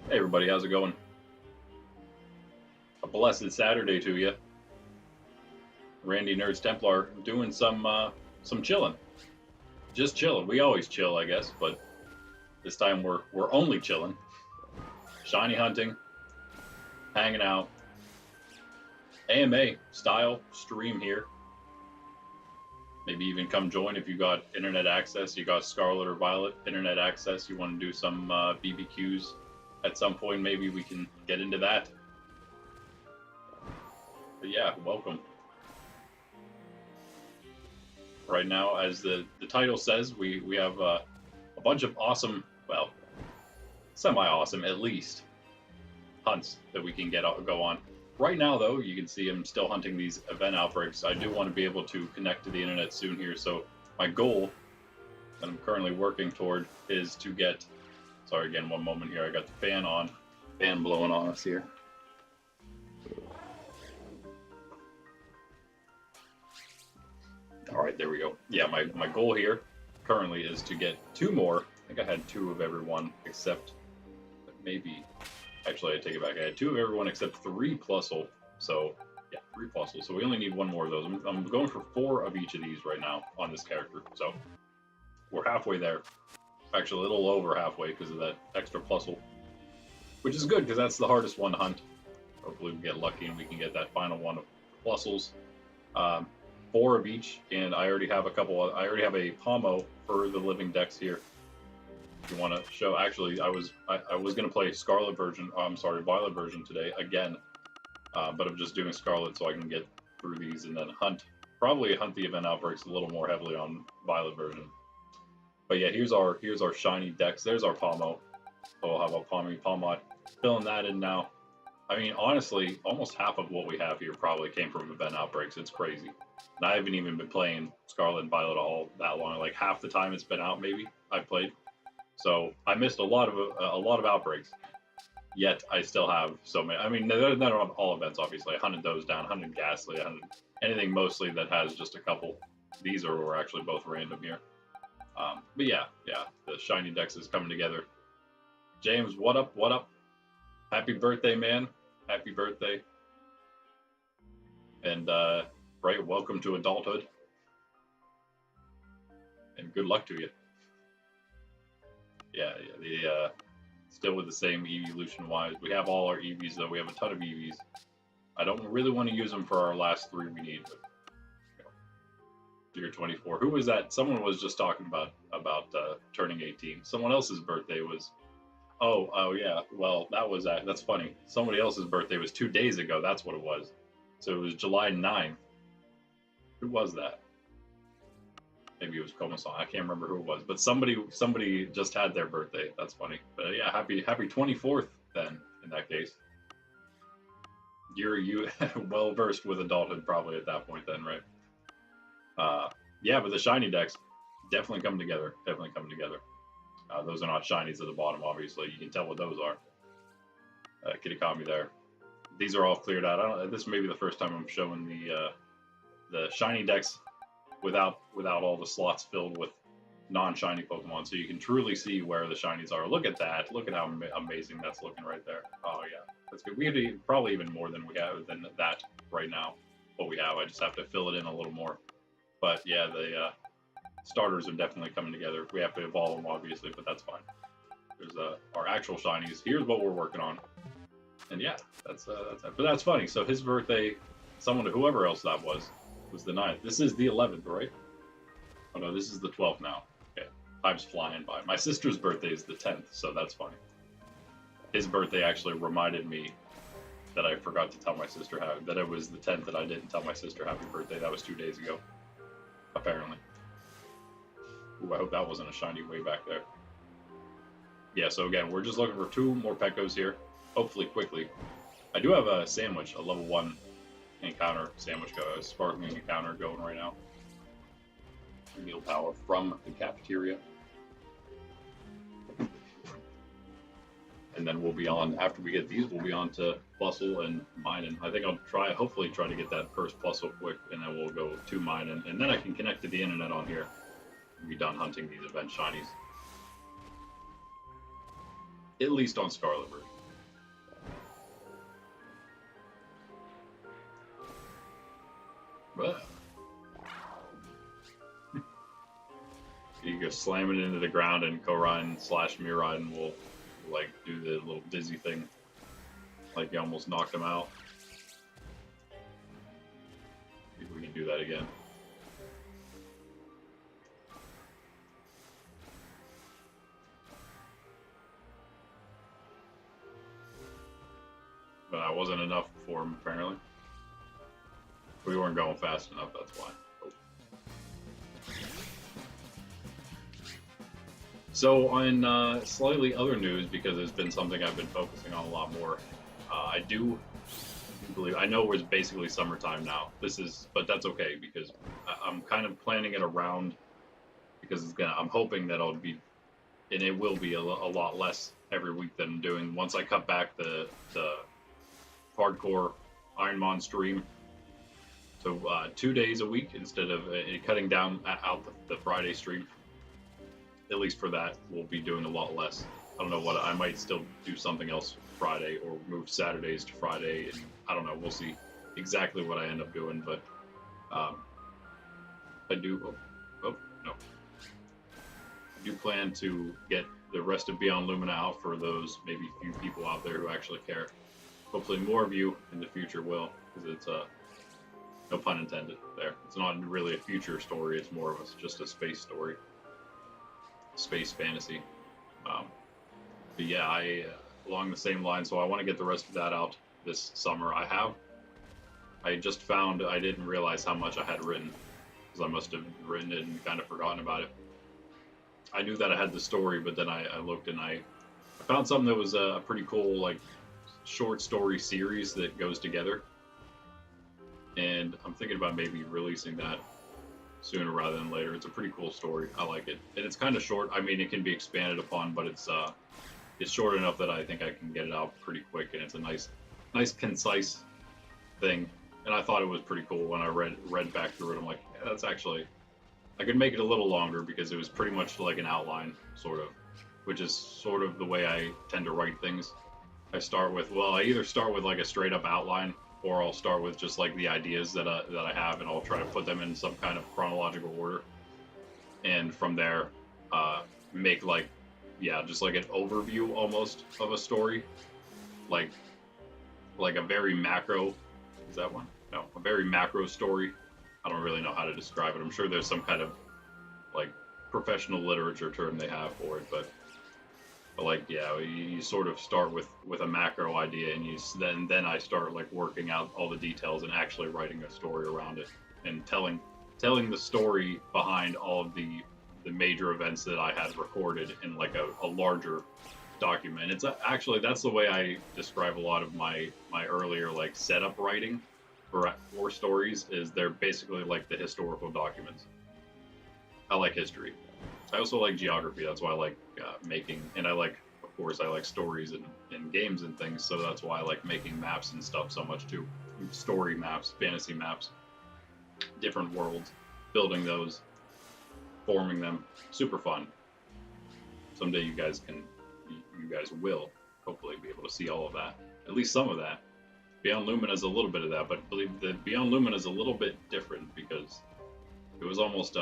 Hey everybody, how's it going? A blessed Saturday to you. Randy Nerds Templar doing some chilling. Just chilling. We always chill, I guess, but this time we're only chilling. Shiny hunting, hanging out. AMA style stream here. Maybe even come join if you got internet access, you got Scarlet or Violet internet access, you want to do some BBQs at some point, maybe we can get into that. But yeah, welcome. Right now, as the title says, we have a bunch of awesome, well, semi-awesome at least, hunts that we can go on. Right now, though, you can see I'm still hunting these event outbreaks. I do want to be able to connect to the internet soon here, so my goal that I'm currently working toward is to get, sorry again, one moment here, I got the fan on, fan blowing on us here. All right, there we go. Yeah, my goal here currently is to get 2 more. I think I had 2 of everyone except maybe, actually I take it back. I had 2 of everyone except 3 Plusle. So yeah, 3 Plusle. So we only need 1 more of those. I'm going for 4 of each of these right now on this character. So we're halfway there. Actually a little over halfway because of that extra Plusle, which is good because that's the hardest one to hunt. Hopefully we get lucky and we can get that final one of Plusles. 4 of each, and I already have a couple. I already have a Pomo for the living dex here. If you want to show, actually, I was going to play Scarlet version. I'm sorry, Violet version today again, but I'm just doing Scarlet so I can get through these and then probably hunt the event outbreaks a little more heavily on Violet version. But yeah, here's our ShinyDex. There's our Pomo. So we'll have a Pomot. Filling that in now. I mean, honestly, almost half of what we have here probably came from event outbreaks. It's crazy. And I haven't even been playing Scarlet and Violet all that long. Like half the time it's been out, maybe I've played. So I missed a lot of outbreaks. Yet I still have so many. I mean, they're not all events, obviously. I hunted those down, hunted Ghastly, I hunted anything mostly that has just a couple. These are actually both random here. But yeah, the ShinyDex is coming together. James, what up? What up? Happy birthday, man. Happy birthday. And, right, welcome to adulthood. And good luck to you. Yeah, still with the same evolution-wise. We have all our EVs, though. We have a ton of EVs. I don't really want to use them for our last 3 we need, but, Year 24. Who was that? Someone was just talking about turning 18. Someone else's birthday was... Oh yeah. Well, that's funny. Somebody else's birthday was 2 days ago. That's what it was. So it was July 9th. Who was that? Maybe it was Komasan. I can't remember who it was. But somebody just had their birthday. That's funny. But yeah, happy 24th then. In that case, you well versed with adulthood probably at that point then, right? Yeah, but the ShinyDex definitely come together. Definitely come together. Those are not shinies at the bottom, obviously. You can tell what those are. Kitakami there. These are all cleared out. This may be the first time I'm showing the ShinyDex without all the slots filled with non-shiny Pokemon, so you can truly see where the shinies are. Look at that. Look at how amazing that's looking right there. Oh yeah, that's good. We have probably even more than we have than that right now. What we have, I just have to fill it in a little more. But yeah, the starters are definitely coming together. We have to evolve them, obviously, but that's fine. There's our actual shinies. Here's what we're working on. And yeah, that's it. But that's funny. So his birthday, whoever else that was the 9th. This is the 11th, right? Oh no, this is the 12th now. Okay, time's flying by. My sister's birthday is the 10th, so that's funny. His birthday actually reminded me that I forgot to tell my sister that it was the 10th that I didn't tell my sister happy birthday. That was 2 days ago, apparently. Ooh, I hope that wasn't a shiny way back there. Yeah, so again, we're just looking for 2 more Peckos here, hopefully quickly. I do have a sandwich, a level 1 encounter sandwich, a sparkling encounter going right now. Meal power from the cafeteria. And then we'll be on, after we get these, we'll be on to Plusle and Minen. I think I'll hopefully try to get that first Plusle quick, and then we'll go to Minen. And then I can connect to the internet on here and be done hunting these event shinies. At least on Scarlet version. But you go slam it into the ground, and Koran / Miraiden will like do the little dizzy thing, like you almost knocked him out. See if we can do that again. But that wasn't enough for him, apparently. We weren't going fast enough, that's why. Oh. So, on slightly other news, because it's been something I've been focusing on a lot more, I do believe, I know it's basically summertime now. But that's okay, because I'm kind of planning it around, because I'm hoping that I'll be, and it will be a lot less every week than I'm doing once I cut back the hardcore Ironmon stream. So 2 days a week instead of cutting down out the Friday stream. At least for that, we'll be doing a lot less. I don't know what, I might still do something else Friday or move Saturdays to Friday, and I don't know, we'll see exactly what I end up doing, but I do, no. I do plan to get the rest of Beyond Lumina out for those maybe few people out there who actually care. Hopefully more of you in the future will, because it's no pun intended there. It's not really a future story, it's more of just a space story. Space fantasy. But yeah, I along the same line, so I want to get the rest of that out this summer. I just found, I didn't realize how much I had written, because I must have written it and kind of forgotten about it. I knew that I had the story, but then I looked and I found something that was a pretty cool, like, short story series that goes together. And I'm thinking about maybe releasing that sooner rather than later. It's a pretty cool story. I like it. And it's kind of short. I mean, it can be expanded upon, but it's short enough that I think I can get it out pretty quick, and it's a nice concise thing. And I thought it was pretty cool when I read back through it. I'm like, yeah, that's actually, I could make it a little longer because it was pretty much like an outline, sort of, which is sort of the way I tend to write things. I either start with like a straight up outline, or I'll start with just like the ideas that I have, and I'll try to put them in some kind of chronological order, and from there make like, yeah, just like an overview almost of a story, like a very macro, is that one? No, a very macro story. I don't really know how to describe it. I'm sure there's some kind of like professional literature term they have for it, but like, yeah, you sort of start with a macro idea, and then I start like working out all the details and actually writing a story around it, and telling the story behind all of the major events that I had recorded in like a larger document. It's actually, that's the way I describe a lot of my earlier like setup writing for stories, is they're basically like the historical documents. I like history. I also like geography. That's why I like making, and of course, I like stories and games and things, so that's why I like making maps and stuff so much too. Story maps, fantasy maps, different worlds, building those, forming them, super fun. Someday you guys will hopefully be able to see all of that, at least some of that. Beyond Lumina is a little bit of that, but I believe that Beyond Lumina is a little bit different, because it was almost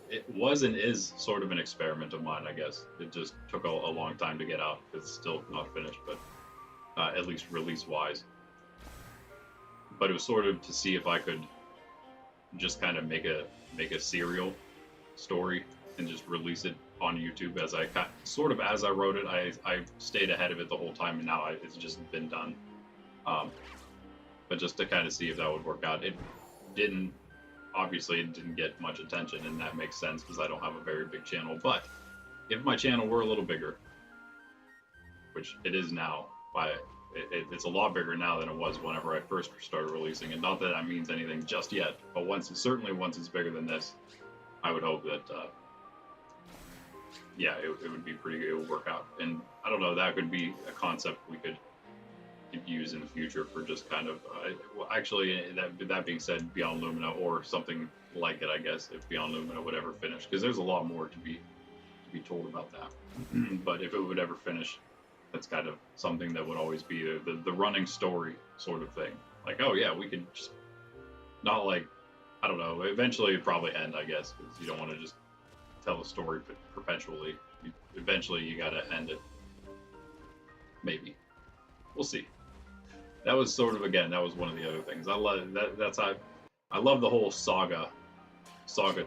it was and is sort of an experiment of mine, I guess. It just took a long time to get out. It's still not finished, but at least release-wise. But it was sort of to see if I could just kind of make a serial story and just release it on YouTube as I wrote it. I stayed ahead of it the whole time, and now it's just been done. But just to kind of see if that would work out. Obviously, it didn't get much attention, and that makes sense because I don't have a very big channel. But if my channel were a little bigger, which it is now, it's a lot bigger now than it was whenever I first started releasing it. Not that that means anything just yet, but once it's bigger than this, I would hope that, yeah, it would be pretty good. It would work out. And I don't know, that could be a concept we could use in the future for just kind of, actually, that being said, Beyond Lumina or something like it, I guess, if Beyond Lumina would ever finish, because there's a lot more to be told about that. But if it would ever finish, that's kind of something that would always be the running story sort of thing. Like, oh yeah, we could just Not like, I don't know. Eventually, it'd probably end, I guess, because you don't want to just tell a story perpetually. Eventually, you gotta end it. Maybe. We'll see. That was sort of, again, that was one of the other things. I love that. I love the whole saga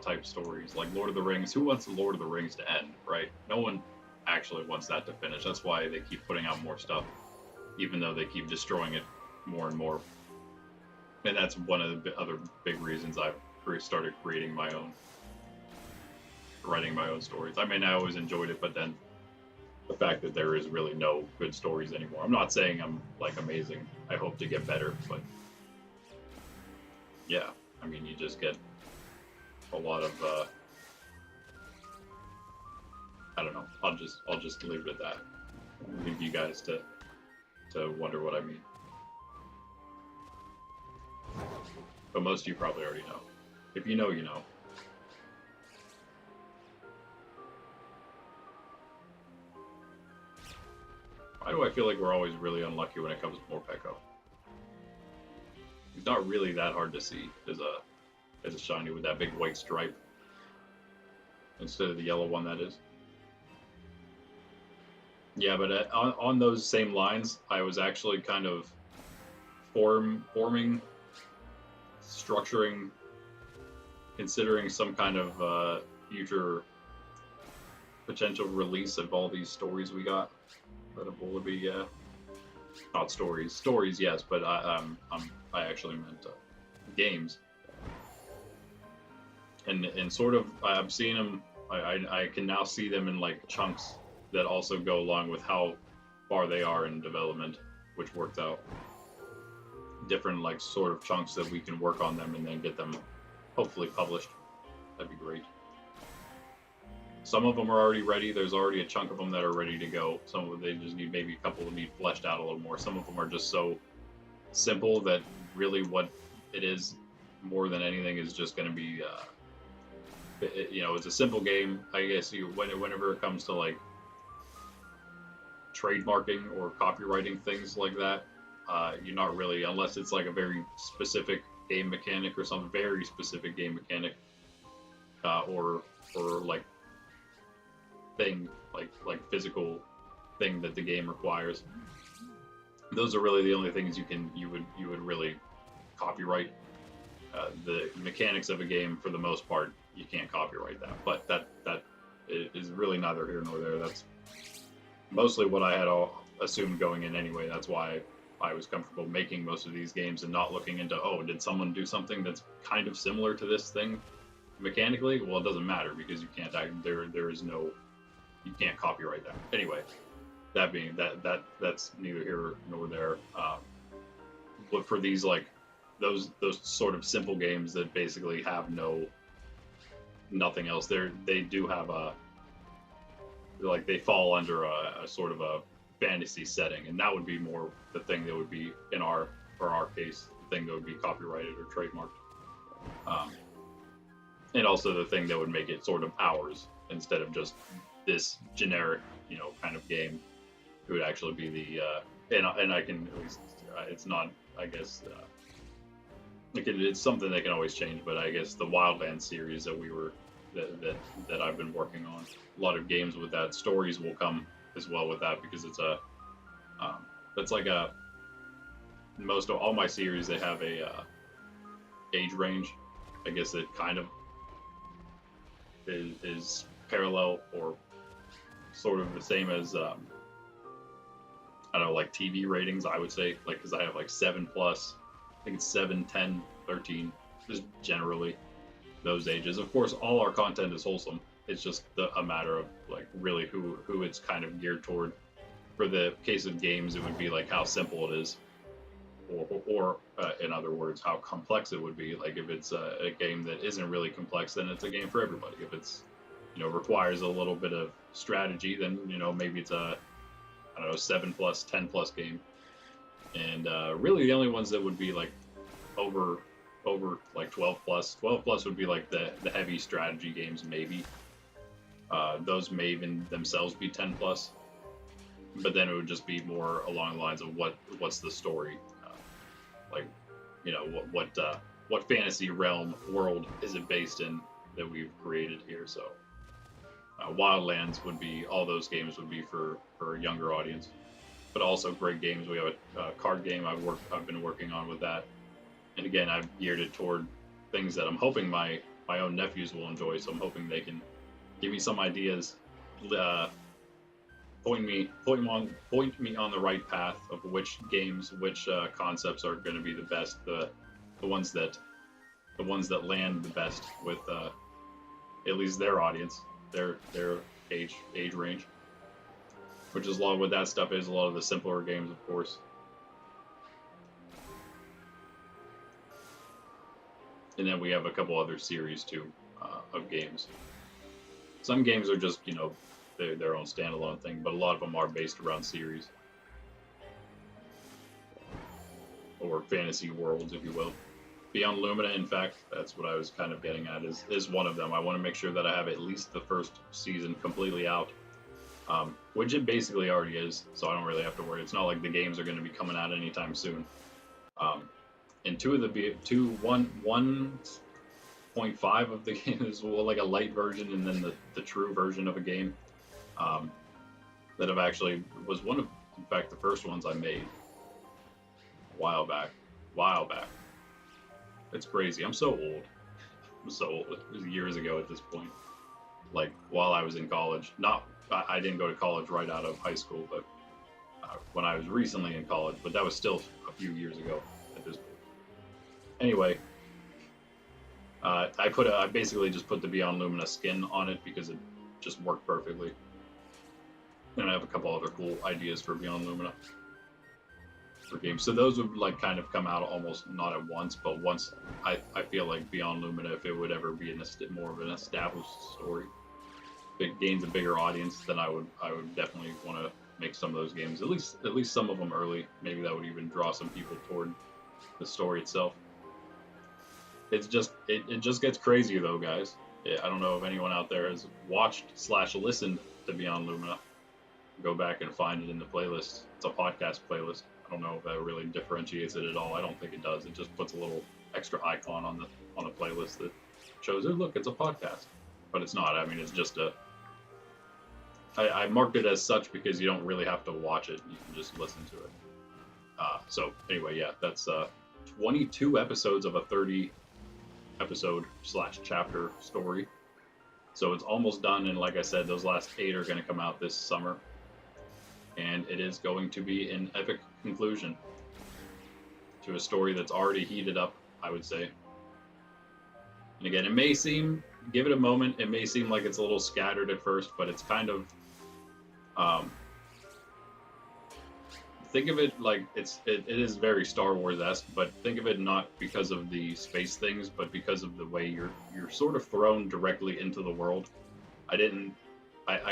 type stories, like Lord of the Rings. Who wants Lord of the Rings to end, right? No one actually wants that to finish. That's why they keep putting out more stuff, even though they keep destroying it more and more. And that's one of the other big reasons I've started creating my own, writing my own stories. I mean, I always enjoyed it, but then the fact that there is really no good stories anymore. I'm not saying I'm like amazing. I hope to get better, but yeah, I mean, you just get a lot of I don't know. I'll just leave it at that. Leave you guys to wonder what I mean. But most of you probably already know. If you know, you know. Why do I feel like we're always really unlucky when it comes to Morpeko? He's not really that hard to see as a shiny with that big white stripe instead of the yellow one, that is. Yeah, but on those same lines, I was actually kind of forming, structuring, considering some kind of future potential release of all these stories we got. That will be not stories, yes, but I actually meant games. And sort of, I'm seeing them. I can now see them in like chunks that also go along with how far they are in development, which works out. Different like sort of chunks that we can work on them and then get them hopefully published. That'd be great. Some of them are already ready. There's already a chunk of them that are ready to go. Some of them, they just need, maybe a couple of need fleshed out a little more. Some of them are just so simple that really what it is more than anything is just going to be, you know, it's a simple game. I guess whenever it comes to like trademarking or copywriting things like that, you're not really, unless it's like a very specific game mechanic or some very specific game mechanic, or like thing, like physical thing that the game requires. Those are really the only things you would really copyright. The mechanics of a game, for the most part, you can't copyright that. But that is really neither here nor there. That's mostly what I had all assumed going in anyway. That's why I was comfortable making most of these games and not looking into, oh, did someone do something that's kind of similar to this thing mechanically? Well, it doesn't matter because you can't. There is no. You can't copyright that. Anyway, that being that's neither here nor there. But for these like those sort of simple games that basically have nothing else, they do have a, like, they fall under a sort of a fantasy setting, and that would be more the thing that would be in our case, the thing that would be copyrighted or trademarked, and also the thing that would make it sort of ours instead of just this generic, you know, kind of game. It would actually be the and I can at least it's not, I guess, it's something that can always change, but I guess the Wildlands series that that I've been working on, a lot of games with that, stories will come as well with that, because it's that's like most of all my series, they have a age range. I guess it kind of is parallel or sort of the same as I don't know, like TV ratings, I would say, like, because I have like 7+, I think it's 7, 10, 13, just generally those ages. Of course, all our content is wholesome. It's just a matter of like really who it's kind of geared toward. For the case of games, it would be like how simple it is, or in other words, how complex it would be. Like if it's a game that isn't really complex, then it's a game for everybody. If it's, you know, requires a little bit of strategy, then, you know, maybe it's a, I don't know, 7+, 10+ game. And really the only ones that would be like over like 12+ would be like the heavy strategy games, maybe. Those may even themselves be 10+, but then it would just be more along the lines of what's the story, like, you know, what fantasy realm world is it based in that we've created here. So Wildlands would be, all those games would be for a younger audience, but also great games. We have a card game I've been working on with that, and again, I've geared it toward things that I'm hoping my own nephews will enjoy. So I'm hoping they can give me some ideas, point me on the right path of which games, which concepts are going to be the best, the ones that land the best with at least their audience, their age range, which is a lot of what that stuff is. A lot of the simpler games, of course. And then we have a couple other series too of games. Some games are just, you know, their own standalone thing, but a lot of them are based around series or fantasy worlds, if you will. Beyond Lumina, in fact, that's what I was kind of getting at, is one of them. I want to make sure that I have at least the first season completely out, which it basically already is, so I don't really have to worry. It's not like the games are going to be coming out anytime soon. And 1.5 of the game is like a light version, and then the true version of a game that I've actually was one of, in fact, the first ones I made a while back. It's crazy. I'm so old. It was years ago at this point. Like while I was in college. I didn't go to college right out of high school, but when I was recently in college. But that was still a few years ago at this point. Anyway, I basically just put the Beyond Lumina skin on it because it just worked perfectly. And I have a couple other cool ideas for Beyond Lumina for games. So those would like kind of come out almost not at once, but once. I feel like Beyond Lumina, if it would ever be more of an established story, if it gains a bigger audience, then I would definitely want to make some of those games, at least some of them early. Maybe that would even draw some people toward the story itself. It's just it just gets crazier though, guys. I don't know if anyone out there has watched / listened to Beyond Lumina. Go back and find it in the playlist. It's a podcast playlist. I don't know if that really differentiates it at all. I don't think it does. It just puts a little extra icon on the playlist that shows, oh look, it's a podcast. But it's not. I mean, it's just I marked it as such because you don't really have to watch it. You can just listen to it. So anyway, yeah, that's 22 episodes of a 30 episode / chapter story. So it's almost done, and like I said, those last 8 are going to come out this summer. And it is going to be an epic conclusion to a story that's already heated up, I would say. And again, it may seem, give it a moment, it may seem like it's a little scattered at first, but it's kind of, think of it like it is very Star Wars-esque, but think of it not because of the space things, but because of the way you're sort of thrown directly into the world. I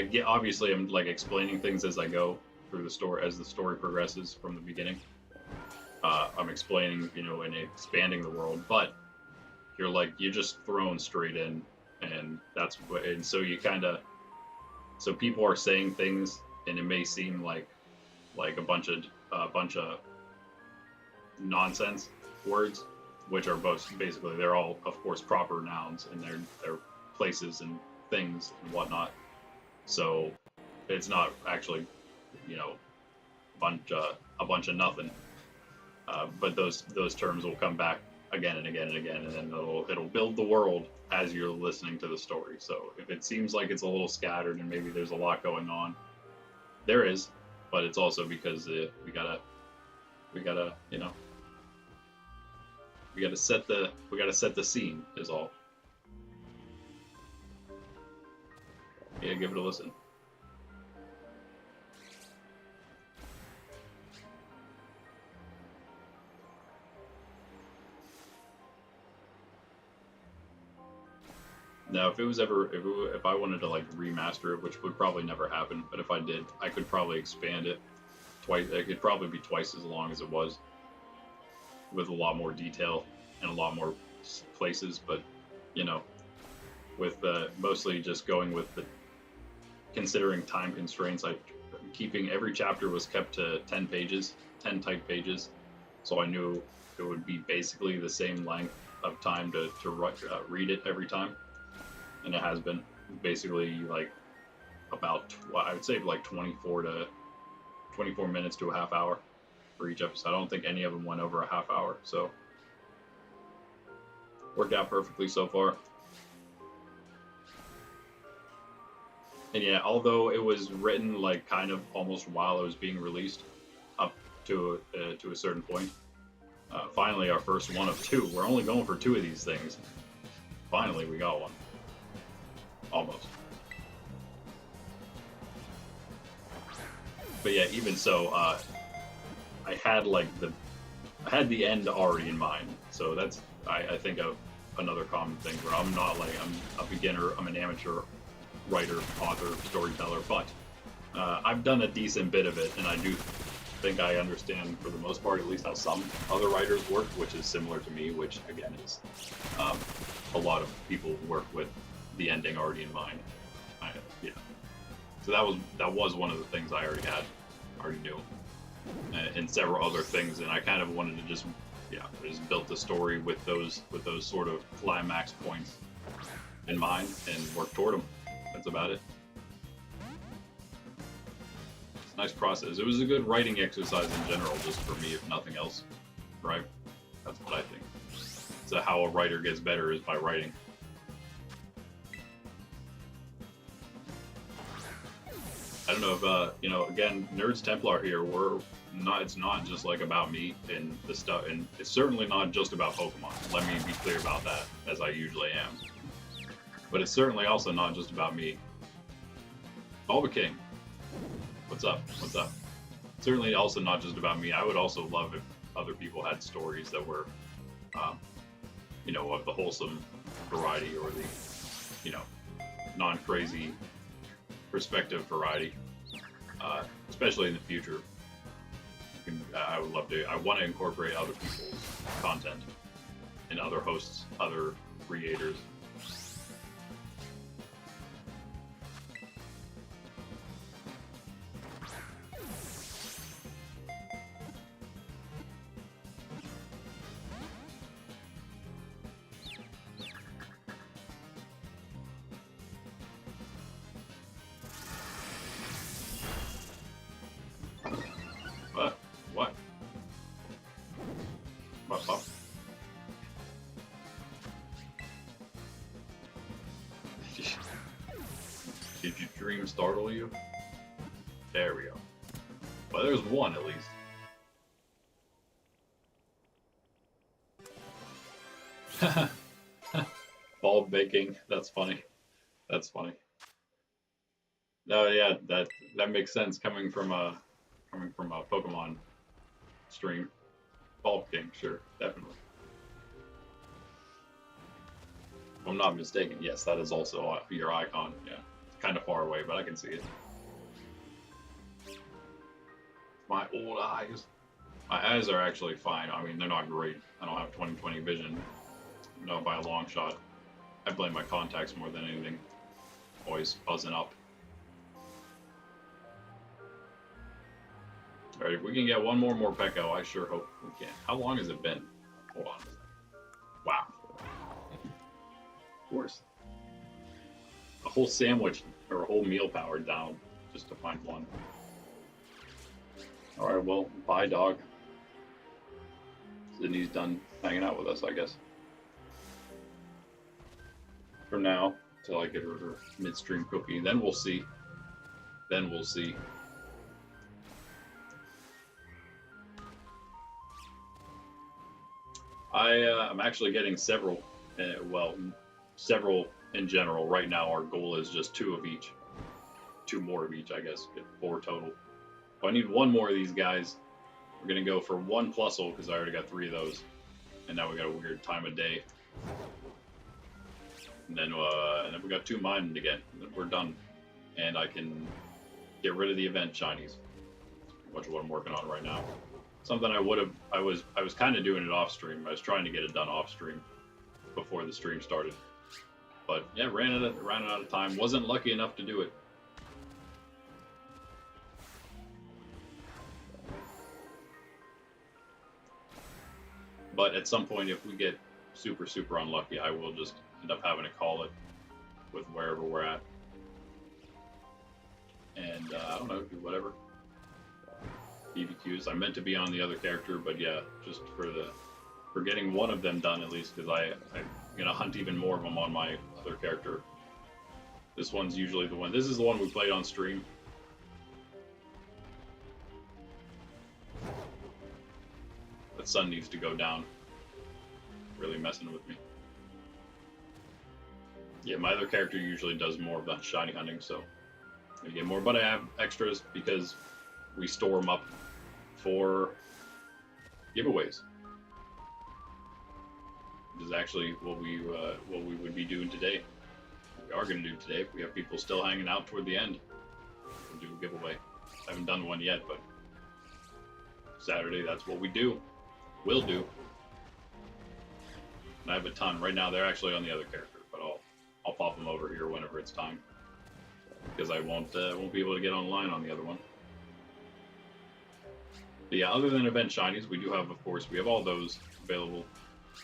get, obviously I'm like explaining things as I go through the story, as the story progresses from the beginning. I'm explaining, you know, and expanding the world, but you're just thrown straight in, and that's what, and so you kind of, so people are saying things, and it may seem like a bunch of nonsense words, which are both basically, they're all of course proper nouns, and they're places and things and whatnot. So it's not actually, you know, a bunch of nothing. But those terms will come back again and again and again, and then it'll build the world as you're listening to the story. So if it seems like it's a little scattered and maybe there's a lot going on, there is, but it's also because we gotta you know, we gotta set the scene is all. Yeah, give it a listen. Now, if I wanted to like remaster it, which would probably never happen, but if I did, I could probably expand it twice. It could probably be twice as long as it was, with a lot more detail and a lot more places. But you know, with mostly just going with the considering time constraints, keeping every chapter was kept to 10 pages, 10 type pages, so I knew it would be basically the same length of time to read it every time, and it has been basically like about I would say like 24 minutes to a half hour for each episode. I don't think any of them went over a half hour, so worked out perfectly so far. And yeah, although it was written like kind of almost while it was being released, up to a certain point, finally our first one of two. We're only going for two of these things. Finally, we got one. Almost. But yeah, even so, I had the end already in mind. So that's I think of another common thing where I'm not like I'm a beginner, I'm an amateur writer, author, storyteller, but I've done a decent bit of it, and I do think I understand for the most part at least how some other writers work, which is similar to me, which again is a lot of people work with the ending already in mind. Yeah. So that was one of the things I already knew, and several other things, and I kind of wanted to just built the story with those sort of climax points in mind and work toward them. That's about it. It's a nice process. It was a good writing exercise in general, just for me, if nothing else. Right? That's what I think. So how a writer gets better is by writing. I don't know if again, Nerds Templar here. It's not just like about me and the stuff, and it's certainly not just about Pokemon. Let me be clear about that, as I usually am. But it's certainly also not just about me. Bulba King, what's up? What's up? Certainly also not just about me. I would also love if other people had stories that were, of the wholesome variety or the, non-crazy perspective variety, especially in the future. I would love to. I want to incorporate other people's content and other hosts, other creators. Did your dream startle you? There we go. Well, there's one at least. Bulb baking. That's funny. That's funny. No, yeah, that makes sense coming from a Pokemon stream. Bulb King, sure, definitely. If I'm not mistaken, yes, that is also your icon. Yeah, it's kind of far away, but I can see it. My old eyes. My eyes are actually fine. I mean, they're not great. I don't have 20/20 vision. No, by a long shot. I blame my contacts more than anything. Always buzzing up. Alright, if we can get one more Morpeko, I sure hope we can. How long has it been? Hold on. Wow. Of course. A whole sandwich, or a whole meal powered down, just to find one. Alright, well, bye, dog. Sydney's done hanging out with us, I guess. For now, until I get her midstream cookie. Then we'll see. Then we'll see. I'm actually getting several, several in general. Right now, our goal is just 2 of each. 2 more of each, I guess. Get 4 total. If I need 1 more of these guys, we're going to go for 1 Plusle, because I already got 3 of those. And now we got a weird time of day. And then we got 2 mined again. And then we're done. And I can get rid of the event shinies. That's pretty much what I'm working on right now. Something I was kind of doing it off stream. I was trying to get it done off stream before the stream started. But yeah, ran out of time. Wasn't lucky enough to do it. But at some point, if we get super unlucky, I will just end up having to call it with wherever we're at. And I don't know, do whatever. BBQs. I meant to be on the other character, but yeah, just for getting one of them done at least, because I'm gonna hunt even more of them on my other character. This one's usually the one. This is the one we played on stream. The sun needs to go down. Really messing with me. Yeah, my other character usually does more of the shiny hunting, so I get more. But I have extras because we store them up for giveaways. Which is actually what we would be doing today. We are going to do today. If we have people still hanging out toward the end, we'll do a giveaway. I haven't done one yet, but Saturday, that's what we do. Will do. And I have a ton right now. They're actually on the other character, but I'll pop them over here whenever it's time, because I won't be able to get online on the other one. But yeah, other than event shinies, we do have, of course, we have all those available.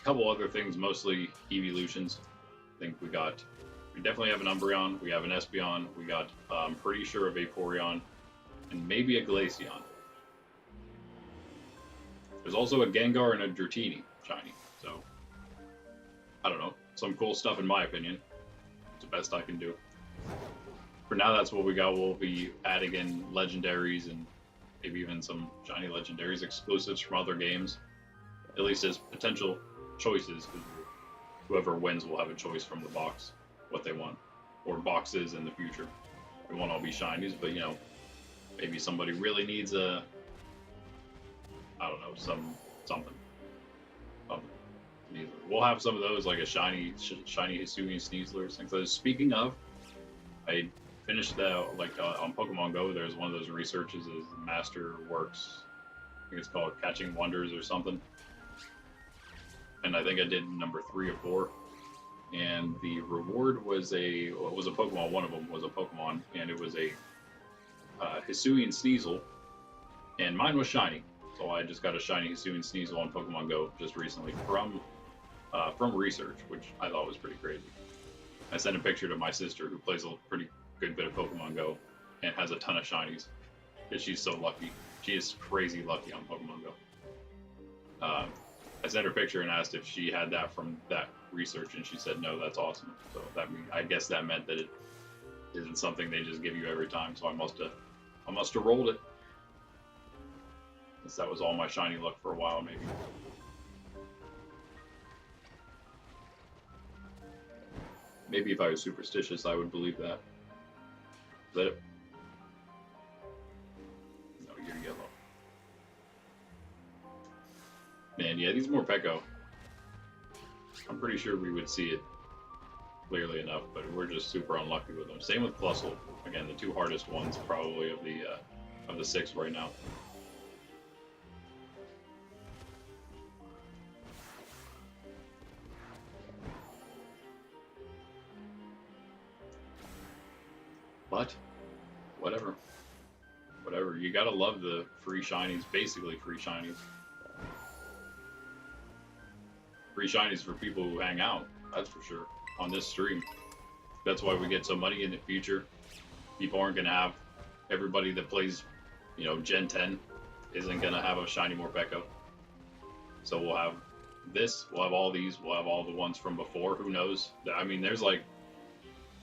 A couple other things, mostly evolutions. I think we definitely have an Umbreon, we have an Espeon, we got, I'm pretty sure a Vaporeon, and maybe a Glaceon. There's also a Gengar and a Dratini shiny, so I don't know. Some cool stuff in my opinion. It's the best I can do. For now, that's what we got. We'll be adding in legendaries and maybe even some shiny legendaries, exclusives from other games. At least as potential choices. Whoever wins will have a choice from the box, what they want. Or boxes in the future. It won't all be shinies, but you know, maybe somebody really needs a, I don't know, something. We'll have some of those, like a shiny Hisuian Sneasler, things like that. Speaking of, I finished on Pokemon Go. There's one of those researches is Master Works. I think it's called Catching Wonders or something. And I think I did number 3 or 4. And the reward was it was a Pokemon. One of them was a Pokemon, and it was a Hisuian Sneasel, and mine was shiny. So I just got a shiny Hisuian Sneasel on Pokemon Go just recently from research, which I thought was pretty crazy. I sent a picture to my sister, who plays a pretty good bit of Pokemon Go and has a ton of shinies, because she's so lucky. She is crazy lucky on Pokemon Go. I sent her a picture and asked if she had that from that research, and she said no. That's awesome. So I guess that meant that it isn't something they just give you every time. So I must have rolled it. That was all my shiny luck for a while, maybe. Maybe if I was superstitious, I would believe that. Is that it? No, you're yellow. Man, yeah, these Morpeko. I'm pretty sure we would see it clearly enough, but we're just super unlucky with them. Same with Plusle. Again, the 2 hardest ones probably of the 6 right now. But whatever. You gotta love the free shinies, basically free shinies. Free shinies for people who hang out, that's for sure, on this stream. That's why we get some money in the future. People aren't gonna have, everybody that plays, you know, Gen 10 isn't gonna have a shiny Morpeko. So we'll have this, we'll have all these, we'll have all the ones from before, who knows? I mean, there's like,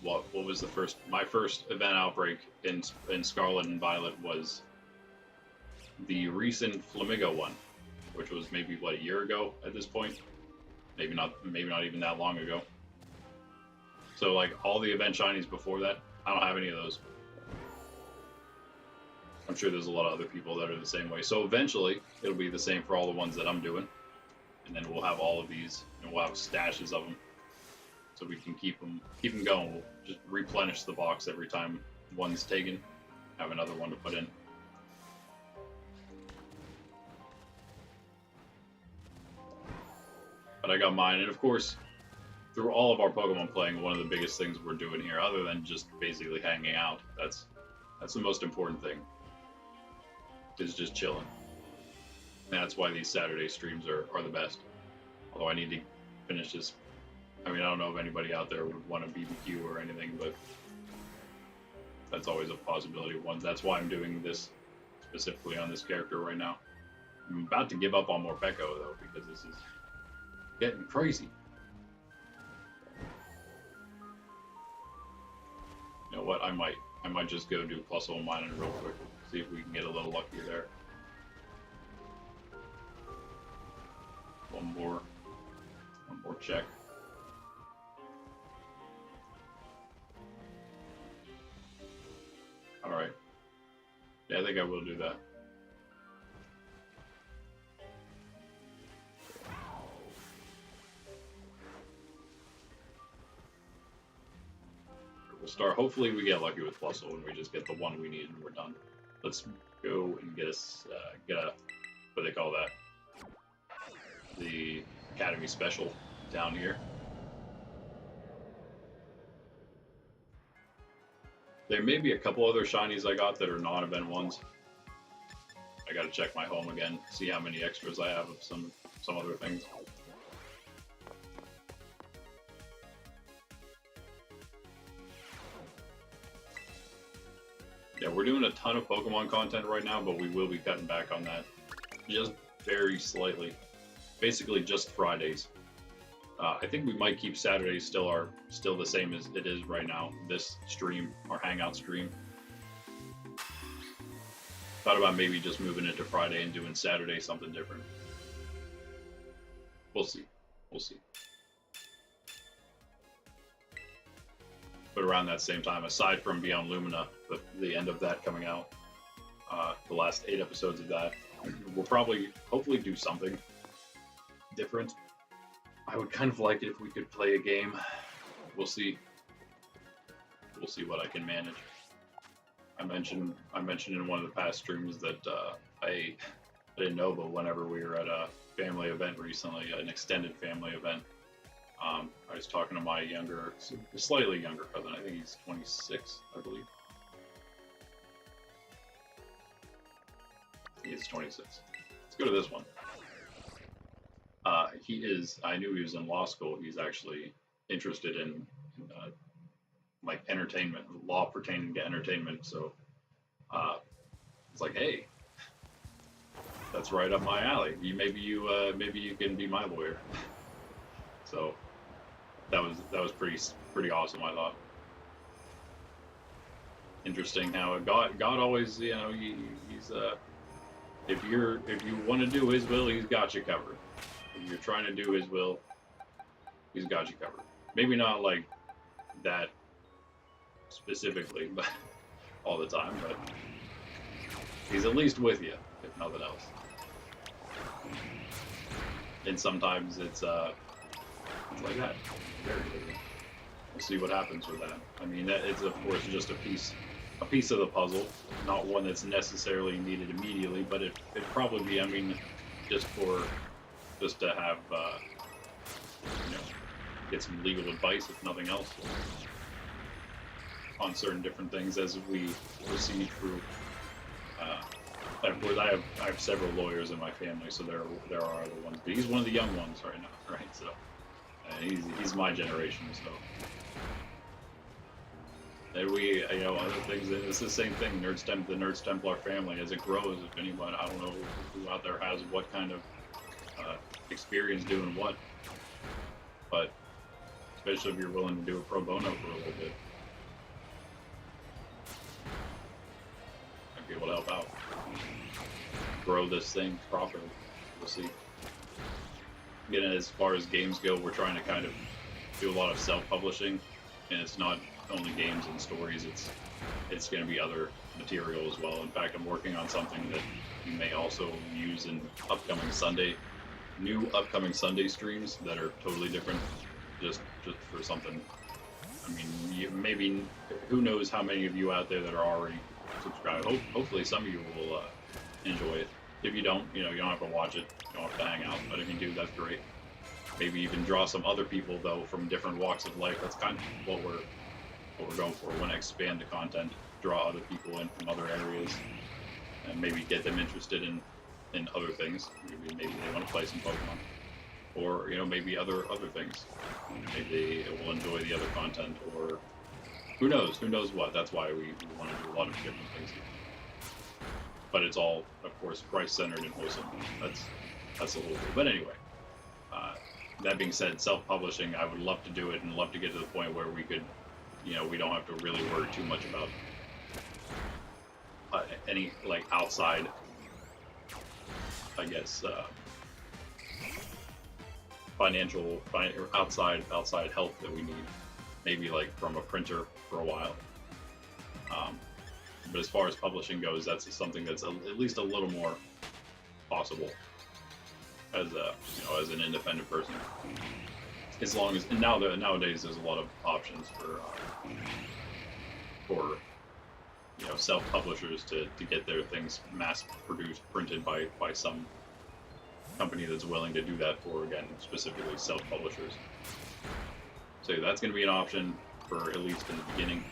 what was my first event outbreak in Scarlet and Violet was the recent Flamigo one, which was maybe what, a year ago at this point, maybe not even that long ago. So like all the event shinies before that, I don't have any of those. I'm sure there's a lot of other people that are the same way. So eventually it'll be the same for all the ones that I'm doing, and then we'll have all of these, and we'll have stashes of them. So we can keep them going. We'll just replenish the box every time one's taken. Have another one to put in. But I got mine, and of course, through all of our Pokemon playing, one of the biggest things we're doing here, other than just basically hanging out, that's the most important thing, is just chilling. And that's why these Saturday streams are the best. Although I need to finish this. I mean, I don't know if anybody out there would want a BBQ or anything, but that's always a possibility. That's why I'm doing this specifically on this character right now. I'm about to give up on Morpeko though, because this is getting crazy. You know what? I might just go do plus level mining real quick. See if we can get a little lucky there. One more check. All right. Yeah, I think I will do that. We'll start. Hopefully, we get lucky with Flussel and we just get the one we need and we're done. Let's go and get a what do they call that? The Academy Special down here. There may be a couple other shinies I got that are non-event ones. I gotta check my home again, see how many extras I have of some other things. Yeah, we're doing a ton of Pokemon content right now, but we will be cutting back on that just very slightly. Basically just Fridays. I think we might keep Saturdays still the same as it is right now. This stream, our Hangout stream. Thought about maybe just moving it to Friday and doing Saturday something different. We'll see. We'll see. But around that same time, aside from Beyond Lumina, the end of that coming out, the last 8 episodes of that, we'll probably, hopefully do something different. I would kind of like it if we could play a game. We'll see. We'll see what I can manage. I mentioned in one of the past streams that I didn't know, but whenever we were at a family event recently, an extended family event, I was talking to my slightly younger cousin. I think he's 26, I believe. He is 26. Let's go to this one. I knew he was in law school. He's actually interested in like entertainment, law pertaining to entertainment. So it's like, hey, that's right up my alley. Maybe you can be my lawyer. So that was pretty awesome, I thought. Interesting how God always, you know, he's if you want to do his will, he's got you covered. If you're trying to do his will, he's got you covered. Maybe not like that specifically, but all the time, but he's at least with you, if nothing else. And sometimes it's like that. Very good. We'll see what happens with that. I mean, it's of course just a piece of the puzzle, not one that's necessarily needed immediately, but it'd probably be, I mean, just to have, you know, get some legal advice, if nothing else, on certain different things as we proceed through. Of course, I have several lawyers in my family, so there are other ones, but he's one of the young ones right now, right? So he's my generation, so. And we, you know, other things. It's the same thing. the Nerds Templar family, as it grows. If anyone, I don't know who out there has what kind of experience doing what, but especially if you're willing to do a pro bono for a little bit, I'd be able to help out, grow this thing properly. We'll see. Again, as far as games go, we're trying to kind of do a lot of self-publishing, and it's not only games and stories. It's going to be other material as well. In fact, I'm working on something that you may also use in upcoming Sunday streams that are totally different, just for something. I mean, maybe, who knows how many of you out there that are already subscribed. Hopefully some of you will enjoy it. If you don't, you know, you don't have to watch it, you don't have to hang out, but if you do, that's great. Maybe even draw some other people, though, from different walks of life. That's kind of what we're going for. We want to expand the content, draw other people in from other areas, and maybe get them interested in other things. Maybe they want to play some Pokemon. or maybe other things. Maybe they will enjoy the other content, or who knows what. That's why we want to do a lot of different things here. But it's all, of course, Christ-centered and wholesome. That's the whole thing. But anyway, that being said, self-publishing, I would love to do it and love to get to the point where we could, we don't have to really worry too much about any like outside, I guess, financial outside help that we need. Maybe like from a printer for a while. But as far as publishing goes, that's something that's at least a little more possible as as an independent person. As long as nowadays there's a lot of options for self-publishers to get their things mass-produced, printed by some company that's willing to do that for, again, specifically self-publishers. So that's going to be an option for at least in the beginning.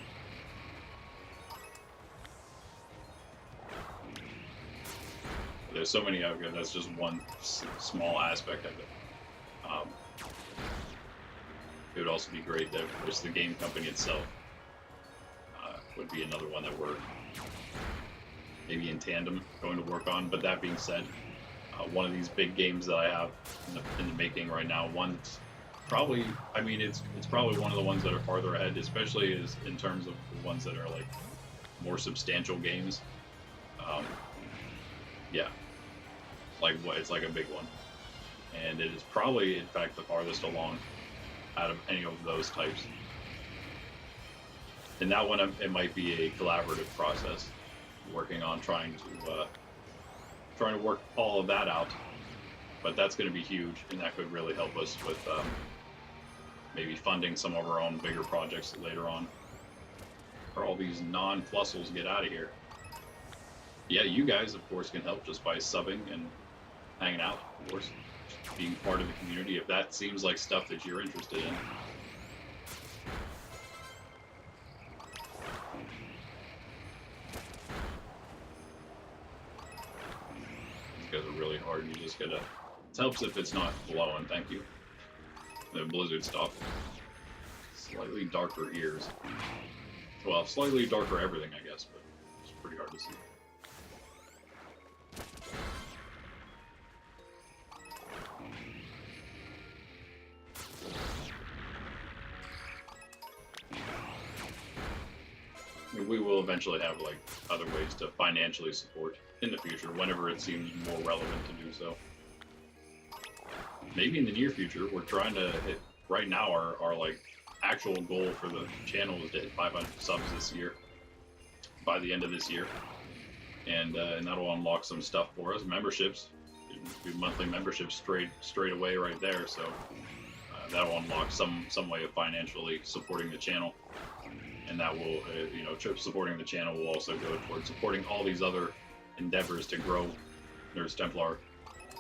There's so many out there. That's just one small aspect of it. It would also be great that just the game company itself would be another one that we're maybe in tandem going to work on. But that being said, one of these big games that I have in the making right now, one's probably, I mean, it's probably one of the ones that are farther ahead, especially in terms of the ones that are like more substantial games. Yeah, it's like a big one, and it is probably, in fact, the farthest along out of any of those types. And that one, it might be a collaborative process, working on trying to work all of that out. But that's going to be huge, and that could really help us with maybe funding some of our own bigger projects later on. For all these non-Flussels get out of here. Yeah, you guys, of course, can help just by subbing and hanging out, of course, being part of the community if that seems like stuff that you're interested in. These guys are really hard. You just gotta. It helps if it's not blowing. Thank you. The blizzard stuff. Slightly darker ears. Well, slightly darker everything, I guess, but it's pretty hard to see. We will eventually have like other ways to financially support in the future whenever it seems more relevant to do so. Maybe in the near future, we're trying to hit, right now our like actual goal for the channel is to hit 500 subs this year, by the end of this year. And that'll unlock some stuff for us. Memberships, do monthly memberships straight away right there. So that'll unlock some way of financially supporting the channel. And that will, supporting the channel will also go towards supporting all these other endeavors to grow Nerds Templar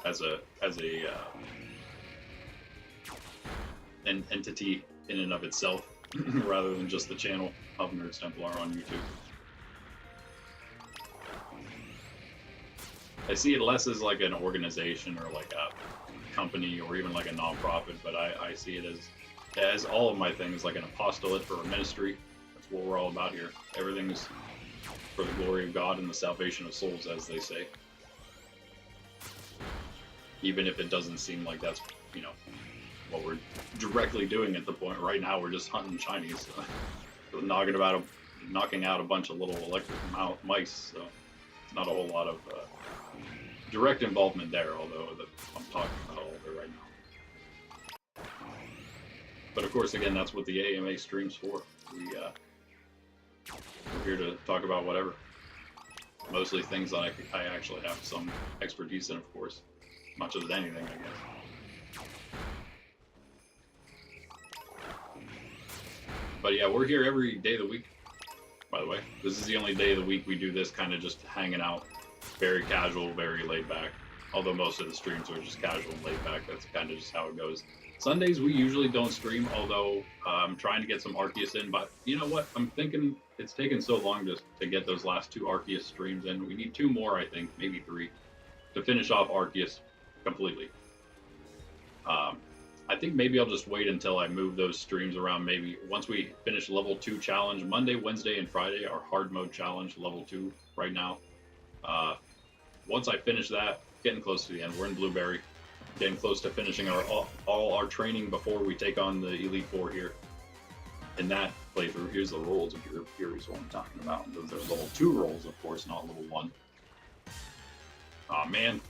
as an entity in and of itself, rather than just the channel of Nerds Templar on YouTube. I see it less as like an organization or like a company or even like a non-profit, but I see it as all of my things, like an apostolate for a ministry. That's what we're all about here. Everything's for the glory of God and the salvation of souls, as they say. Even if it doesn't seem like that's, what we're directly doing at the point. Right now, we're just hunting shinies. So knocking out a bunch of little electric mice. So it's not a whole lot of direct involvement there, although I'm talking about all of it right now. But of course, again, that's what the AMA stream's for. We're here to talk about whatever. Mostly things that I actually have some expertise in, of course. Much as anything, I guess. But yeah, we're here every day of the week, by the way. This is the only day of the week we do this kind of just hanging out. Very casual, very laid back. Although most of the streams are just casual and laid back. That's kind of just how it goes. Sundays we usually don't stream, although I'm trying to get some Arceus in. But you know what? I'm thinking it's taken so long to get those last 2 Arceus streams in. We need 2 more, I think, maybe 3, to finish off Arceus completely. I think maybe I'll just wait until I move those streams around. Maybe once we finish level 2 challenge, Monday, Wednesday, and Friday are hard mode challenge, level 2 right now. Once I finish that, getting close to the end, we're in Blueberry, getting close to finishing all our training before we take on the Elite Four here. In that playthrough, here's the roles if you're curious what I'm talking about. Those are level 2 roles, of course, not level 1. Aw, man.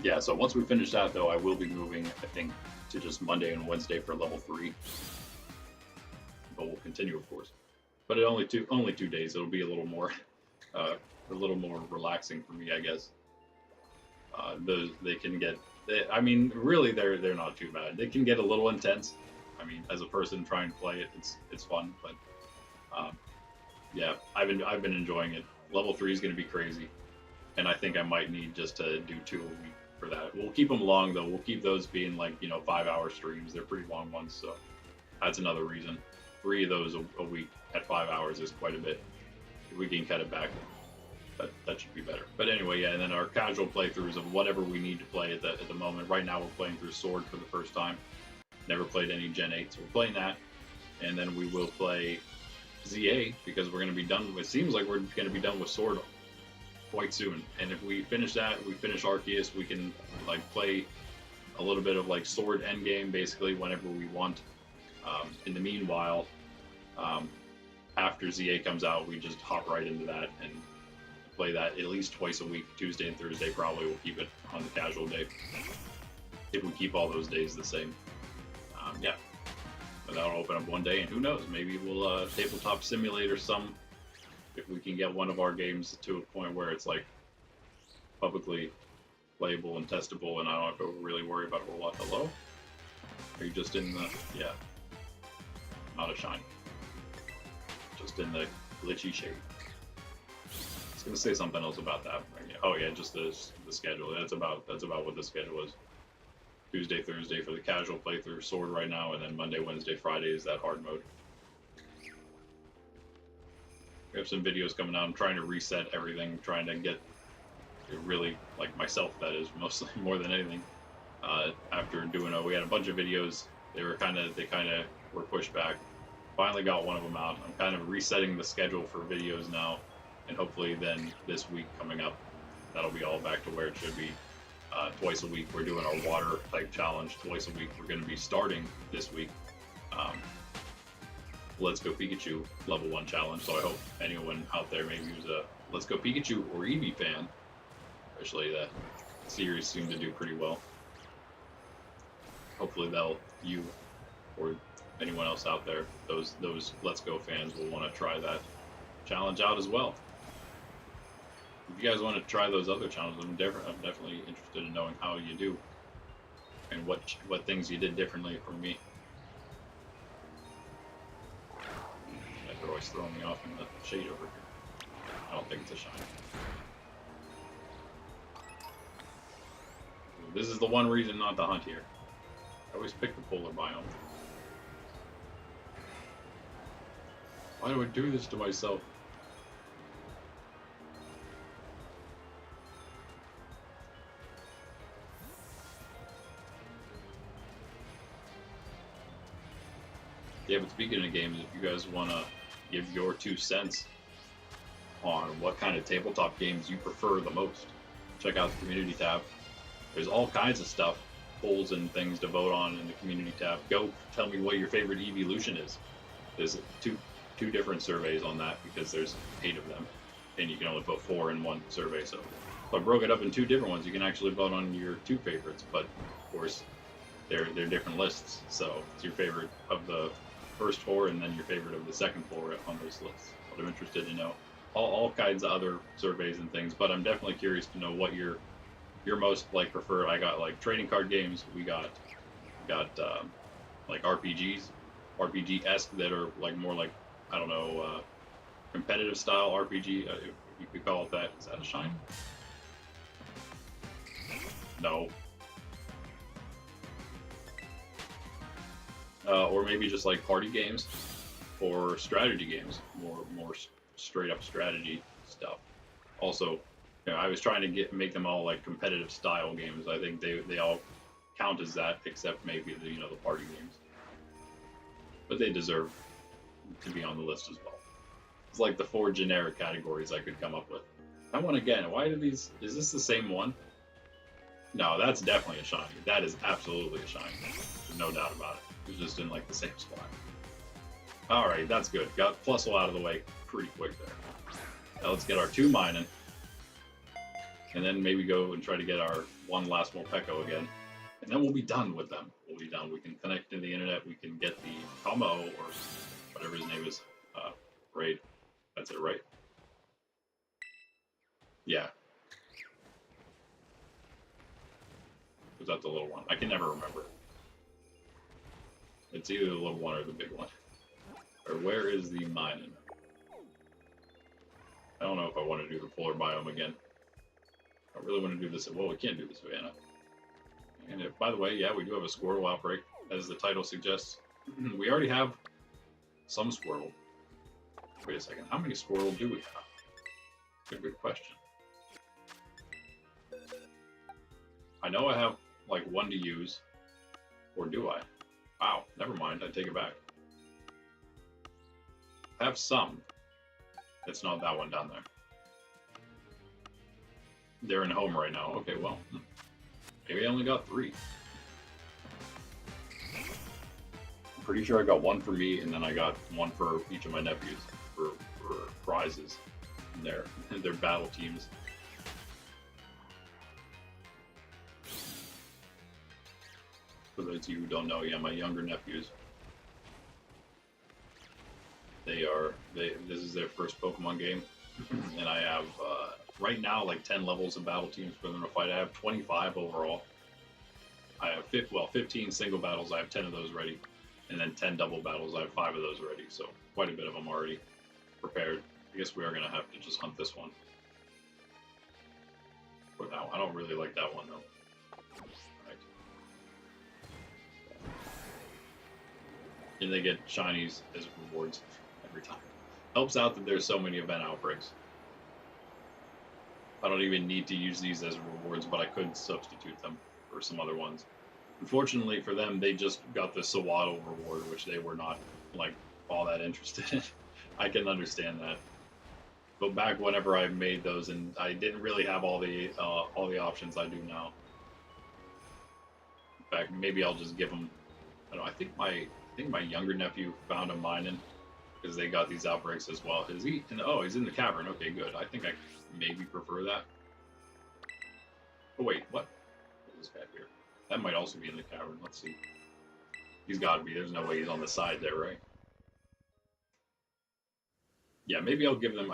Yeah, so once we finish that, though, I will be moving, I think, to just Monday and Wednesday for level 3. But we'll continue, of course. But it only 2 days. It'll be a little more relaxing for me, I guess. They can get. I mean, really, they're not too bad. They can get a little intense. I mean, as a person trying to play it, it's fun. But yeah, I've been enjoying it. Level 3 is going to be crazy, and I think I might need just to do 2 a week for that. We'll keep them long though. We'll keep those being like 5-hour streams. They're pretty long ones, so that's another reason. 3 of those a week at 5 hours is quite a bit. If we can cut it back, that should be better. But anyway, yeah, and then our casual playthroughs of whatever we need to play at the moment. Right now we're playing through Sword for the first time. Never played any Gen 8, so we're playing that. And then we will play ZA because we're going to be done. It seems like we're going to be done with Sword quite soon. And if we finish that, we finish Arceus, we can like play a little bit of like Sword endgame basically whenever we want. In the meanwhile, after ZA comes out, we just hop right into that and play that at least twice a week, Tuesday and Thursday. Probably we'll keep it on the casual day if we keep all those days the same. Yeah, but that'll open up one day, and who knows, maybe we'll tabletop simulator some if we can get one of our games to a point where it's like publicly playable and testable, and I don't have to really worry about a whole lot. Hello? Are you just in the not a shine, just in the glitchy shade? I was gonna say something else about that. Oh yeah, just the schedule. That's about what the schedule is. Tuesday, Thursday for the casual playthrough, Sword right now, and then Monday, Wednesday, Friday is that hard mode. We have some videos coming out. I'm trying to reset everything, trying to get it really, like myself, that is, mostly, more than anything. After doing we had a bunch of videos. They kind of were pushed back. Finally got one of them out. I'm kind of resetting the schedule for videos now, and hopefully then this week coming up, that'll be all back to where it should be. Twice a week we're doing our water type challenge. Twice a week we're going to be starting this week. Let's Go Pikachu level 1 challenge. So I hope anyone out there maybe who's a Let's Go Pikachu or Eevee fan, especially that series seemed to do pretty well. Hopefully you or anyone else out there, those Let's Go fans will want to try that challenge out as well. If you guys want to try those other challenges, I'm definitely interested in knowing how you do and what things you did differently from me. They're always throwing me off in the shade over here. I don't think it's a shine. This is the one reason not to hunt here. I always pick the polar biome. Why do I do this to myself? Yeah, but speaking of games, if you guys want to give your 2 cents on what kind of tabletop games you prefer the most, check out the community tab. There's all kinds of stuff, polls and things to vote on in the community tab. Go tell me what your favorite evolution is. There's two different surveys on that because there's 8 of them, and you can only put 4 in one survey. So if I broke it up in 2 different ones, you can actually vote on your 2 favorites. But of course, they're different lists. So it's your favorite of the first 4 and then your favorite of the second 4 on those lists. But I'm interested to know all kinds of other surveys and things, but I'm definitely curious to know what your most like prefer. I got like trading card games. We got like RPG-esque that are like more like, I don't know, competitive style RPG, if you could call it that. Is that a shine? No. Or maybe just like party games or strategy games, more straight up strategy stuff. Also, You know, I was trying to make them all like competitive style games. I think they all count as that, except maybe the the party games. But they deserve to be on the list as well. It's like the 4 generic categories I could come up with. That one again. Why do these? Is this the same one? No, that's definitely a shiny. That is absolutely a shiny. There's no doubt about it. It's just in like the same spot. All right, that's good. Got Plusle out of the way pretty quick there. Now let's get our 2 mining, and then maybe go and try to get our 1 last Morpeko again, and then we'll be done with them. We'll be done. We can connect to the internet. We can get the Tomo or whatever his name is. Raid. That's it, right? Yeah. Was that the little one? I can never remember. It's either the little one or the big one. Or where is the mining? I don't know if I want to do the polar biome again. I really want to do this. Well, we can't do the savannah. And if, by the way, yeah, we do have a Squirtle outbreak, as the title suggests. We already have some Squirtle. Wait a second. How many Squirtle do we have? That's a good question. I know I have like 1 to use. Or do I? Wow, never mind. I take it back. I have some. It's not that one down there. They're in home right now. Okay, well. Maybe I only got 3. I'm pretty sure I got 1 for me, and then I got 1 for each of my nephews for prizes in their battle teams. For those of you who don't know, yeah, my younger nephews, this is their first Pokemon game, and I have right now like 10 levels of battle teams for them to fight. I have 25 overall. I have 15 single battles. I have 10 of those ready, and then 10 double battles. I have 5 of those ready. So quite a bit of them already prepared. I guess we are gonna have to just hunt this one for now. I don't really like that one though. And they get shinies as rewards every time. Helps out that there's so many event outbreaks. I don't even need to use these as rewards, but I could substitute them for some other ones. Unfortunately for them, they just got the Swaddle reward, which they were not like all that interested in. I can understand that. But back whenever I made those, and I didn't really have all the options I do now. In fact, maybe I'll just give them. I don't know. I think my younger nephew found a mining because they got these outbreaks as well. Is he? Oh, he's in the cavern. Okay, good. I think I maybe prefer that. Oh wait, what? What is this guy here? That might also be in the cavern. Let's see. He's got to be. There's no way he's on the side there, right? Yeah, maybe I'll give them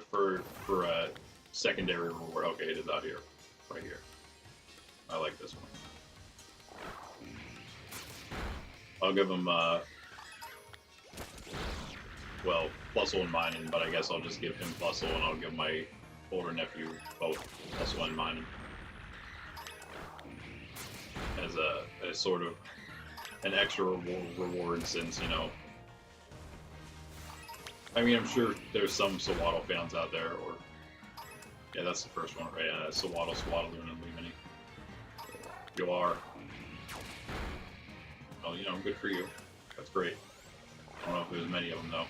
for a secondary reward. Okay, it is out here, right here. I like this one. I'll give him, well, Plusle and mining, but I guess I'll just give him Plusle, and I'll give my older nephew both Plusle and mining. As a sort of an extra reward, since, you know, I mean, I'm sure there's some Swaddle fans out there, or, yeah, that's the first one, right? Swaddle, Swaddloon, and Lemony. You are. Well, you know, good for you. That's great. I don't know if there's many of them, though.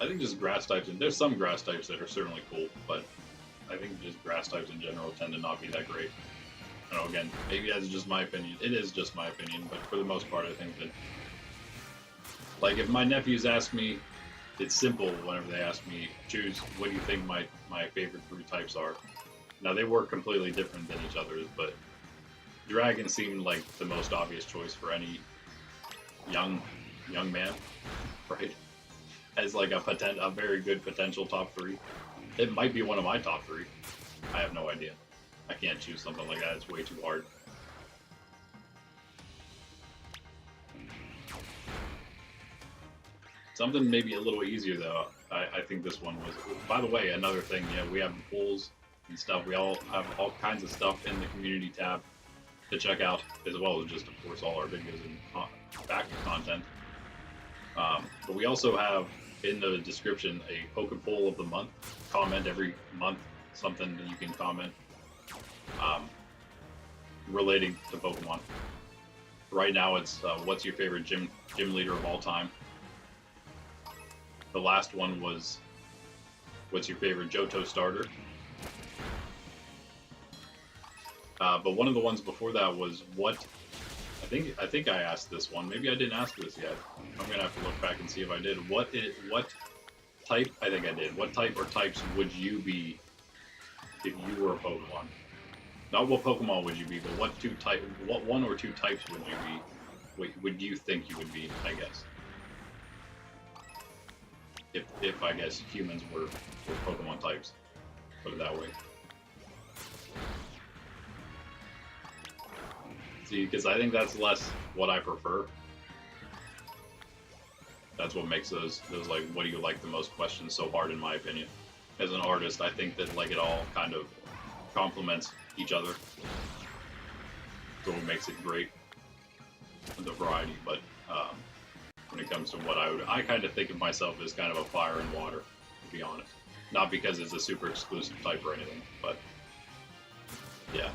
I think just grass types, and there's some grass types that are certainly cool, but I think just grass types in general tend to not be that great. I don't know, again, maybe that's just my opinion. It is just my opinion, but for the most part, I think that, like, if my nephews ask me, it's simple whenever they ask me, choose, what do you think my favorite 3 types are? Now, they work completely different than each other, but Dragon seemed like the most obvious choice for any young man, right? As like a very good potential top 3. It might be one of my top 3. I have no idea. I can't choose something like that. It's way too hard. Something maybe a little easier though. I think this one was. By the way, another thing. Yeah, we have the polls and stuff. We all have all kinds of stuff in the community tab to check out, as well as just, of course, all our videos and back content. But we also have in the description a Poke Poll of the month. Comment every month something that you can comment relating to Pokemon. Right now, it's what's your favorite gym leader of all time. The last one was what's your favorite Johto starter. But one of the ones before that was what. I think I asked this one. Maybe I didn't ask this yet. I'm gonna have to look back and see if I did. What type? I think I did. What type or types would you be if you were a Pokemon? Not what Pokemon would you be, but what one or two types would you be? What would you think you would be? I guess. If I guess humans were Pokemon types, put it that way. See, because I think that's less what I prefer. That's what makes those like, what do you like the most questions so hard, in my opinion. As an artist, I think that like it all kind of complements each other. So it makes it great, the variety. But when it comes to what I kind of think of myself as kind of a fire and water, to be honest. Not because it's a super exclusive type or anything, but yeah.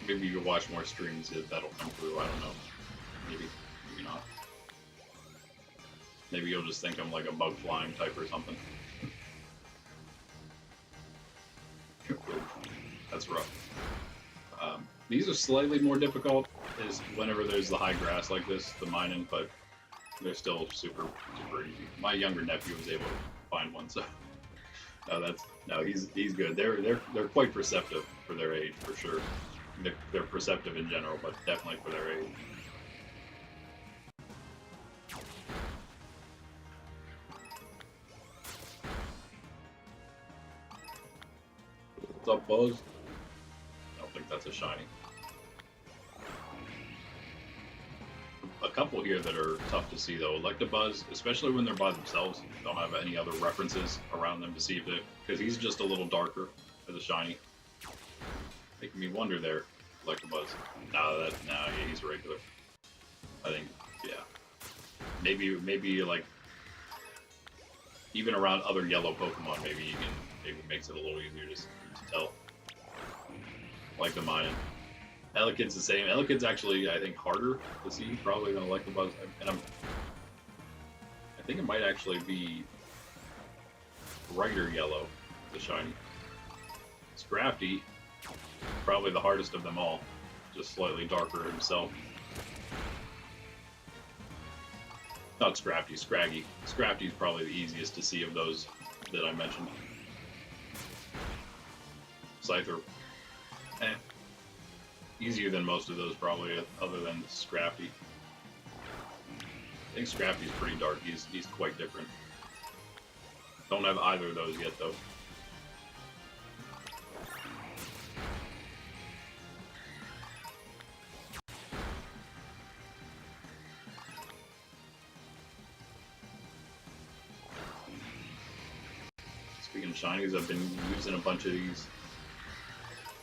Maybe you watch more streams, that'll come through, I don't know. Maybe not. Maybe you'll just think I'm like a bug flying type or something. That's rough. These are slightly more difficult is whenever there's the high grass like this, the mining, but they're still super easy. My younger nephew was able to find one, so he's good. They're quite perceptive for their age, for sure. They're perceptive in general, but definitely for their age. What's up, Buzz? I don't think that's a shiny. A couple here that are tough to see though. Electabuzz, especially when they're by themselves, don't have any other references around them to see if they, because he's just a little darker as a shiny. Making me wonder there, Electabuzz. No, yeah, he's regular. I think, yeah. Maybe like even around other yellow Pokemon, maybe makes it a little easier to tell. Like the Mayan. Elekid's the same. Elekid's actually, I think, harder to see probably than Electabuzz, and I think it might actually be brighter yellow, the shiny. Scrafty, probably the hardest of them all, just slightly darker himself. Not Scrafty, Scraggy. Scrafty's probably the easiest to see of those that I mentioned. Scyther, easier than most of those probably, other than Scrafty. I think Scrafty's pretty dark. He's quite different. Don't have either of those yet though. Speaking of shinies, I've been using a bunch of these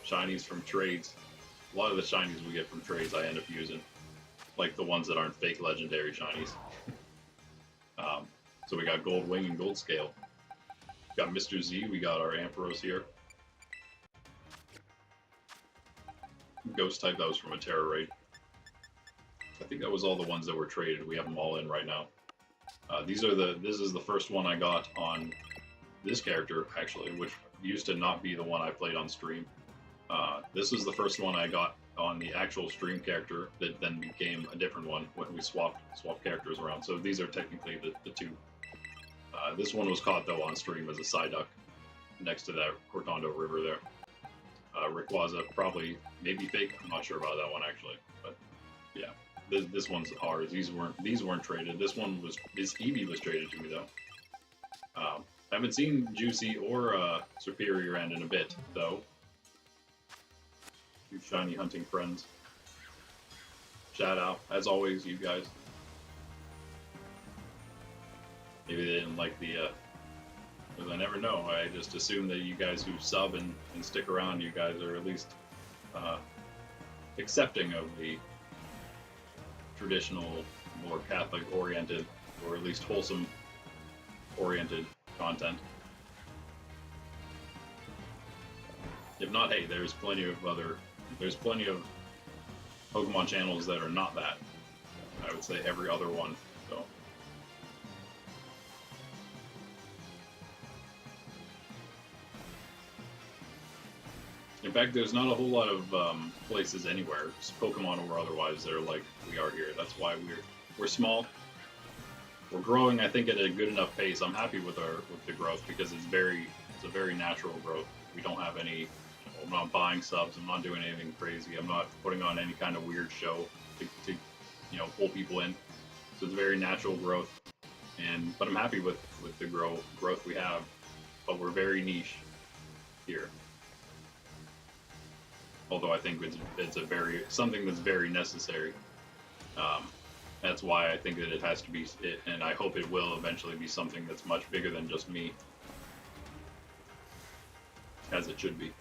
shinies from trades. A lot of the shinies we get from trades I end up using, like the ones that aren't fake legendary shinies. So we got Gold Wing and Gold Scale. Got Mr. Z, we got our Ampharos here. Ghost type, that was from a Terra raid. I think that was all the ones that were traded. We have them all in right now. This is the first one I got on this character, actually, which used to not be the one I played on stream. This is the first one I got on the actual stream character that then became a different one when we swapped characters around. So these are technically the two. This one was caught though on stream as a Psyduck next to that Cortondo River there. Rayquaza, probably, maybe fake. I'm not sure about that one actually, but yeah, this one's ours. These weren't traded. This Eevee was traded to me though. I haven't seen Juicy or Superior End in a bit though. You shiny hunting friends. Shout out, as always, you guys. Maybe they didn't like the Because I never know. I just assume that you guys who sub and stick around, you guys are at least accepting of the traditional, more Catholic-oriented, or at least wholesome-oriented content. If not, hey, there's plenty of Pokemon channels that are not that. I would say every other one. So. In fact, there's not a whole lot of places anywhere, Pokemon or otherwise, that are like we are here. That's why we're small. We're growing, I think, at a good enough pace. I'm happy with the growth because it's a very natural growth. We don't have any. I'm not buying subs. I'm not doing anything crazy. I'm not putting on any kind of weird show to pull people in. So it's very natural growth, but I'm happy with the growth we have. But we're very niche here. Although I think it's something that's very necessary. That's why I think that it has to be, and I hope it will eventually be something that's much bigger than just me, as it should be.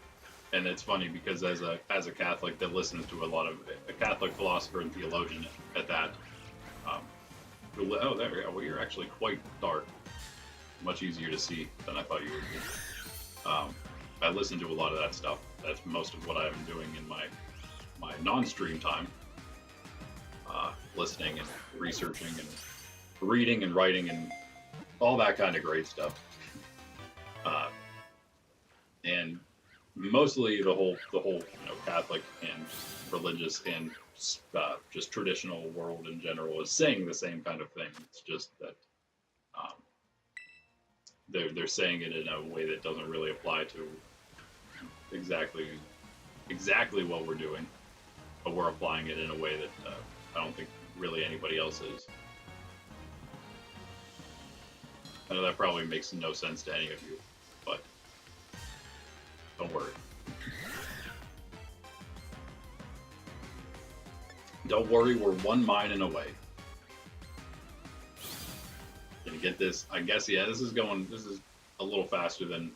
And it's funny because as a Catholic that listens to a Catholic philosopher and theologian at that, oh, there we go. Well, you're actually quite dark, much easier to see than I thought you would be. I listen to a lot of that stuff. That's most of what I'm doing in my non-stream time. Listening and researching and reading and writing and all that kind of great stuff. And mostly the whole Catholic and religious and just traditional world in general is saying the same kind of thing. It's just that they're saying it in a way that doesn't really apply to exactly what we're doing, but we're applying it in a way that I don't think really anybody else is. I know that probably makes no sense to any of you, but don't worry. Don't worry, we're one mining away. Gonna get this, I guess, yeah, this is a little faster than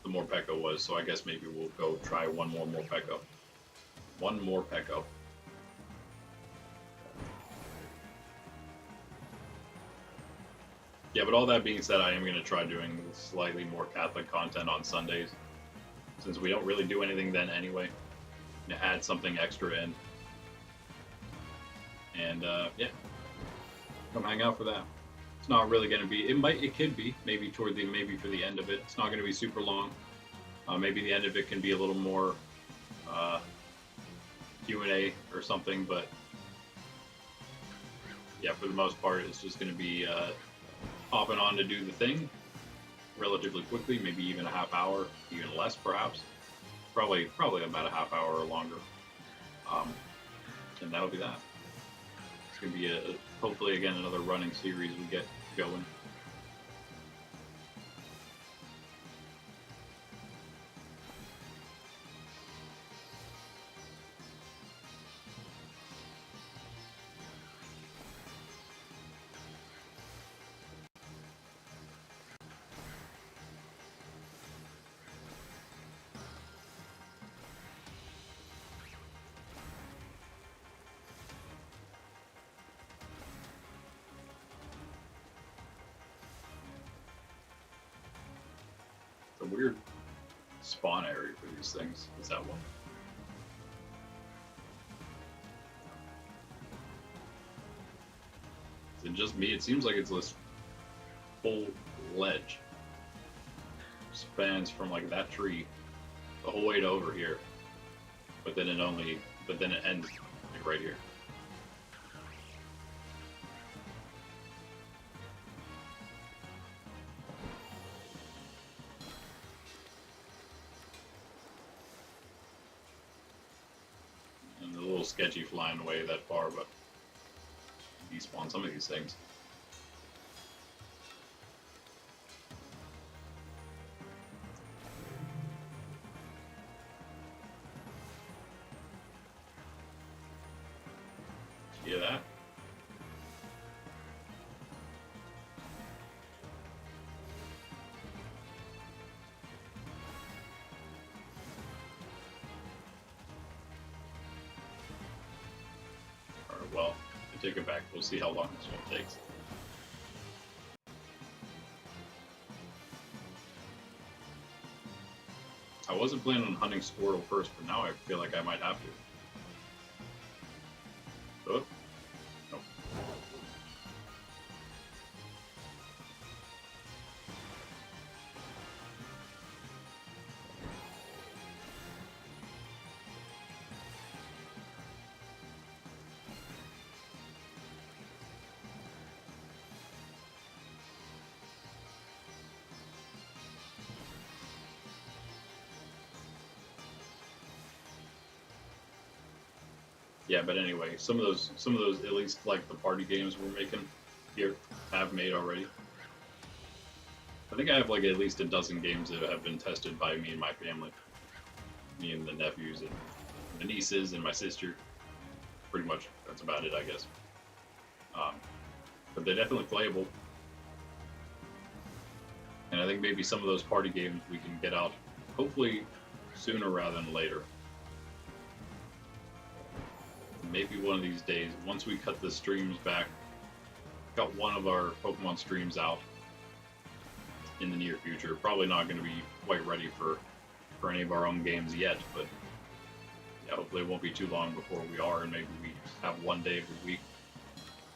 the Morpeko was, so I guess maybe we'll go try one more Morpeko. One more Morpeko. Yeah, but all that being said, I am going to try doing slightly more Catholic content on Sundays, since we don't really do anything then anyway. To add something extra in. And, yeah. Come hang out for that. It's not really going to be, it could be, maybe for the end of it. It's not going to be super long. Maybe the end of it can be a little more Q&A or something, but yeah, for the most part, it's just going to be hopping on to do the thing relatively quickly, maybe even a half hour, even less perhaps. Probably about a half hour or longer. And that'll be that. It's going to be hopefully again another running series we get going. A weird spawn area for these things. Is that one? Is it just me? It seems like it's this full ledge. Spans from like that tree the whole way to over here. But then it ends like right here. Sketchy flying away that far, but despawn some of these things. Did you hear that? take it back. We'll see how long this one takes. I wasn't planning on hunting Squirtle first, but now I feel like I might have to. Oh. Nope. Yeah, but anyway, some of those, at least like the party games we're making here, have made already. I think I have like at least a dozen games that have been tested by me and my family, me and the nephews and the nieces and my sister. Pretty much, that's about it, I guess. But they're definitely playable, and I think maybe some of those party games we can get out, hopefully sooner rather than later. Maybe one of these days, once we cut the streams back, got one of our Pokemon streams out in the near future. Probably not going to be quite ready for any of our own games yet, but yeah, hopefully it won't be too long before we are, and maybe we have one day every week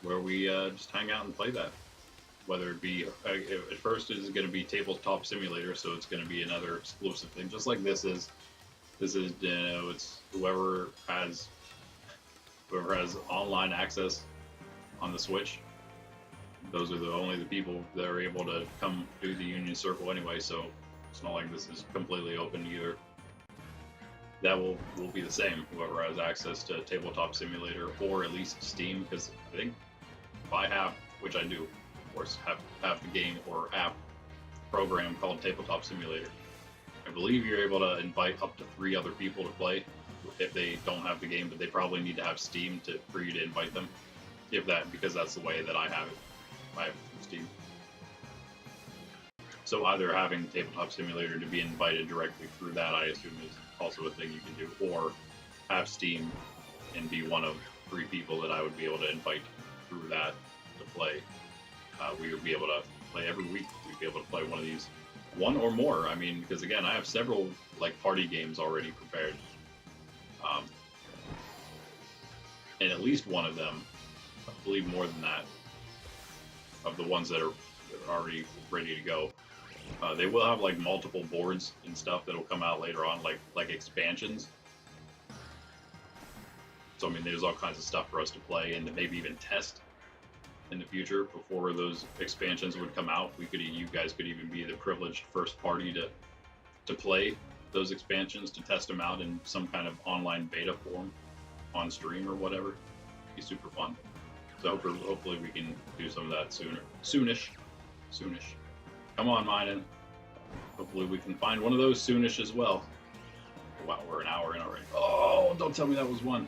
where we just hang out and play that. Whether it be, at first it's going to be Tabletop Simulator, so it's going to be another exclusive thing, just like this is. This is, you know, it's whoever has online access on the Switch, those are only the people that are able to come do the Union Circle anyway, so it's not like this is completely open either. That will be the same, whoever has access to Tabletop Simulator, or at least Steam, because I think if I have, which I do, of course, have the game or app program called Tabletop Simulator, I believe you're able to invite up to 3 other people to play if they don't have the game, but they probably need to have Steam for you to invite them. Because that's the way that I have it. I have Steam. So either having Tabletop Simulator to be invited directly through that, I assume, is also a thing you can do, or have Steam and be one of 3 people that I would be able to invite through that to play. We would be able to play every week. We'd be able to play one of these, one or more. I mean, because again, I have several like party games already prepared. And at least one of them, I believe more than that, of the ones that are already ready to go. They will have like multiple boards and stuff that'll come out later on, like expansions. So I mean, there's all kinds of stuff for us to play and to maybe even test in the future before those expansions would come out. You guys could even be the privileged first party to play those expansions, to test them out in some kind of online beta form on stream or whatever. It'd be super fun. So hopefully we can do some of that soonish. Come on, Minen. Hopefully we can find one of those soonish as well. Wow, we're an hour in already. Oh, don't tell me that was one.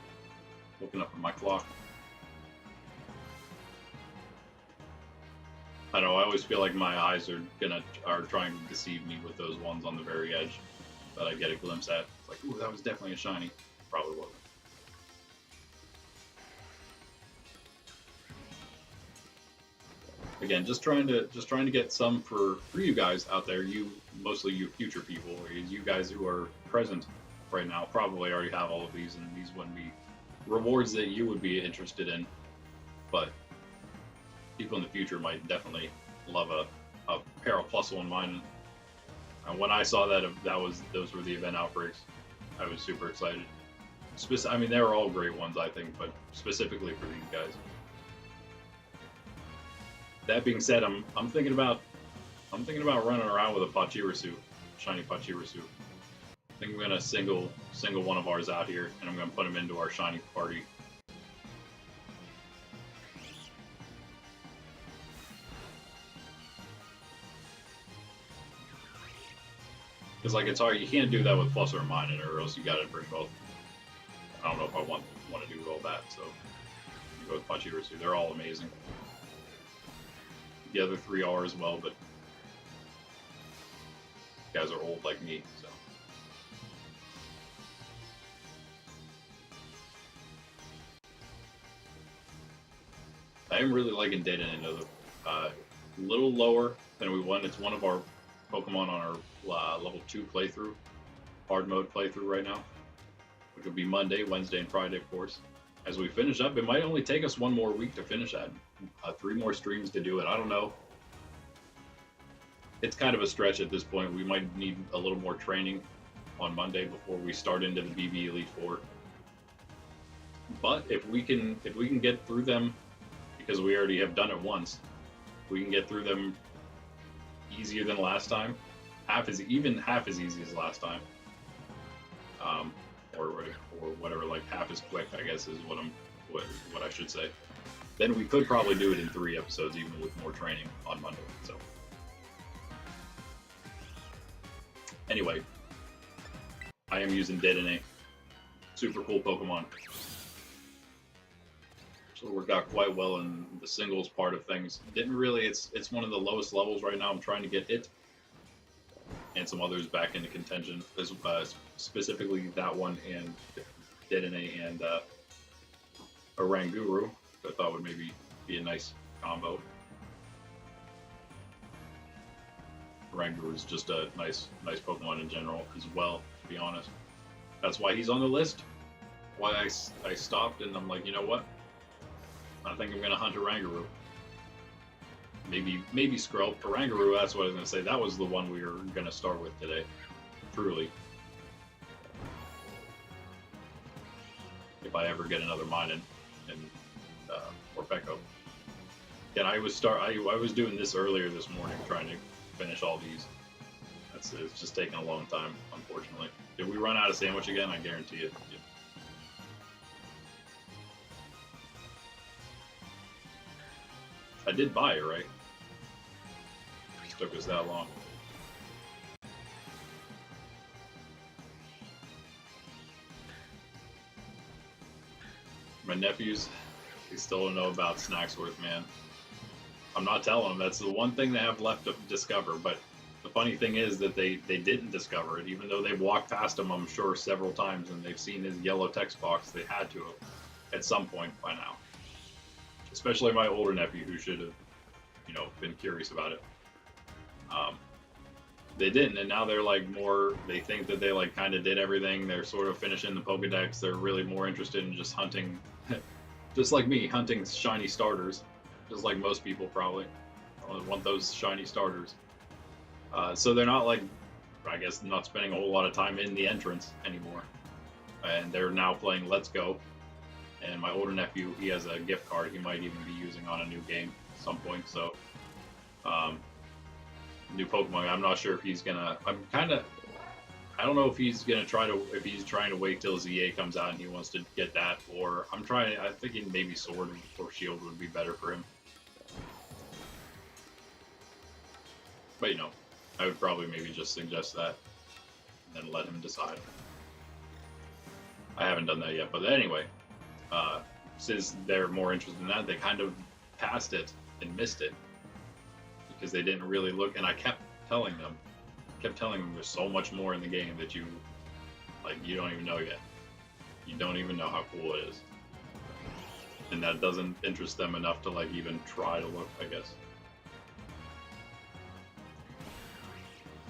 Looking up at my clock. I don't know, I always feel like my eyes are trying to deceive me with those ones on the very edge that I get a glimpse at. It's like, ooh, that was definitely a shiny. Probably wasn't. Again, just trying to get some for you guys out there. Mostly you future people, or you guys who are present right now probably already have all of these, and these wouldn't be rewards that you would be interested in. But people in the future might definitely love a pair of +1 Minen. And when I saw that those were the event outbreaks, I was super excited. I mean, they were all great ones, I think, but specifically for these guys. That being said, I'm thinking about running around with a Pachirisu, shiny Pachirisu. I think I'm gonna single one of ours out here, and I'm gonna put him into our shiny party. Because like it's hard, you can't do that with Plus or Minen, or else you gotta bring both. I don't know if I want to do all that, so you go with Pachirisu. They're all amazing. The other 3 are as well, but you guys are old like me, so. I am really liking Dedenne though. A little lower than we want. It's one of our Pokemon on our level 2 playthrough, hard mode playthrough right now, which will be Monday, Wednesday, and Friday, of course. As we finish up, it might only take us 1 more week to finish that. 3 more streams to do it. I don't know. It's kind of a stretch at this point. We might need a little more training on Monday before we start into the BB Elite Four. But if we can get through them, because we already have done it once, we can get through them easier than last time. Half as easy as last time. Or whatever, like half as quick, I guess is what I should say. Then we could probably do it in 3 episodes, even with more training on Monday. So anyway, I am using Dedenne. Super cool Pokemon. So it worked out quite well in the singles part of things. Didn't really. It's one of the lowest levels right now. I'm trying to get it and some others back into contention, specifically that one and Dedenne and Oranguru, which I thought would maybe be a nice combo. Oranguru is just a nice Pokemon in general as well, to be honest. That's why he's on the list. Why I stopped and I'm like, you know what? I think I'm gonna hunt Oranguru. Maybe Skrelp. Oranguru, that's what I was gonna say. That was the one we were gonna start with today. Truly. If I ever get another mine in Orpeko. And I was doing this earlier this morning, trying to finish all these. It's just taking a long time, unfortunately. If we run out of sandwich again, I guarantee it. I did buy it, right? It just took us that long. My nephews, they still don't know about Snacksworth, man. I'm not telling them. That's the one thing they have left to discover. But the funny thing is that they didn't discover it, even though they've walked past him, I'm sure, several times, and they've seen his yellow text box. They had to have at some point by now. Especially my older nephew, who should have, been curious about it. They didn't, and now they're like more. They think that they like kind of did everything. They're sort of finishing the Pokedex. They're really more interested in just hunting, just like me, hunting shiny starters, just like most people probably want those shiny starters. So they're not like, I guess, not spending a whole lot of time in the entrance anymore, and they're now playing Let's Go. And my older nephew, he has a gift card he might even be using on a new game at some point. So, new Pokemon. I'm not sure if he's gonna. I don't know if he's gonna if he's trying to wait till ZA comes out and he wants to get that, or I'm thinking maybe Sword or Shield would be better for him. But I would probably maybe just suggest that and then let him decide. I haven't done that yet, but anyway. Since they're more interested in that, they kind of passed it and missed it because they didn't really look. And I kept telling them there's so much more in the game that you don't even know yet. You don't even know how cool it is, and that doesn't interest them enough to even try to look, I guess.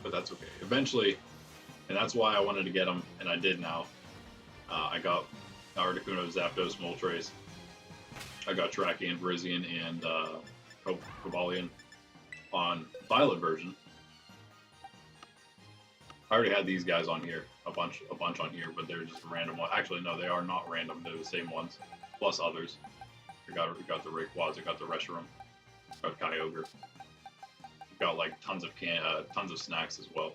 But that's okay. Eventually, and that's why I wanted to get them, and I did now. I got Articuno, Zapdos, Moltres. I got Trachean, Virizion, and Cobalion on Violet version. I already had these guys on here, a bunch on here, but they're just random ones. Actually, no, they are not random. They're the same ones, plus others. We got the Rayquaza, we got the Reshiram, got Kyogre. We got tons of snacks as well.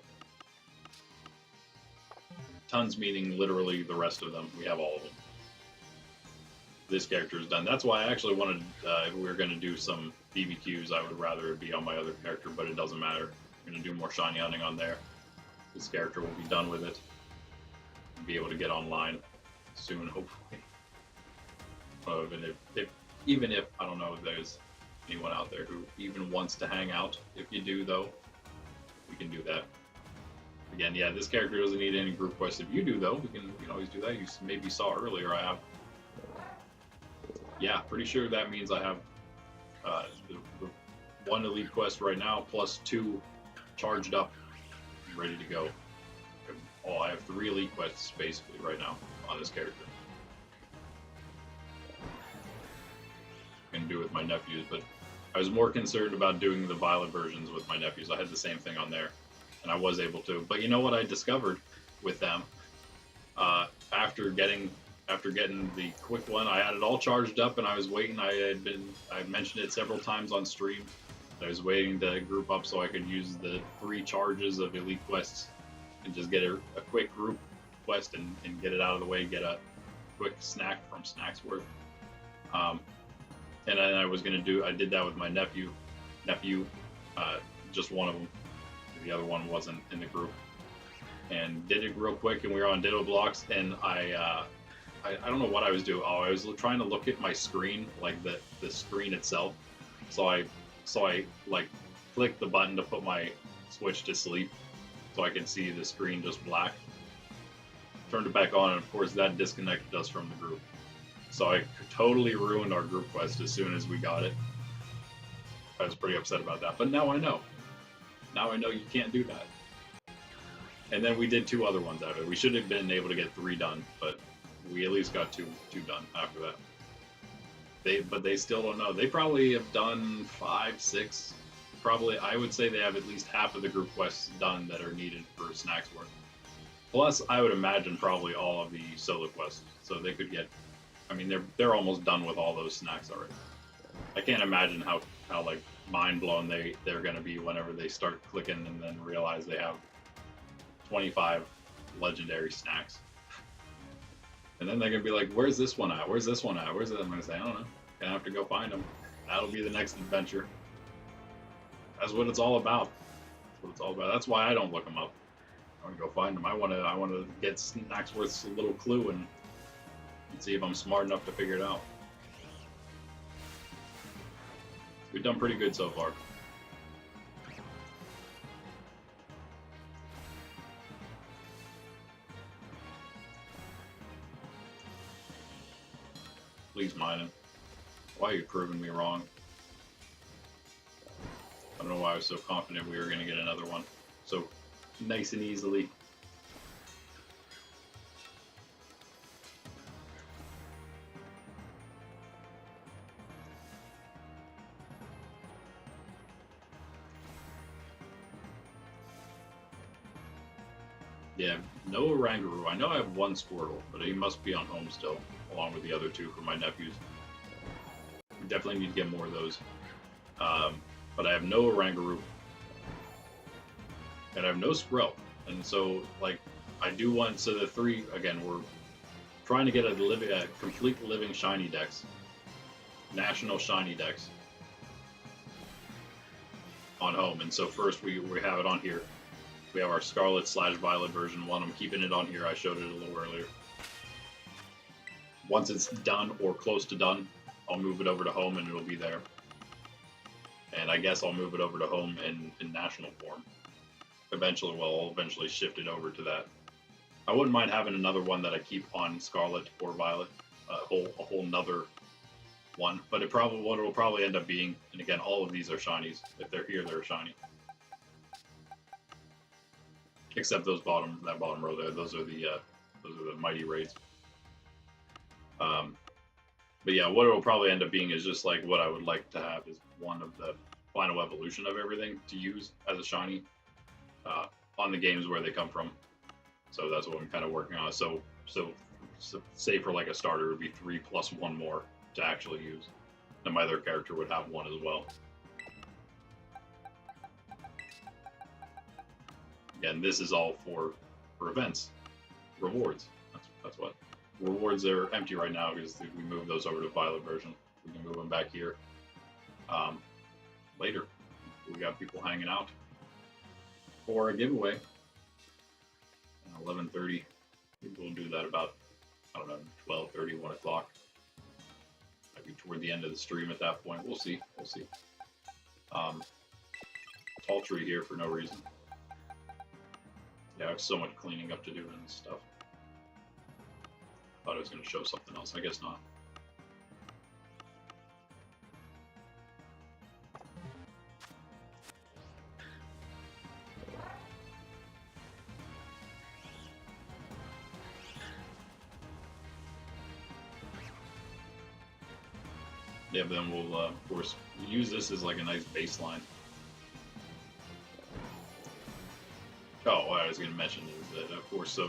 Tons meaning literally the rest of them. We have all of them. This character is done. That's why I actually wanted, if we were going to do some BBQs, I would rather it be on my other character, but it doesn't matter. I'm going to do more shiny hunting on there. This character will be done with it. Be able to get online soon, hopefully. Even if, I don't know if there's anyone out there who even wants to hang out. If you do, though, we can do that. Again, yeah, this character doesn't need any group quests. If you do, though, we can always do that. You maybe saw earlier I have. Yeah, pretty sure that means I have The one elite quest right now, plus 2 charged up, ready to go. Oh, I have 3 elite quests basically right now on this character. I can do with my nephews, but I was more concerned about doing the Violet versions with my nephews. I had the same thing on there, and I was able to. But you know what I discovered with them? After getting the quick one, I had it all charged up, and I was waiting. I mentioned it several times on stream. I was waiting to group up so I could use the 3 charges of elite quests and just get a quick group quest and get it out of the way, get a quick snack from Snacksworth. And then I did that with my nephew, just one of them. The other one wasn't in the group. And did it real quick, and we were on Ditto blocks, and I don't know what I was doing. Oh, I was trying to look at my screen, like the screen itself. So I like clicked the button to put my Switch to sleep, so I could see the screen just black. Turned it back on, and of course that disconnected us from the group. So I totally ruined our group quest as soon as we got it. I was pretty upset about that, but now I know. Now I know you can't do that. And then we did 2 other ones out of it. We should have been able to get 3 done, but we at least got two done after that. But they still don't know. They probably have done 5, 6. Probably, I would say they have at least half of the group quests done that are needed for Snacksworth. Plus, I would imagine probably all of the solo quests. So they could get, I mean, they're almost done with all those snacks already. I can't imagine how like mind blown they're gonna be whenever they start clicking and then realize they have 25 legendary snacks. And then they're gonna be like, "Where's this one at? Where's this one at? Where's it?" I'm gonna say, "I don't know. Gonna have to go find them." That'll be the next adventure. That's what it's all about. That's what it's all about. That's why I don't look them up. I want to go find them. I want to get Snacksworth's little clue and see if I'm smart enough to figure it out. We've done pretty good so far. Please mine him. Why are you proving me wrong? I don't know why I was so confident we were going to get another one. So nice and easily. Yeah, no Oranguru. I know I have 1 Squirtle, but he must be on home still, along with the other 2 for my nephews. We definitely need to get more of those. But I have no Oranguru. And I have no Skrelp. And so, like, I do want, so the 3, again, we're trying to get a complete living ShinyDex. National ShinyDex. On home. And so first we have it on here. We have our Scarlet / Violet version 1. I'm keeping it on here. I showed it a little earlier. Once it's done or close to done, I'll move it over to home and it'll be there. And I guess I'll move it over to home in national form. Eventually, I'll eventually shift it over to that. I wouldn't mind having another one that I keep on Scarlet or Violet, a whole nother one. But what it'll probably end up being, and again, all of these are shinies. If they're here, they're shiny. Except that bottom row there. Those are the mighty raids. But yeah, what it'll probably end up being is just like what I would like to have is one of the final evolution of everything to use as a shiny on the games where they come from. So that's what I'm kind of working on. So say for like a starter, it would be 3 plus 1 more to actually use. And my other character would have 1 as well. Again, this is all for events, rewards. That's what. Rewards are empty right now because we moved those over to Violet version. We can move them back here later. We got people hanging out for a giveaway. 11:30. We'll do that about, I don't know, 12:30, 1 o'clock. Maybe toward the end of the stream at that point. We'll see. We'll see. Tall tree here for no reason. Yeah, I have so much cleaning up to do and stuff. Thought I was going to show something else. I guess not. Yeah, but then we'll, of course, use this as like a nice baseline. Oh, what I was going to mention is that, of course, so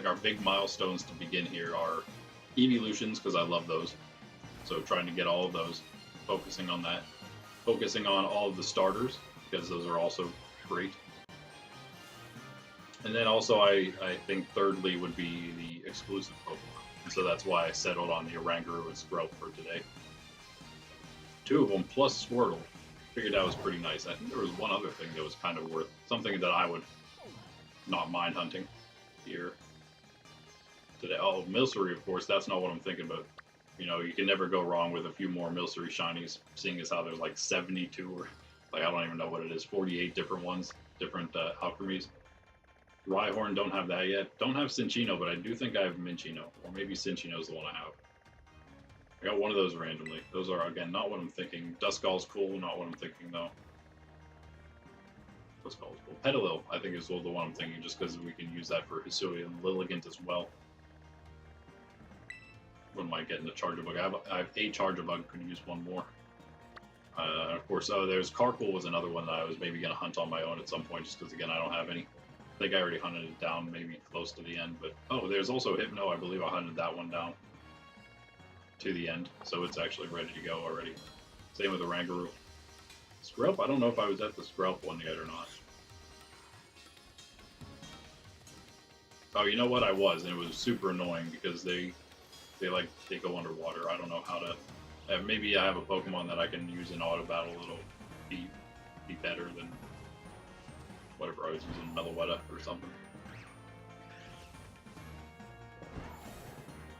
our big milestones to begin here are evolutions, because I love those. So trying to get all of those, focusing on that. Focusing on all of the starters, because those are also great. And then also, I think thirdly would be the exclusive Pokemon. And so that's why I settled on the Oranguru and Skrelp for today. 2 of them plus Squirtle. Figured that was pretty nice. I think there was one other thing that was kind of worth, something that I would not mind hunting here today. Oh, Milcery, of course, that's not what I'm thinking about. You know, you can never go wrong with a few more Milcery shinies, seeing as how there's like 72 or, like, I don't even know what it is, 48 different ones, different alchemies. Rhyhorn, don't have that yet. Don't have Cinccino, but I do think I have Minccino, or maybe Cinccino's the one I have. I got one of those randomly. Those are, again, not what I'm thinking. Duskull's cool, not what I'm thinking, though. Duskull's cool. Petalil, I think, is the one I'm thinking, just because we can use that for Hisui and Lilligant as well. Wouldn't mind getting the Charger-Bug. I have a Charger-Bug, could use one more. Of course, there's Carpool was another one that I was maybe going to hunt on my own at some point, just because, again, I don't have any. I think I already hunted it down, maybe close to the end, but... Oh, there's also Hypno, I believe I hunted that one down to the end, so it's actually ready to go already. Same with Oranguru. Skrelp, I don't know if I was at the Skrelp one yet or not. Oh, you know what? I was, and it was super annoying because they go underwater. I don't know how to... maybe I have a Pokemon that I can use in auto battle. It'll be better than whatever I was using, Meloetta or something.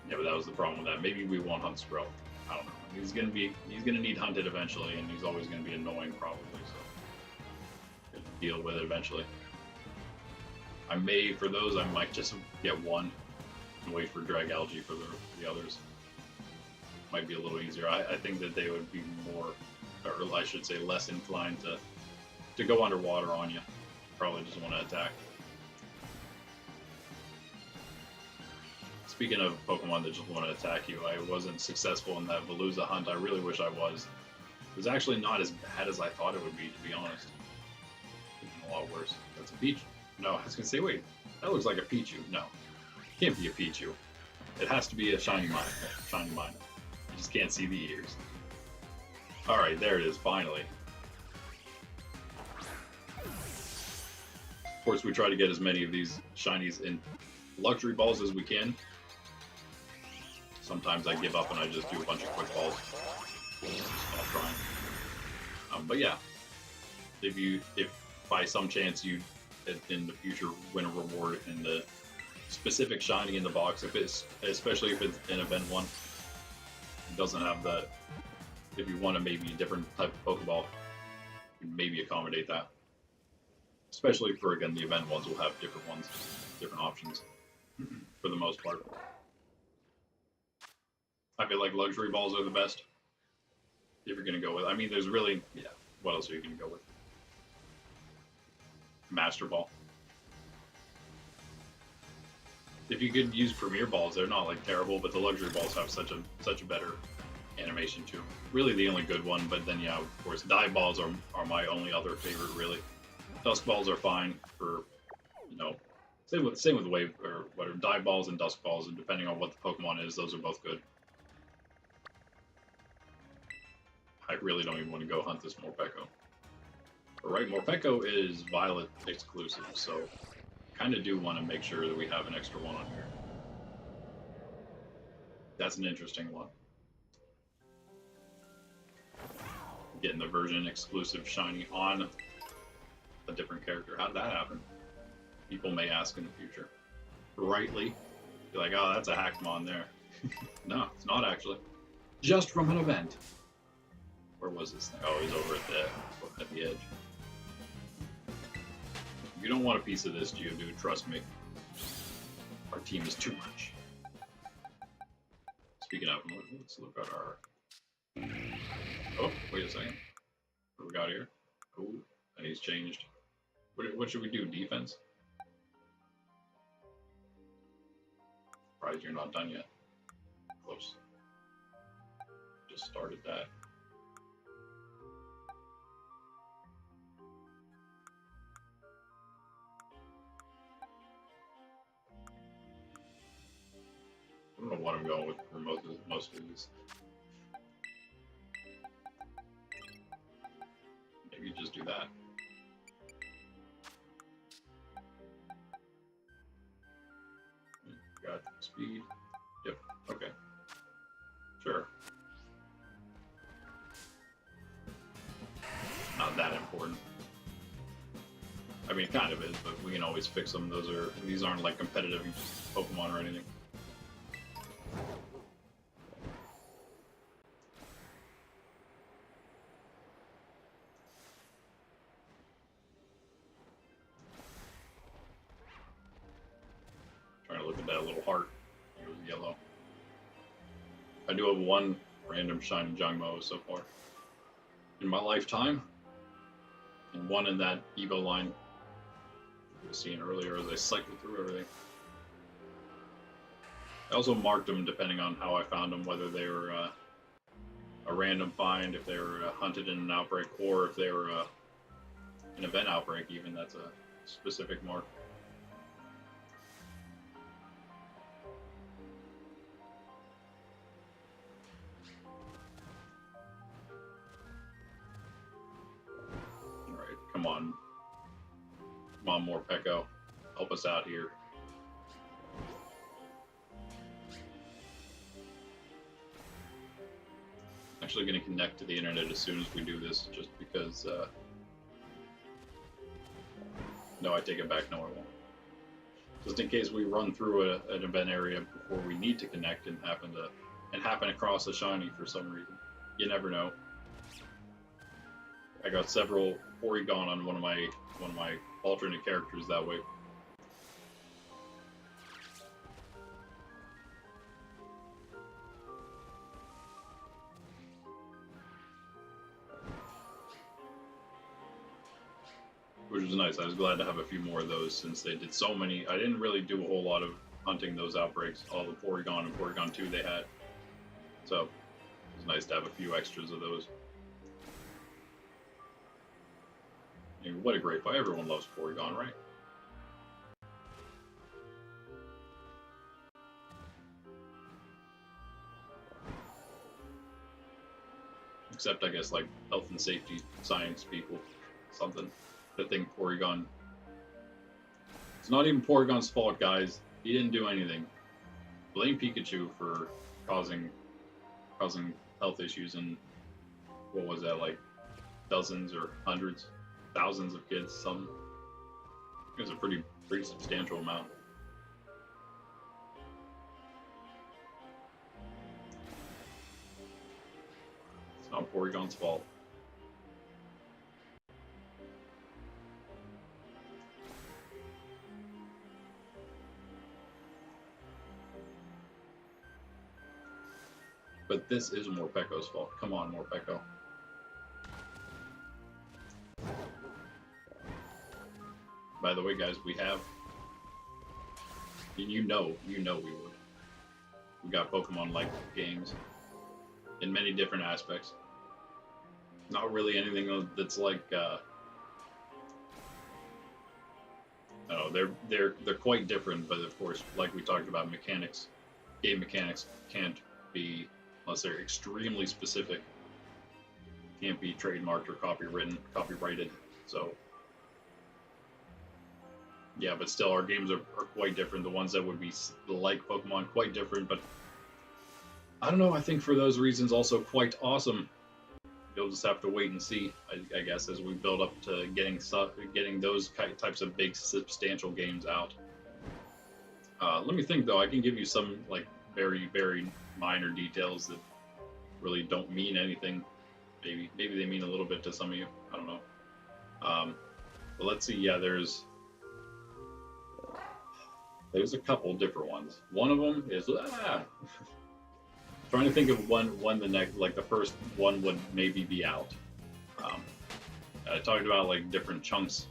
Yeah, but that was the problem with that. Maybe we won't hunt Skrelp. I don't know. He's gonna need hunted eventually, and he's always gonna be annoying probably. So good to deal with it eventually. For those, I might just get one and wait for Dragalge for the others. Might be a little easier. I think that they would be more, or I should say, less inclined to go underwater on you. Probably just want to attack. Speaking of Pokemon that just want to attack you, I wasn't successful in that Veluza hunt. I really wish I was. It was actually not as bad as I thought it would be, to be honest. It's a lot worse. That's a Peach. No, I was going to say, wait, that looks like a Pichu. No, it can't be a Pichu. It has to be a Shiny Mine. Shiny Mine. You just can't see the ears. Alright, there it is, finally. Of course, we try to get as many of these shinies in luxury balls as we can. Sometimes I give up and I just do a bunch of quick balls. Stop trying. But yeah, if by some chance you in the future win a reward in the specific shiny in the box, especially if it's in event 1, it doesn't have the. If you want maybe a different type of Pokeball, you can maybe accommodate that. Especially for, again, the event ones will have different ones, different options, for the most part. I feel like luxury balls are the best. If you're going to go with, I mean, there's really, yeah, what else are you going to go with? Master Ball. If you could use Premier Balls, they're not like terrible, but the luxury balls have such a better animation too. Really the only good one, but then yeah, of course, Dive Balls are my only other favorite really. Dusk Balls are fine for, you know, same with Wave or whatever. Dive Balls and Dusk Balls, and depending on what the Pokemon is, those are both good. I really don't even want to go hunt this Morpeko. But right, Morpeko is Violet exclusive, so kind of do want to make sure that we have an extra one on here. That's an interesting one. Getting the version exclusive shiny on a different character. How did that happen? People may ask in the future. Rightly, be like, oh, that's a Hackmon there. No, it's not actually. Just from an event. Where was this thing? Oh, he's over at the edge. You don't want a piece of this, Geodude, trust me. Our team is too much. Speaking of, let's look at our... Oh, wait a second. What do we got here? Oh, and he's changed. What should we do, defense? Surprised you're not done yet. Close. Just started that. don't know what I'm going with for most of these. Maybe just do that. Got speed. Yep. Okay. Sure. Not that important. I mean, it kind of is, but we can always fix them. These aren't like competitive Pokemon or anything. Trying to look at that little heart. It was yellow. I do have one random shiny Jangmo so far in my lifetime, and one in that Evo line you were seeing earlier as I cycled through everything. I also marked them depending on how I found them, whether they were a random find, if they were hunted in an outbreak, or if they were an event outbreak even. That's a specific mark. Alright, come on. Come on, Morpeko. Help us out here. Actually going to connect to the internet as soon as we do this, just because no, I take it back. No, I won't. Just in case we run through an event area before we need to connect and happen across a shiny for some reason. You never know. I got several Porygon on one of my alternate characters that way. Which was nice. I was glad to have a few more of those since they did so many. I didn't really do a whole lot of hunting those outbreaks, all the Porygon and Porygon 2 they had. So it was nice to have a few extras of those. I mean, what a great fight. Everyone loves Porygon, right? Except, I guess, like health and safety science people, something. I think Porygon. It's not even Porygon's fault, guys. He didn't do anything. Blame Pikachu for causing health issues and what was that, like dozens or hundreds, thousands of kids. It was a pretty substantial amount. It's not Porygon's fault. But this is Morpeko's fault. Come on, Morpeko. By the way, guys, we have... You know we would. We got Pokemon-like games in many different aspects. Not really anything that's like... No, they're quite different, but of course, like we talked about, game mechanics can't be... unless they're extremely specific, can't be trademarked or copyrighted. So, yeah, but still, our games are quite different. The ones that would be like Pokemon, quite different. But I don't know. I think for those reasons, also quite awesome. You'll just have to wait and see, I guess, as we build up to getting those types of big, substantial games out. Let me think, though. I can give you some like very, very minor details that really don't mean anything. Maybe they mean a little bit to some of you. I don't know. But let's see. Yeah, there's a couple different ones. One of them is trying to think of when the next, like the first one would maybe be out. I talked about like different chunks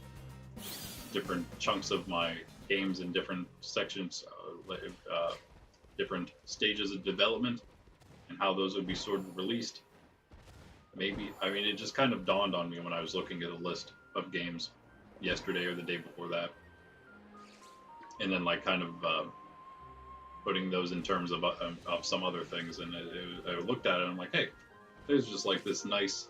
of my games in different sections, different stages of development, and how those would be sort of released. Maybe, I mean, it just kind of dawned on me when I was looking at a list of games yesterday or the day before that. And then like kind of putting those in terms of some other things, and I looked at it and I'm like, hey, there's just like this nice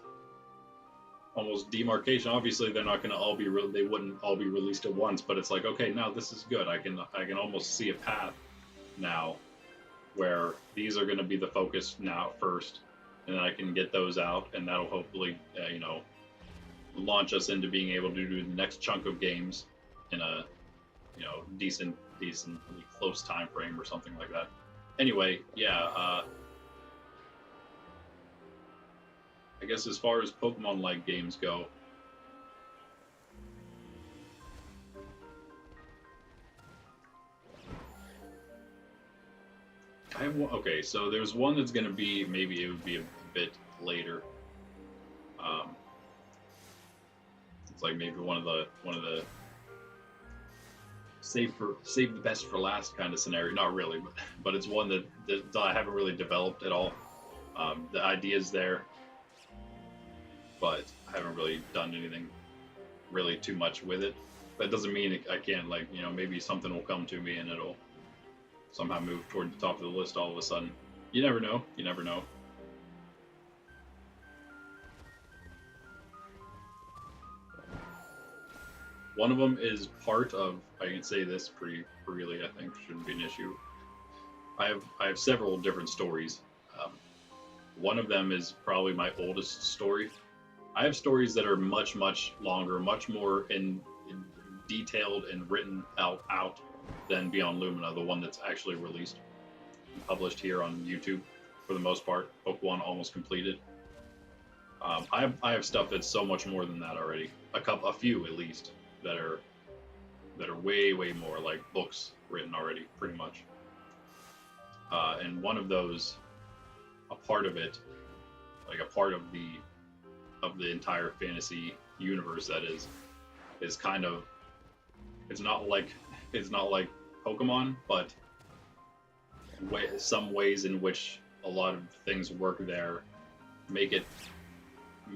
almost demarcation. Obviously they're not going to all be they wouldn't all be released at once, but it's like, okay, now this is good. I can almost see a path now where these are going to be the focus now first, and then I can get those out, and that'll hopefully launch us into being able to do the next chunk of games in a decently close time frame or something like that. Anyway, yeah, I guess as far as Pokemon-like games go, I have one. Okay, so there's one that's going to be, maybe it would be a bit later. It's like maybe one of the save the best for last kind of scenario. Not really, but it's one that I haven't really developed at all. The idea's there, but I haven't really done anything really too much with it. That doesn't mean I can't, like, maybe something will come to me and it'll somehow move toward the top of the list all of a sudden. You never know. You never know. One of them is part of, I can say this pretty freely, I think shouldn't be an issue. I have several different stories. One of them is probably my oldest story. I have stories that are much, much longer, much more in detailed and written out than Beyond Lumina, the one that's actually released and published here on YouTube for the most part. Book 1 almost completed. I have stuff that's so much more than that already. A few at least that are way more, like books written already, pretty much. And one of those, a part of it, like a part of the entire fantasy universe that is kind of, it's not like Pokemon, but some ways in which a lot of things work there make it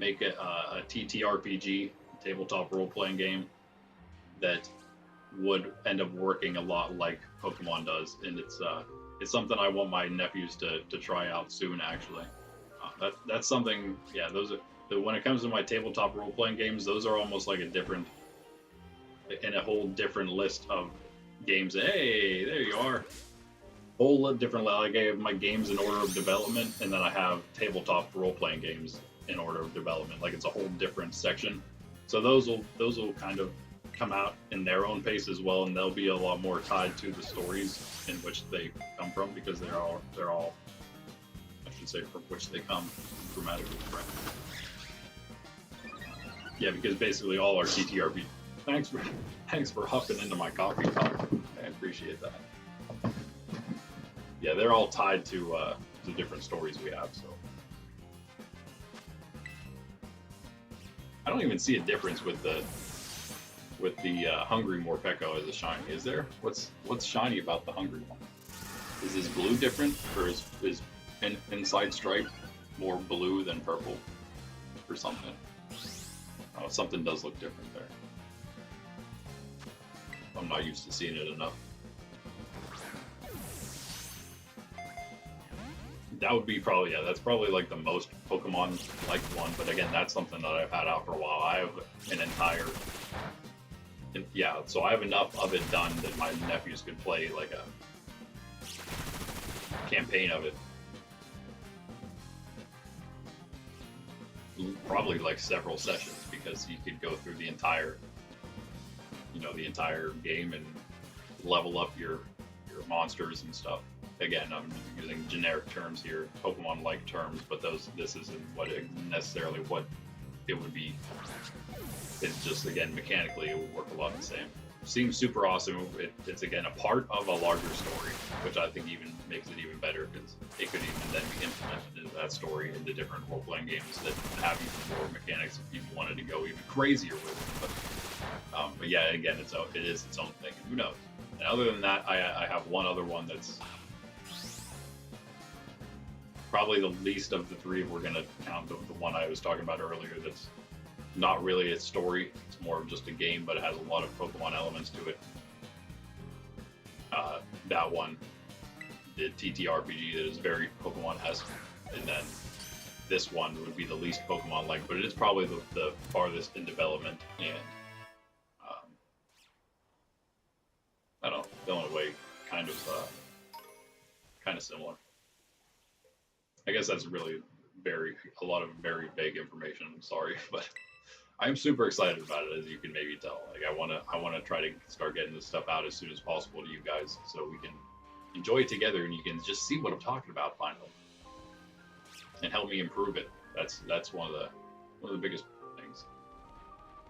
a TTRPG, tabletop role-playing game, that would end up working a lot like Pokemon does, and it's something I want my nephews to try out soon. Actually, that's something. Yeah, those are when it comes to my tabletop role-playing games, those are almost like a whole different list of games. Hey, there you are. Whole different, like, I have my games in order of development, and then I have tabletop role-playing games in order of development. Like, it's a whole different section. So those will kind of come out in their own pace as well, and they'll be a lot more tied to the stories in which they come from, because they're all I should say from which they come grammatically correct. Yeah, because basically all our TTRP. Thanks for huffing into my coffee cup. I appreciate that. Yeah, they're all tied to the different stories we have. So I don't even see a difference with the Hungry Morpeko as a shiny. Is there? What's shiny about the Hungry one? Is his blue different, or is inside stripe more blue than purple, or something? Oh, something does look different there. I'm not used to seeing it enough. That would be probably, yeah, that's probably like the most Pokemon-like one, but again, that's something that I've had out for a while. I have an entire, yeah, so I have enough of it done that my nephews could play like a campaign of it. Probably like several sessions, because you could go through the entire game and level up your monsters and stuff. Again, I'm using generic terms here, Pokemon-like terms, but this isn't necessarily what it would be. It's just, again, mechanically it would work a lot the same. Seems super awesome. It's again a part of a larger story, which I think even makes it even better, because it could even then be implemented into that story into different role-playing games that have even more mechanics if people wanted to go even crazier with it. But yeah, again, it is its own thing. Who knows? And other than that, I have one other one that's probably the least of the three if we're going to count the one I was talking about earlier. That's not really a story. It's more of just a game, but it has a lot of Pokemon elements to it. That one the TTRPG that is very Pokemon-esque, and then this one would be the least Pokemon-like, but it is probably the farthest in development, and I don't know, feeling away kind of similar. I guess that's really a lot of very vague information. I'm sorry, but I'm super excited about it, as you can maybe tell. Like I wanna try to start getting this stuff out as soon as possible to you guys, so we can enjoy it together, and you can just see what I'm talking about finally, and help me improve it. That's one of the biggest things.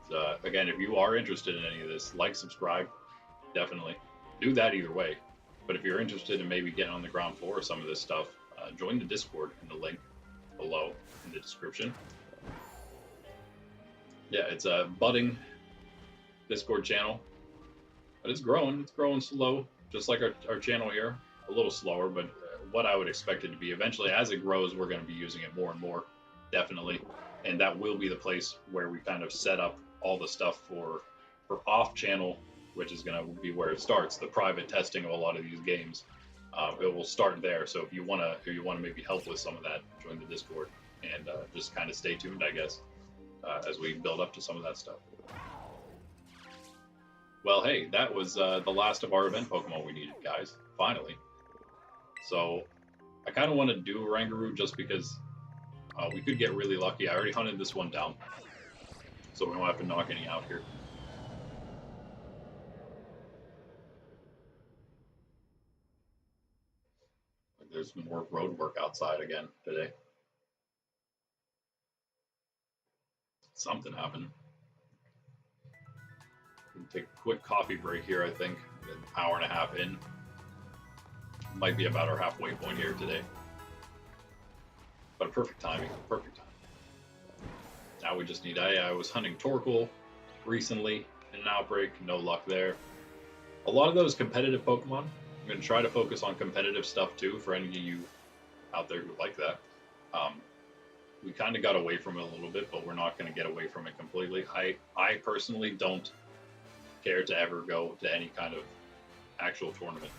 So, again, if you are interested in any of this, like, subscribe, definitely do that either way. But if you're interested in maybe getting on the ground floor of some of this stuff, join the Discord in the link below in the description. Yeah, it's a budding Discord channel, but it's growing. It's growing slow, just like our channel here. A little slower, but what I would expect it to be. Eventually, as it grows, we're going to be using it more and more, definitely. And that will be the place where we kind of set up all the stuff for off-channel, which is going to be where it starts, the private testing of a lot of these games. It will start there. So if you want to maybe help with some of that, join the Discord and just kind of stay tuned, I guess, as we build up to some of that stuff. Well, hey, that was the last of our event Pokemon we needed, guys. Finally. So I kind of want to do Oranguru just because we could get really lucky. I already hunted this one down, so we don't have to knock any out here. There's more road work outside again today. Something happened. We'll take a quick coffee break here, I think. An hour and a half in. Might be about our halfway point here today. But perfect timing, perfect timing. Now we just need, I was hunting Torkoal recently in an outbreak, no luck there. A lot of those competitive Pokemon, I'm going to try to focus on competitive stuff too for any of you out there who like that. We kind of got away from it a little bit, but we're not going to get away from it completely. I personally don't care to ever go to any kind of actual tournament.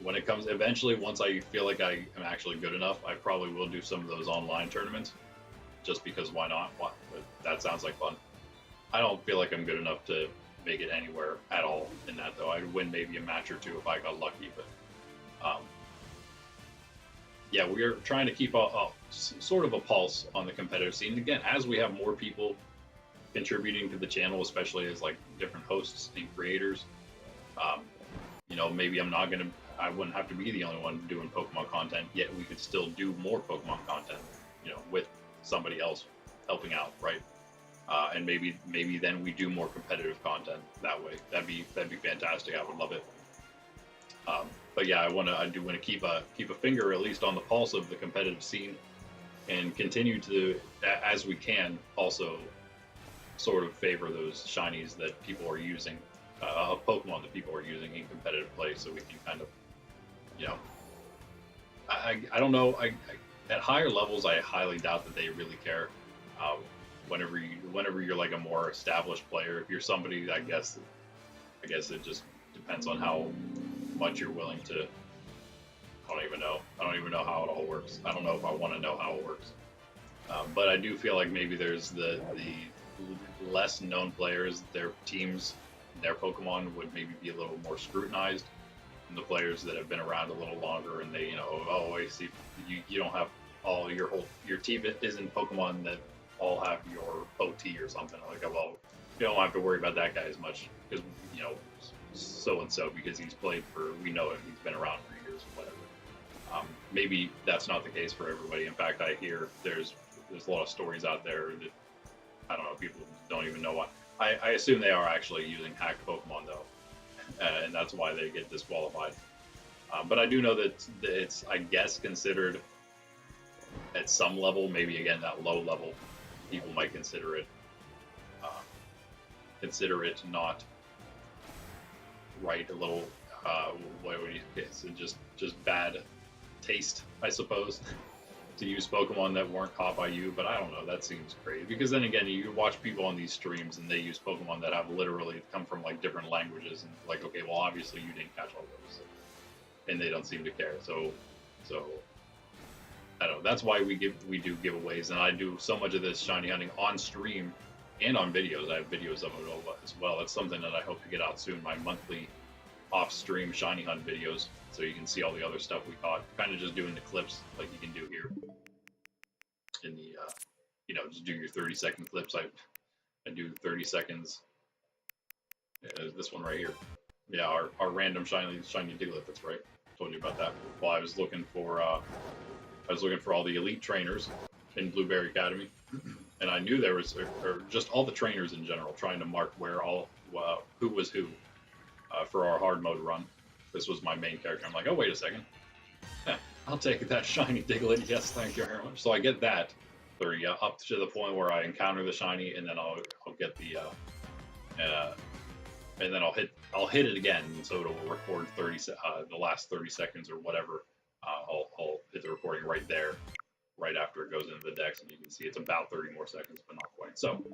When it comes, eventually, once I feel like I am actually good enough, I probably will do some of those online tournaments, just because why not? But that sounds like fun. I don't feel like I'm good enough to make it anywhere at all in that, though. I'd win maybe a match or two if I got lucky, but yeah, we are trying to keep sort of a pulse on the competitive scene. Again, as we have more people contributing to the channel, especially as like different hosts and creators, you know, maybe I wouldn't have to be the only one doing Pokemon content, yet we could still do more Pokemon content, you know, with somebody else helping out, right? And maybe then we do more competitive content that way. That'd be fantastic. I would love it. But yeah, I do want to keep a finger at least on the pulse of the competitive scene, and continue to, as we can, also sort of favor those shinies that people are using, Pokemon that people are using in competitive play, so we can kind of, you know, I don't know. At higher levels, I highly doubt that they really care. Whenever you're like a more established player, if you're somebody, I guess it just depends on how much you're willing to. I don't even know how it all works. I don't know if I want to know how it works. But I do feel like maybe there's the less known players, their teams, their Pokemon would maybe be a little more scrutinized than the players that have been around a little longer, and they, you know, oh, I see, you don't have all your team isn't Pokemon that all have your OT or something. Like, well, you don't have to worry about that guy as much because, you know, so and so, because he's played for, we know him, he's been around for years or whatever. Maybe that's not the case for everybody. In fact, I hear there's a lot of stories out there that, I don't know, people don't even know what. I assume they are actually using hacked Pokemon though, and that's why they get disqualified. But I do know that it's, I guess, considered at some level, maybe again that low level, people might consider it not right, a little what would you say, just bad taste, I suppose, to use Pokemon that weren't caught by you. But I don't know, that seems crazy, because then again, you watch people on these streams and they use Pokemon that have literally come from like different languages, and like, okay, well, obviously you didn't catch all those. So and they don't seem to care. So I don't know. That's why we do giveaways, and I do so much of this shiny hunting on stream and on videos. I have videos of it as well. That's something that I hope to get out soon. My monthly off-stream shiny hunt videos, so you can see all the other stuff we caught. Kind of just doing the clips like you can do here in the, just do your 30-second clips. I do 30 seconds. This one right here. Yeah, our random shiny Diglett. That's right. Told you about that. While I was looking for all the elite trainers in Blueberry Academy, and I knew there was, or just all the trainers in general, trying to mark where who was who for our hard mode run. This was my main character. I'm like, oh wait a second, I'll take that shiny Diglett. Yes, thank you very much. So I get that 30 up to the point where I encounter the shiny, and then I'll get the and then I'll hit it again, so it'll record the last 30 seconds or whatever. I'll hit the recording right there, right after it goes into the dex, and you can see it's about 30 more seconds, but not quite. So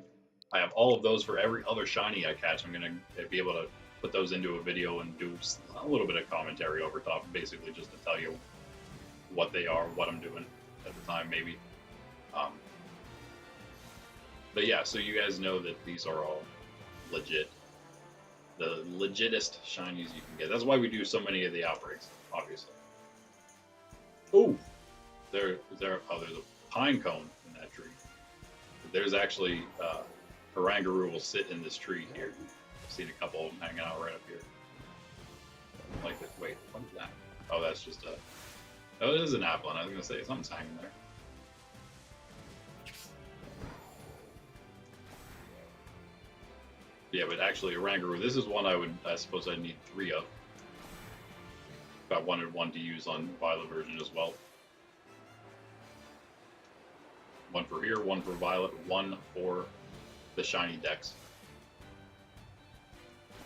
I have all of those for every other shiny I catch. I'm gonna be able to put those into a video and do a little bit of commentary over top, basically just to tell you what they are, what I'm doing at the time, maybe. But yeah, so you guys know that these are all legit. The legitest shinies you can get. That's why we do so many of the outbreaks, obviously. Oh, there's a pine cone in that tree. There's actually Oranguru will sit in this tree here. I've seen a couple of them hanging out right up here. Like this. Wait, what is that? Oh, that's just a. Oh, it is an apple, and I was gonna say something's hanging there. Yeah, but actually, Oranguru, this is one I suppose I'd need 3 of. If I wanted one to use on Violet version as well. One for here, one for Violet, one for the ShinyDex.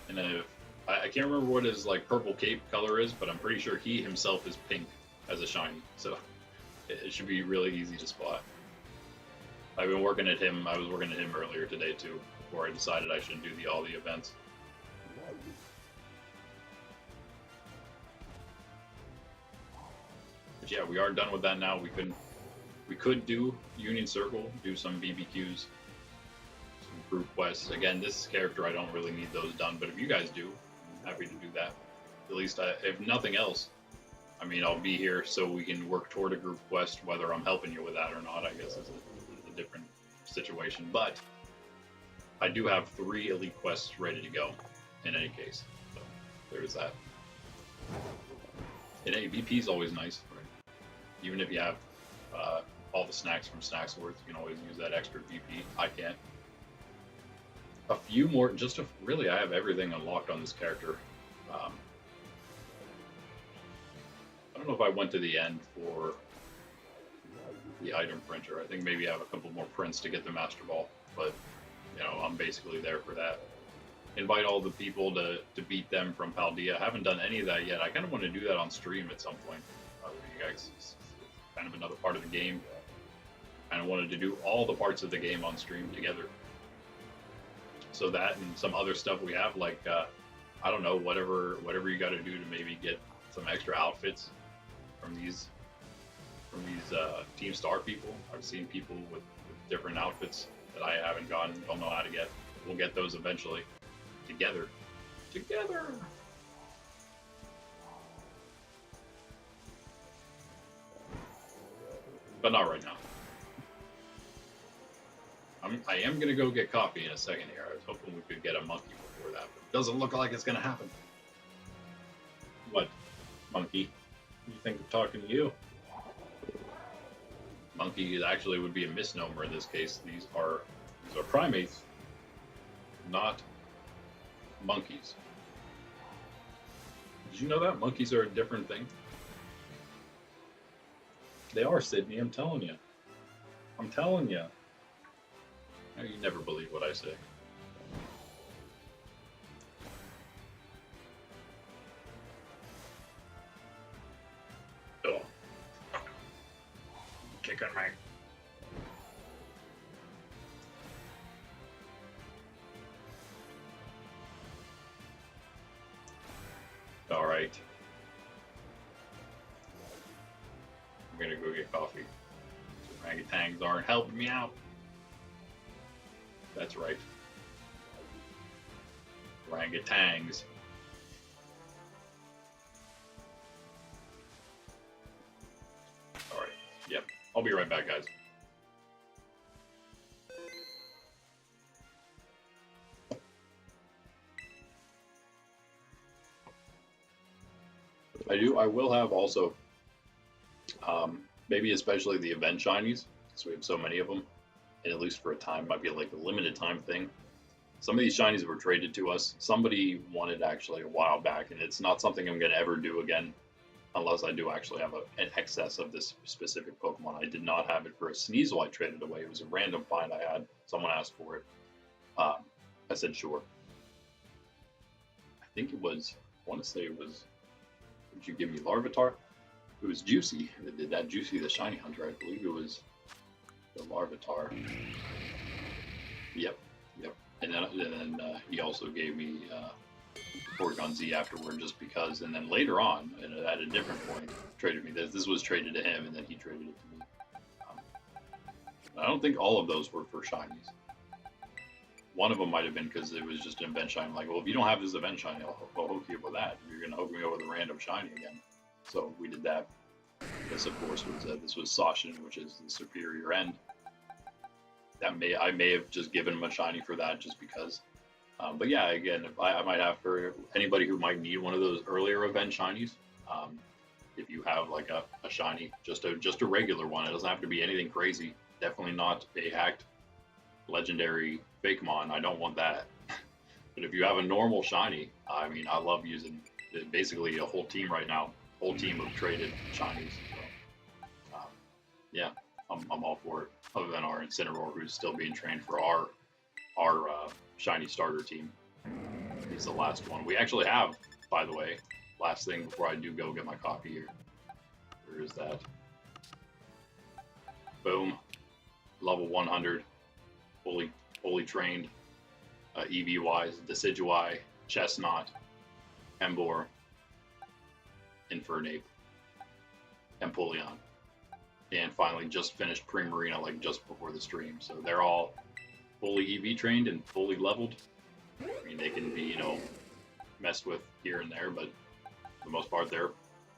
And then I can't remember what his like purple cape color is, but I'm pretty sure he himself is pink as a shiny, so it should be really easy to spot. I've been working at him. I was working at him earlier today too, before I decided I should do all the events. But yeah, we are done with that now. We could do Union Circle, do some BBQs, some group quests. Again, this character I don't really need those done, but if you guys do, I'm happy to do that. At least if nothing else, I mean, I'll be here so we can work toward a group quest. Whether I'm helping you with that or not, I guess is a different situation. But I do have 3 elite quests ready to go in any case. So there's that. And VP is always nice, right? Even if you have all the snacks from Snacksworth, you can always use that extra VP. I can't. A few more, really, I have everything unlocked on this character. I don't know if I went to the end for the item printer. I think maybe I have a couple more prints to get the Master Ball, but I'm basically there for that. Invite all the people to beat them from Paldea. I haven't done any of that yet. I kind of want to do that on stream at some point. With you guys, it's kind of another part of the game. Kind of wanted to do all the parts of the game on stream together. So that and some other stuff we have, like I don't know, whatever you got to do to maybe get some extra outfits from these Team Star people. I've seen people with different outfits that I haven't gotten, don't know how to get. We'll get those eventually. Together. But not right now. I am going to go get coffee in a second here. I was hoping we could get a monkey before that, but it doesn't look like it's going to happen. What? Monkey? You think I'm talking to you? Monkey actually would be a misnomer in this case. These are primates, not monkeys. Did you know that? Monkeys are a different thing. They are, Sydney, I'm telling you. You never believe what I say. Oh. Kick on me. All right. gonna go get coffee. Orangutans aren't helping me out. That's right. Orangutans. Alright, yep. I'll be right back, guys. I will have also, maybe especially the event shinies, because we have so many of them, and at least for a time, might be like a limited time thing. Some of these shinies were traded to us. Somebody wanted actually a while back, and it's not something I'm going to ever do again, unless I do actually have an excess of this specific Pokemon. I did not have it for a Sneasel I traded away. It was a random find I had. Someone asked for it. I said sure. I think it was, I want to say it was, did you give me Larvitar? It was Juicy that did that. Juicy the Shiny Hunter, I believe it was the Larvitar. Yep. And then he also gave me Porygon Z afterward, just because. And then later on, and at a different point, traded me this. This was traded to him, and then he traded it to me. I don't think all of those were for shinies. One of them might have been because it was just an event shiny. Like, well, if you don't have this event shiny, I'll hook you up with that. You're gonna hook me up with a random shiny again. So we did that. This, of course, was this was Sashin, which is the superior end. That I may have just given him a shiny for that, just because. But yeah, again, if I might have for anybody who might need one of those earlier event shinies. If you have like a shiny, just a regular one, it doesn't have to be anything crazy. Definitely not a hacked legendary Fakemon. I don't want that. But if you have a normal shiny, I mean, I love using basically a whole team right now, whole team of traded shinies. So, yeah, I'm all for it. Other than our Incineroar, who's still being trained for our shiny starter team. He's the last one. We actually have, by the way, last thing before I do go get my coffee here. Where is that? Boom. Level 100. Fully trained. EV-wise, Decidueye, Chestnut, Emboar, Infernape, Empoleon. And finally just finished Primarina like just before the stream. So they're all fully EV trained and fully leveled. I mean, they can be, messed with here and there, but for the most part, they're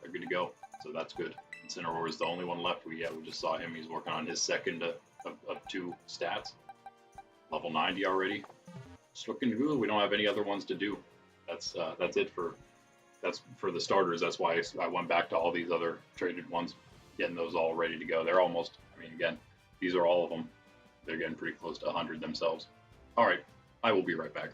good to go. So that's good. Incineroar is the only one left. We just saw him. He's working on his second of 2 stats. Level 90 already. It's looking good. We don't have any other ones to do. That's it for the starters. That's why I went back to all these other traded ones, getting those all ready to go. They're almost, I mean, again, these are all of them. They're getting pretty close to 100 themselves. All right, I will be right back.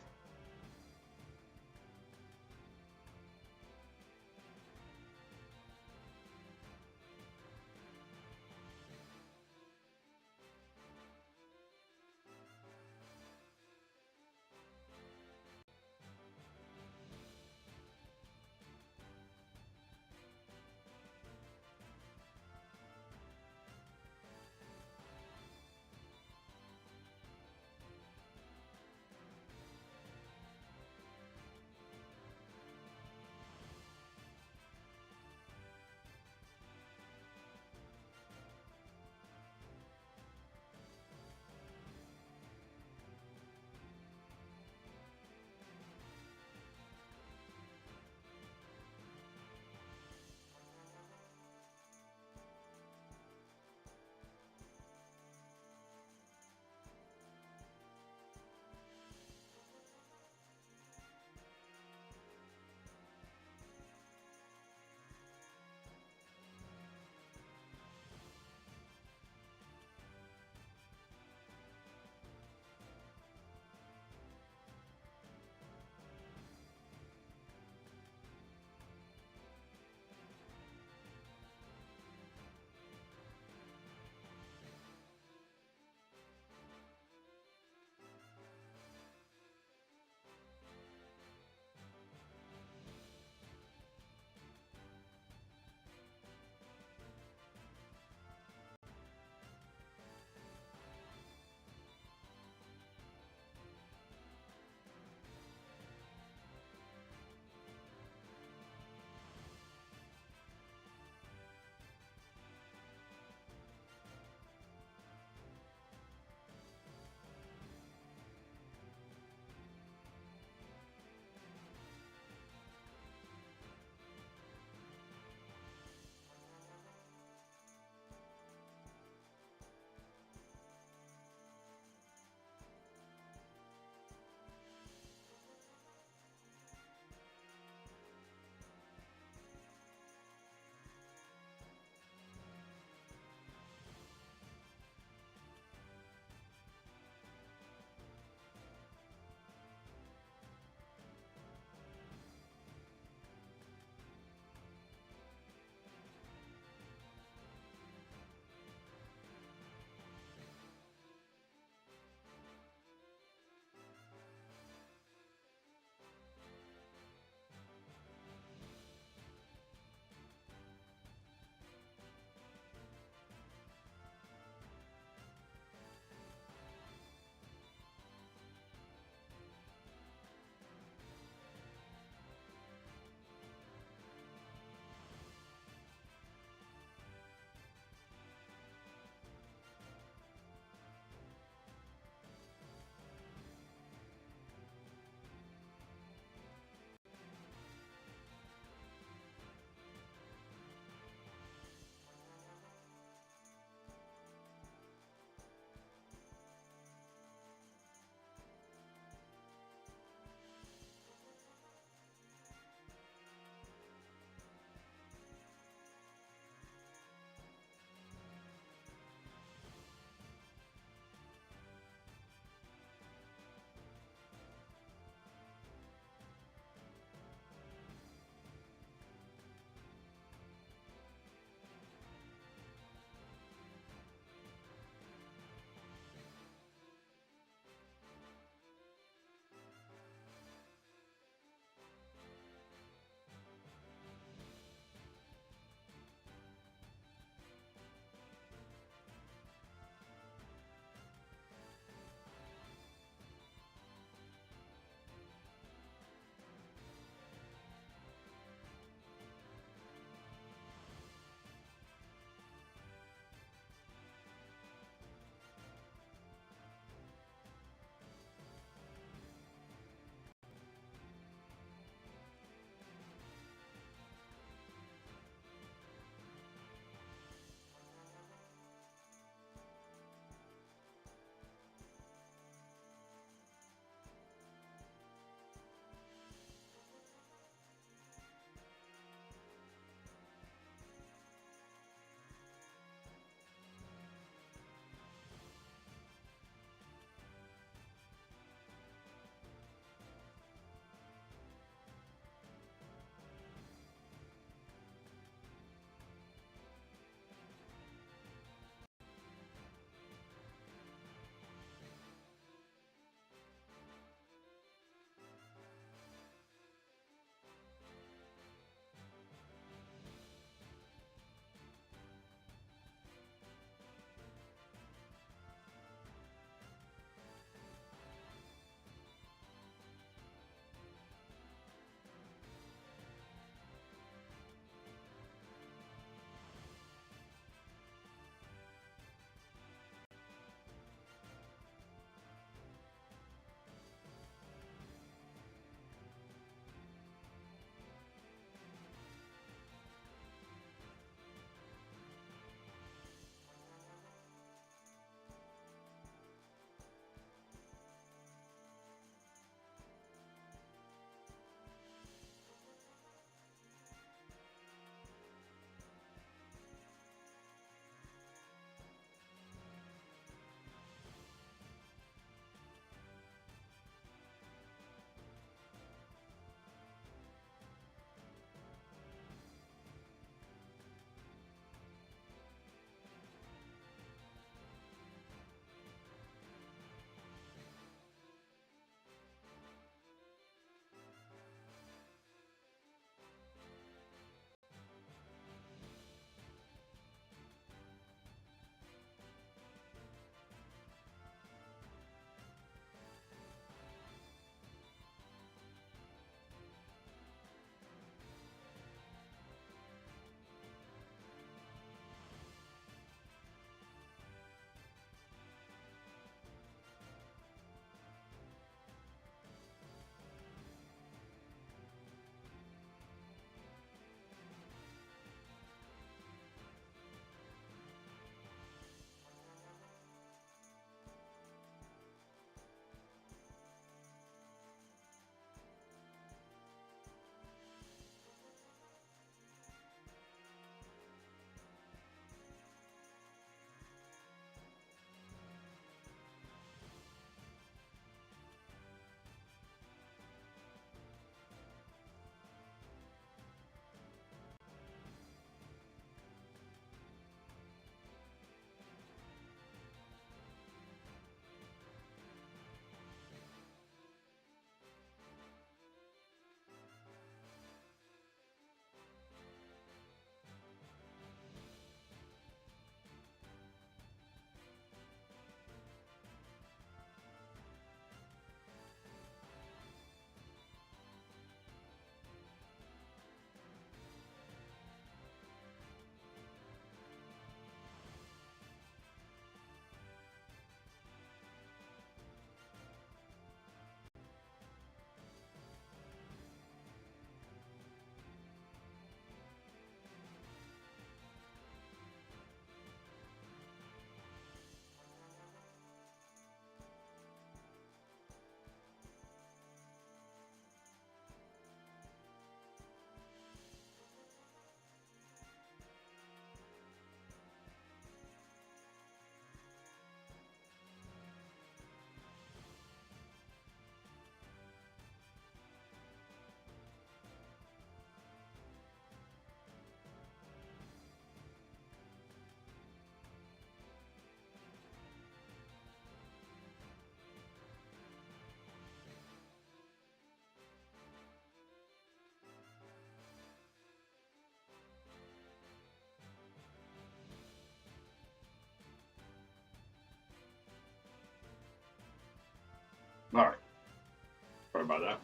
about that.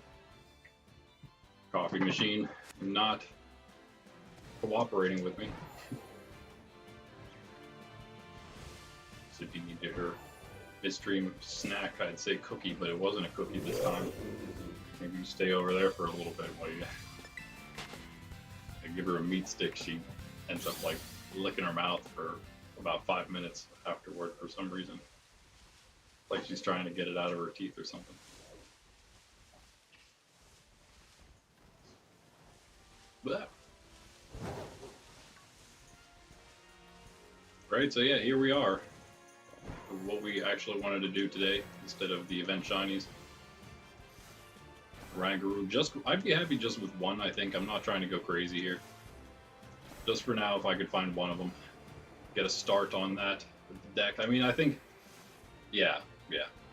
Coffee machine not cooperating with me. So if you needed her midstream snack, I'd say cookie, but it wasn't a cookie this time. Maybe you stay over there for a little bit while you I give her a meat stick. She ends up like licking her mouth for about 5 minutes afterward for some reason. Like she's trying to get it out of her teeth or something. But right, so yeah, here we are. What we actually wanted to do today instead of the event shinies. Oranguru, I'd be happy just with one, I think. I'm not trying to go crazy here. Just for now, if I could find one of them. Get a start on that with the deck. I mean, I think, yeah.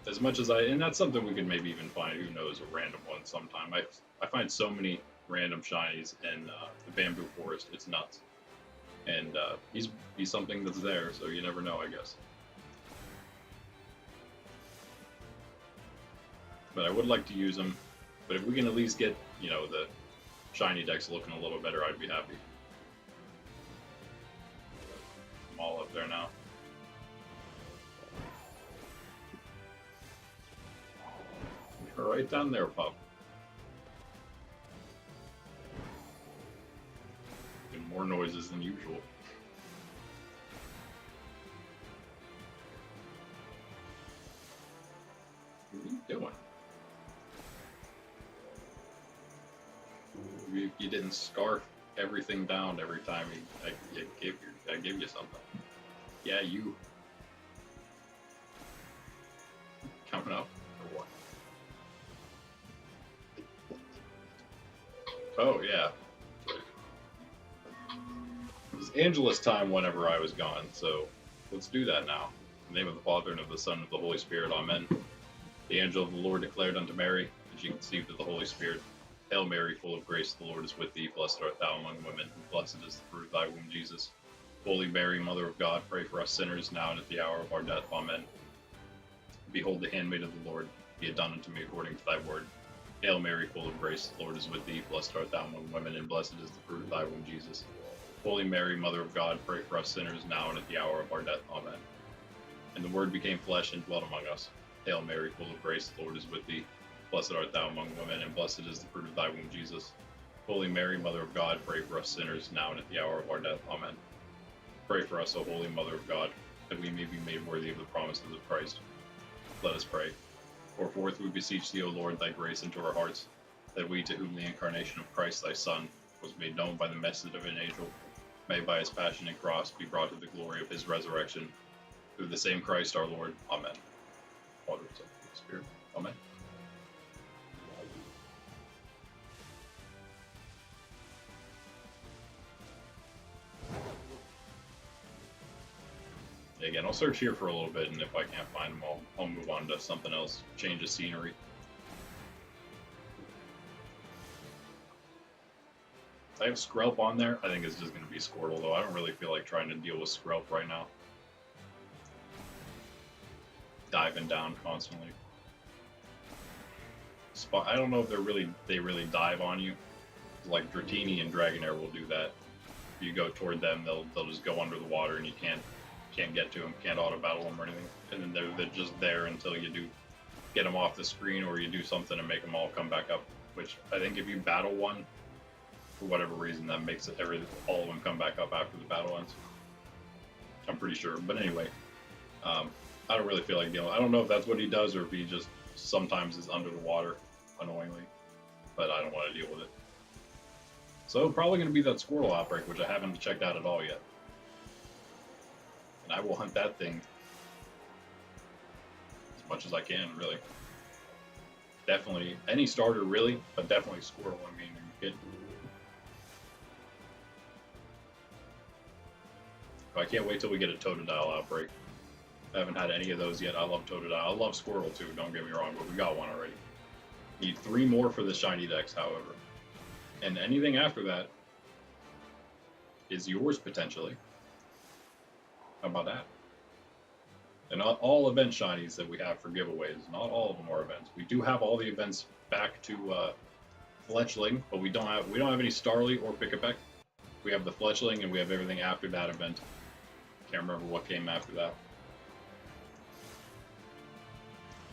As much as and that's something we could maybe even find, who knows, a random one sometime. I find so many random shinies in the Bamboo Forest, it's nuts. And he's something that's there, so you never know, I guess. But I would like to use him. But if we can at least get, you know, the ShinyDex looking a little better, I'd be happy. I'm all up there now. You're right down there, pup. And more noises than usual. What are you doing? You didn't scarf everything down every time I give you something. Yeah, you. Coming up or what? Oh yeah. It was Angela's time whenever I was gone, so let's do that now. In the name of the Father, and of the Son, and of the Holy Spirit, amen. The angel of the Lord declared unto Mary, and she conceived of the Holy Spirit. Hail Mary, full of grace, the Lord is with thee. Blessed art thou among women, and blessed is the fruit of thy womb, Jesus. Holy Mary, Mother of God, pray for us sinners, now and at the hour of our death. Amen. Behold the handmaid of the Lord, be it done unto me according to thy word. Hail Mary, full of grace, the Lord is with thee. Blessed art thou among women, and blessed is the fruit of thy womb, Jesus. Holy Mary, Mother of God, pray for us sinners, now and at the hour of our death. Amen. And the Word became flesh and dwelt among us. Hail Mary, full of grace, the Lord is with thee. Blessed art thou among women, and blessed is the fruit of thy womb, Jesus. Holy Mary, Mother of God, pray for us sinners, now and at the hour of our death. Amen. Pray for us, O Holy Mother of God, that we may be made worthy of the promises of Christ. Let us pray. Pour forth, we beseech thee, O Lord, thy grace into our hearts, that we, to whom the incarnation of Christ thy Son was made known by the message of an angel, may by his passion and cross be brought to the glory of his resurrection. Through the same Christ our Lord. Amen. Father, Son, Holy Spirit. Amen. Again, I'll search here for a little bit, and if I can't find them, I'll move on to something else, change the scenery. I have Skrelp on there. I think it's just going to be Squirtle, though. I don't really feel like trying to deal with Skrelp right now. Diving down constantly. I don't know if they really dive on you. Like Dratini and Dragonair will do that. If you go toward them, they'll just go under the water, and you can't get to them, can't auto battle them or anything, and then they're just there until you do get them off the screen, or you do something to make them all come back up. Which I think if you battle one, for whatever reason, that makes all of them come back up after the battle ends. I'm pretty sure, but anyway, I don't really feel like dealing. I don't know if that's what he does, or if he just sometimes is under the water, annoyingly, but I don't want to deal with it. So probably going to be that Squirtle outbreak, which I haven't checked out at all yet. I will hunt that thing as much as I can, really. Definitely any starter, really, but definitely Squirtle. I mean, are you kidding? I can't wait till we get a Totodile outbreak. I haven't had any of those yet. I love Totodile. I love Squirtle too, don't get me wrong, but we got one already. Need 3 more for the ShinyDex, however. And anything after that is yours, potentially. How about that? And not all event shinies that we have for giveaways, not all of them are events. We do have all the events back to Fletchling, but we don't have any Starly or Pick-a-Peck. We have the Fletchling, and we have everything after that event. Can't remember what came after that.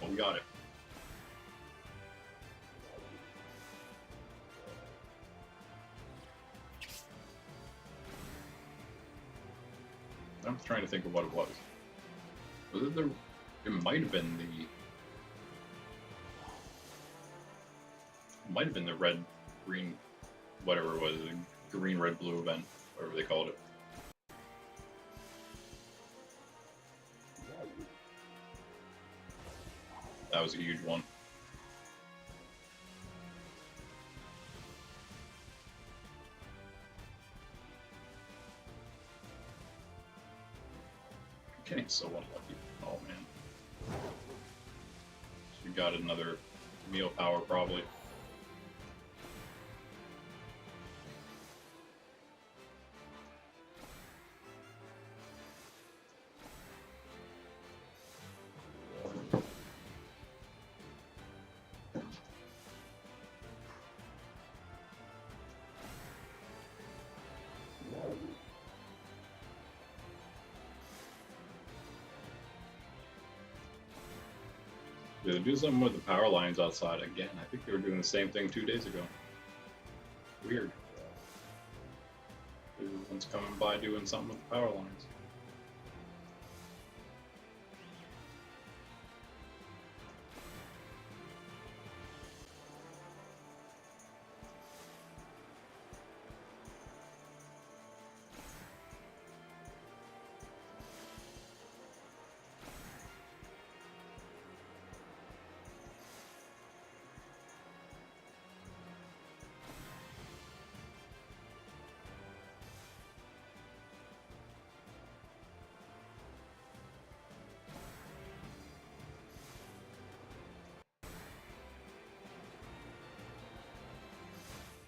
But we got it. I'm trying to think of what it was. Was it the... It might have been the... It might have been the red, green, whatever it was. The green, red, blue event. Whatever they called it. That was a huge one. Getting so unlucky. Oh man. She got another meal power probably. They do something with the power lines outside again. I think they were doing the same thing 2 days ago. Weird. Everyone's coming by doing something with the power lines.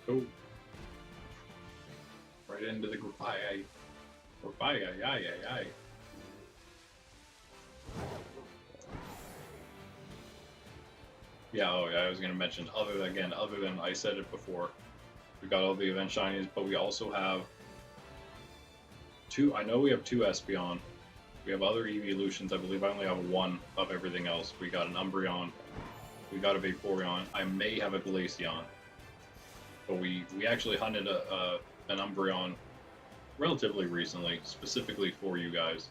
Oh. Right into the aye. Yeah, oh yeah, I was gonna mention other than I said it before. We got all the event shinies, but we also have two. I know we have two Espeon. We have other evolutions. I believe I only have one of everything else. We got an Umbreon. We got a Vaporeon. I may have a Glaceon. But we actually hunted an Umbreon relatively recently, specifically for you guys.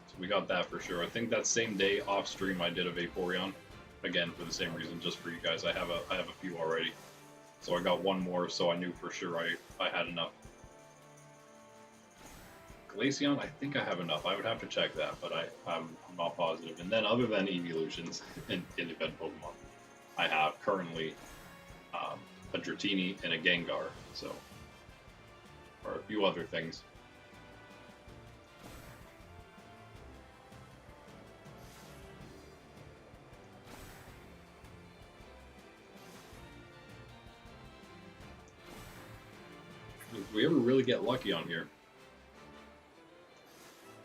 So we got that for sure. I think that same day off stream I did a Vaporeon, again for the same reason, just for you guys. I have a few already, so I got one more, so I knew for sure I had enough. Glaceon, I think I have enough. I would have to check that, but I'm not positive. And then other than evolutions in event Pokemon, I have currently a Dratini and a Gengar, so, or a few other things. If we ever really get lucky on here,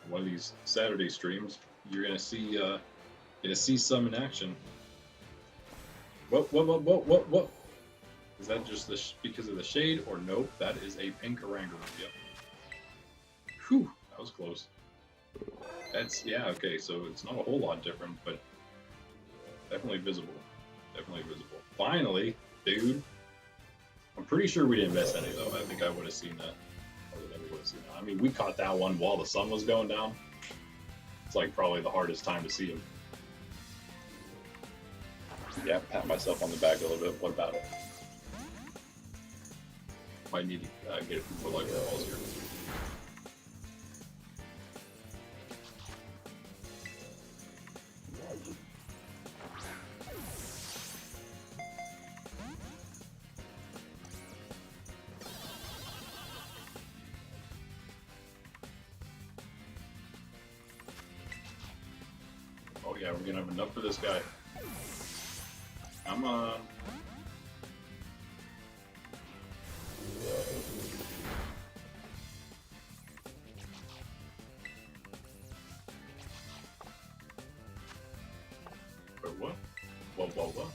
one of these Saturday streams, you're gonna see some in action. What? Is that just because of the shade, or nope? That is a pink Oranguru. Yep. Whew, that was close. That's, yeah, okay, so it's not a whole lot different, but definitely visible. Definitely visible. Finally, dude. I'm pretty sure we didn't miss any, though. I think I would have seen that. I mean, we caught that one while the sun was going down. It's like probably the hardest time to see him. Yeah, pat myself on the back a little bit. What about it? Might need to get a few more Electro Balls here. Oh yeah, we're gonna have enough for this guy. Come on. Wait, what? Whoa.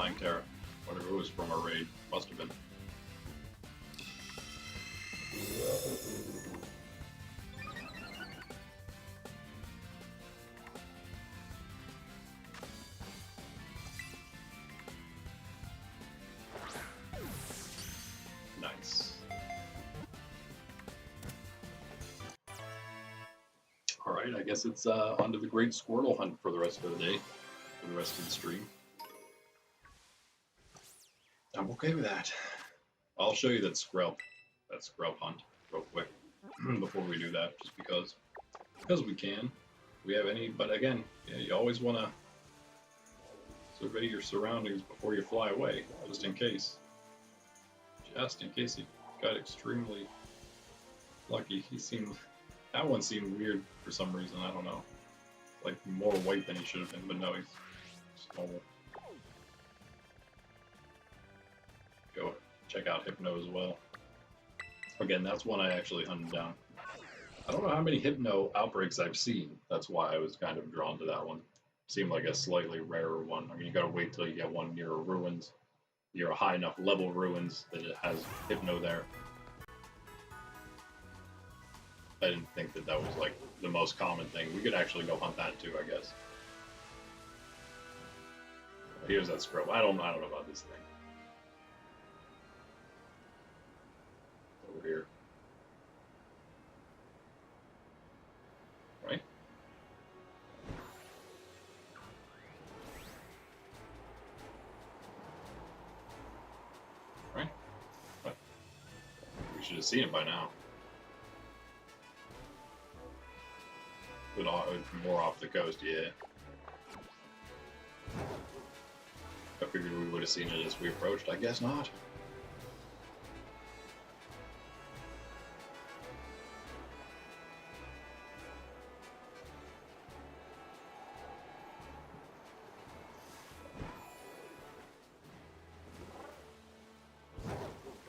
Flying Terra. Whatever it was from our raid. Must have been. Nice. Alright, I guess it's onto the great Squirtle hunt for the rest of the day. For the rest of the stream. I'm okay with that. I'll show you that Skrelp hunt real quick before we do that, just because we can. We have any, but again, yeah, you always want to survey your surroundings before you fly away, just in case. Just in case he got extremely lucky. That one seemed weird for some reason, I don't know. Like more white than he should have been, but no, he's normal. Go check out Hypno as well. Again, that's one I actually hunted down. I don't know how many Hypno outbreaks I've seen. That's why I was kind of drawn to that one. Seemed like a slightly rarer one. I mean, you gotta wait till you get one near a ruins, near a high enough level ruins that it has Hypno there. I didn't think that that was like the most common thing. We could actually go hunt that too, I guess. Here's that Skrelp. I don't know about this thing. Over here. Right? Right? But we should have seen it by now. But more off the coast, yeah. I figured we would have seen it as we approached. I guess not.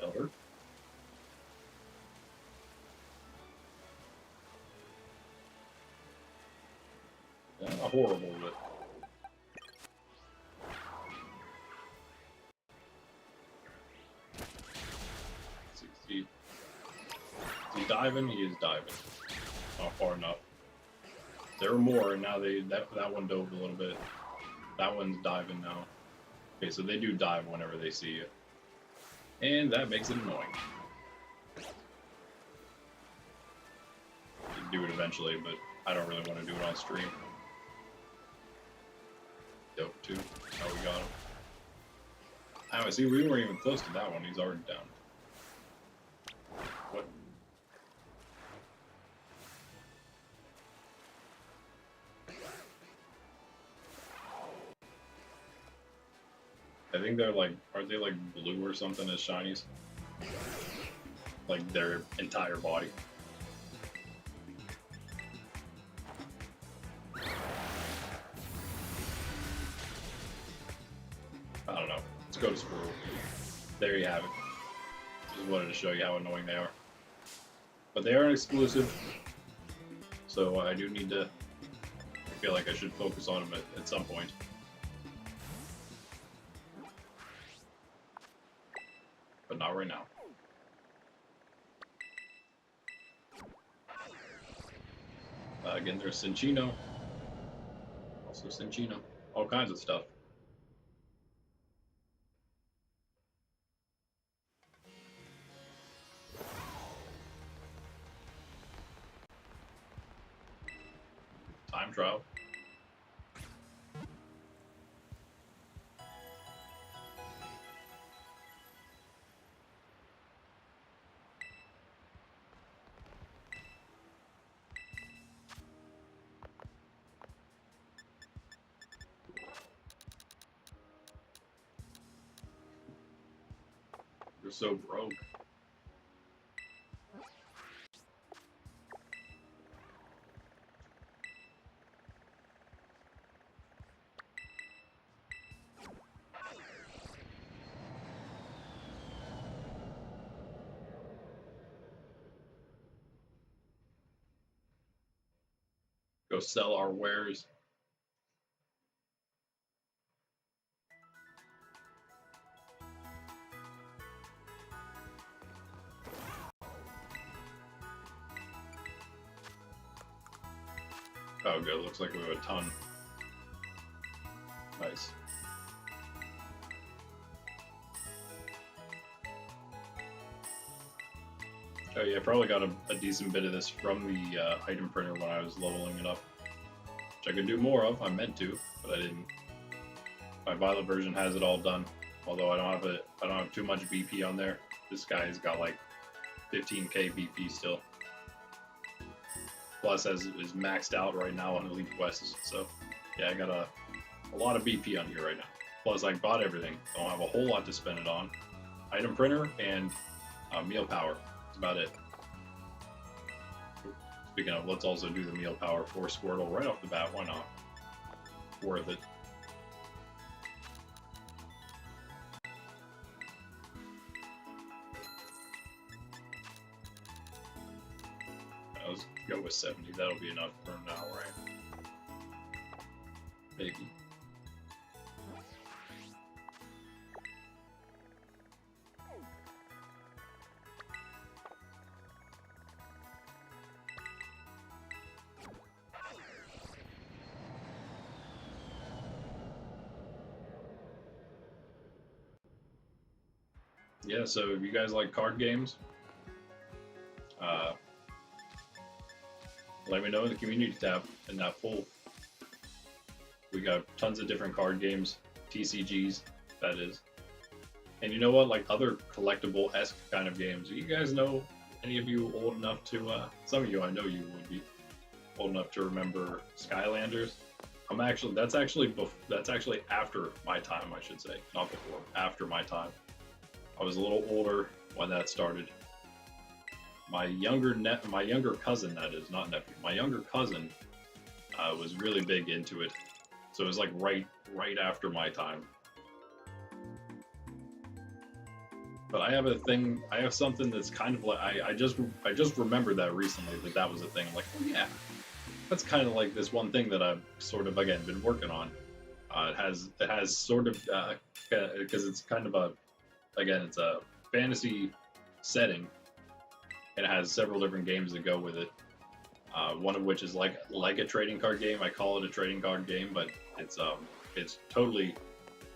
Elder. Yeah, not horrible, but. Is he diving? He is diving. Not far enough. There were more, and now that one dove a little bit. That one's diving now. Okay, so they do dive whenever they see you. And that makes it annoying. You can do it eventually, but I don't really want to do it on stream. Dope too. Oh, we got him. I see, we weren't even close to that one. He's already down. What? I think they're like, aren't they like blue or something as shinies? Like their entire body. I don't know. Let's go to Squirtle. There you have it. Just wanted to show you how annoying they are. But they are an exclusive, so I do need to. I feel like I should focus on them at some point. But not right now. Again, there's Cinchino. Also Cinchino. All kinds of stuff. Time trial. You're so broke. Go sell our wares. Oh, good. Looks like we have a ton. Nice. Oh yeah, I probably got a decent bit of this from the item printer when I was leveling it up. Which I could do more of, I meant to, but I didn't. My Violet version has it all done. Although I don't have too much BP on there. This guy's got like 15k BP still. Plus is maxed out right now on Elite Quests, so yeah, I got a lot of BP on here right now. Plus I bought everything, I don't have a whole lot to spend it on. Item printer and meal power, that's about it. Speaking of, let's also do the meal power for Squirtle right off the bat, why not? Worth it. Let's go with 70, that'll be enough for now, right? Maybe. Yeah, so if you guys like card games, let me know in the community tab in that poll. We got tons of different card games, TCGs, that is. And you know what, like other collectible-esque kind of games. You guys know, any of you old enough to, some of you I know you would be old enough to remember Skylanders. That's actually after my time, I should say, not before, after my time. I was a little older when that started. My younger cousin, that is, not nephew, my younger cousin was really big into it. So it was like right after my time. But I have something that's kind of like, I just remembered that recently, that was a thing. I'm like, oh yeah, that's kind of like this one thing that I've sort of, again, been working on. It has sort of, because it's kind of it's a fantasy setting, and it has several different games that go with it. One of which is like a trading card game. I call it a trading card game, but it's totally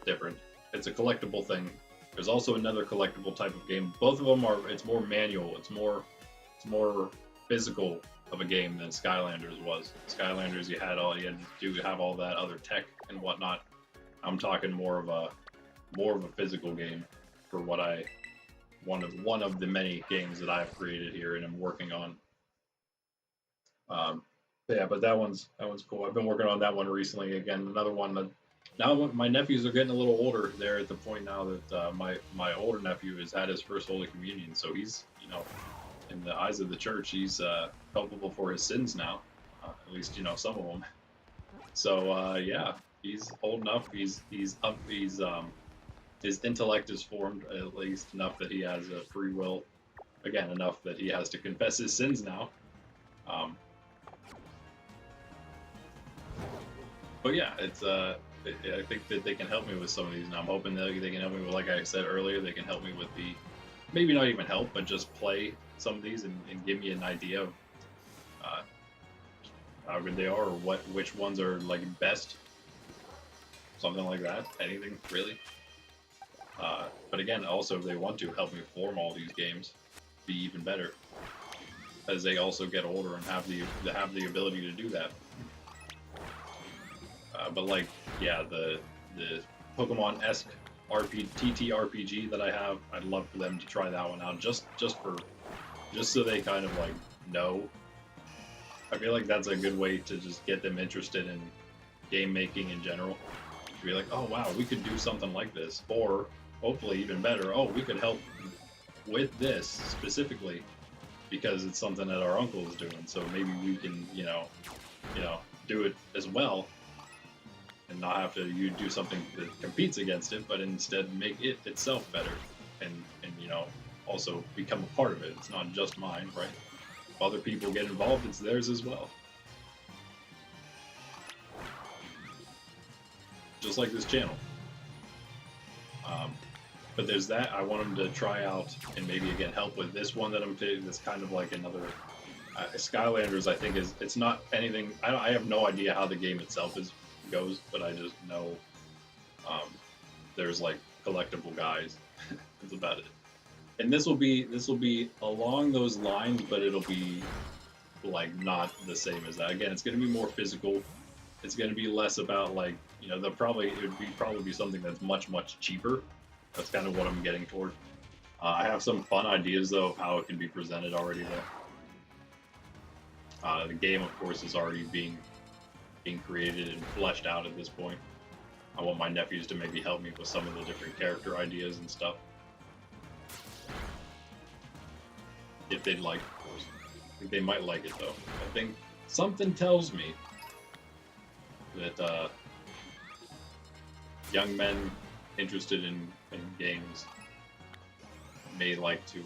different. It's a collectible thing. There's also another collectible type of game. Both of them it's more manual. It's more physical of a game than Skylanders was. Skylanders, you had to have all that other tech and whatnot. I'm talking more of a physical game for one of the many games that I've created here and I'm working on. Yeah, but that one's cool. I've been working on that one recently. Again, another one that now my nephews are getting a little older. They're at the point now that my older nephew has had his first Holy Communion, so he's, in the eyes of the church, he's culpable for his sins now. At least some of them. So yeah, he's old enough. He's up. His intellect is formed at least enough that he has a free will. Again, enough that he has to confess his sins now. But yeah, it's I think that they can help me with some of these, and I'm hoping that they can help me with, like I said earlier, they can help me with maybe not even help, but just play some of these and give me an idea of how good they are, or which ones are like best, something like that. Anything really. But again, also if they want to help me form all these games, be even better, as they also get older and have the ability to do that. But like, yeah, the Pokemon-esque TTRPG that I have, I'd love for them to try that one out, just so they kind of like know. I feel like that's a good way to just get them interested in game making in general. To be like, oh wow, we could do something like this, or hopefully even better, oh, we could help with this specifically because it's something that our uncle is doing, so maybe we can, do it as well. And not have to do something that competes against it, but instead make it itself better, and also become a part of it. It's not just mine, right? If other people get involved, it's theirs as well. Just like this channel. But there's that. I want them to try out and maybe again help with this one that I'm taking. That's kind of like another Skylanders, I think, it's not anything. I have no idea how the game itself goes, but I just know um, there's like collectible guys. That's about it. And this will be along those lines, but it'll be like not the same as that. Again, it's going to be more physical. It's going to be less about like it would be something that's much cheaper. That's kind of what I'm getting toward. I have some fun ideas though of how it can be presented already though. The game, of course, is already being created and fleshed out at this point. I want my nephews to maybe help me with some of the different character ideas and stuff. If they'd like, of course. I think they might like it, though. I think something tells me that young men interested in games may like to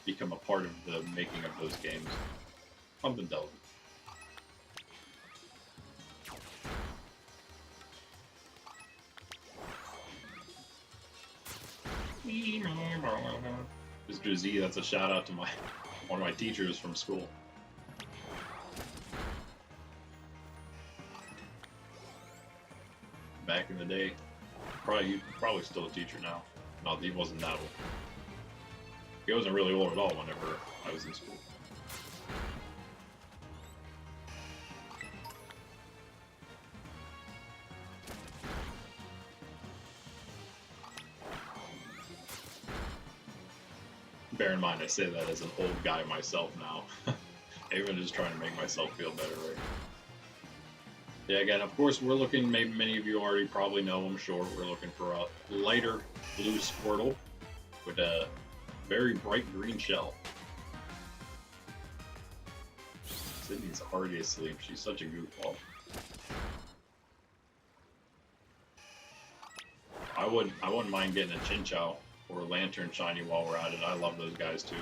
become a part of the making of those games. Something tells me. Mr. Z, that's a shout out to one of my teachers from school. Back in the day, probably still a teacher now. No, he wasn't that old. He wasn't really old at all whenever I was in school. Bear in mind, I say that as an old guy myself now. Even just trying to make myself feel better, right? Yeah, again, of course, we're looking, maybe many of you already probably know, I'm sure, we're looking for a lighter blue Squirtle with a very bright green shell. Sydney's already asleep. She's such a goofball. I wouldn't mind getting a Chinchou or a Lantern Shiny while we're at it. I love those guys too.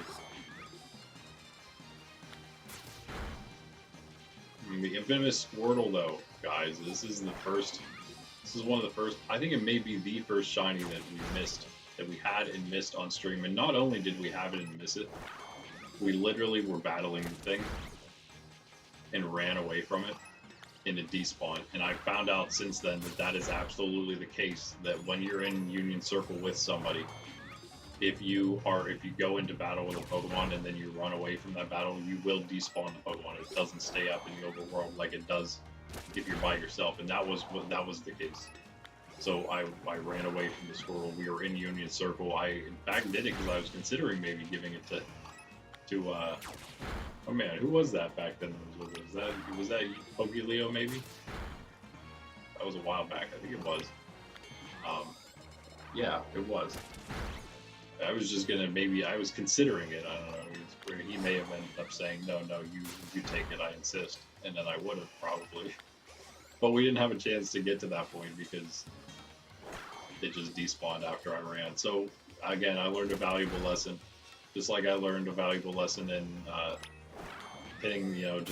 The infamous Squirtle, though, guys, this is one of the first, I think it may be the first shiny that we had and missed on stream. And not only did we have it and miss it, we literally were battling the thing and ran away from it in a despawn. And I found out since then that is absolutely the case, that when you're in Union Circle with somebody, if you go into battle with a Pokemon and then you run away from that battle, you will despawn the Pokemon. It doesn't stay up in the overworld like it does if you're by yourself, and that was the case. So I ran away from the Squirtle. We were in Union Circle. I in fact did it because I was considering maybe giving it to oh man, who was that back then? Was that Pokéleo maybe? That was a while back. I think it was. Yeah, it was. I was just gonna I was considering it. I don't know. He may have ended up saying, no, you take it. I insist, and then I would have probably. But we didn't have a chance to get to that point because it just despawned after I ran. So again, I learned a valuable lesson, just like I learned a valuable lesson in hitting the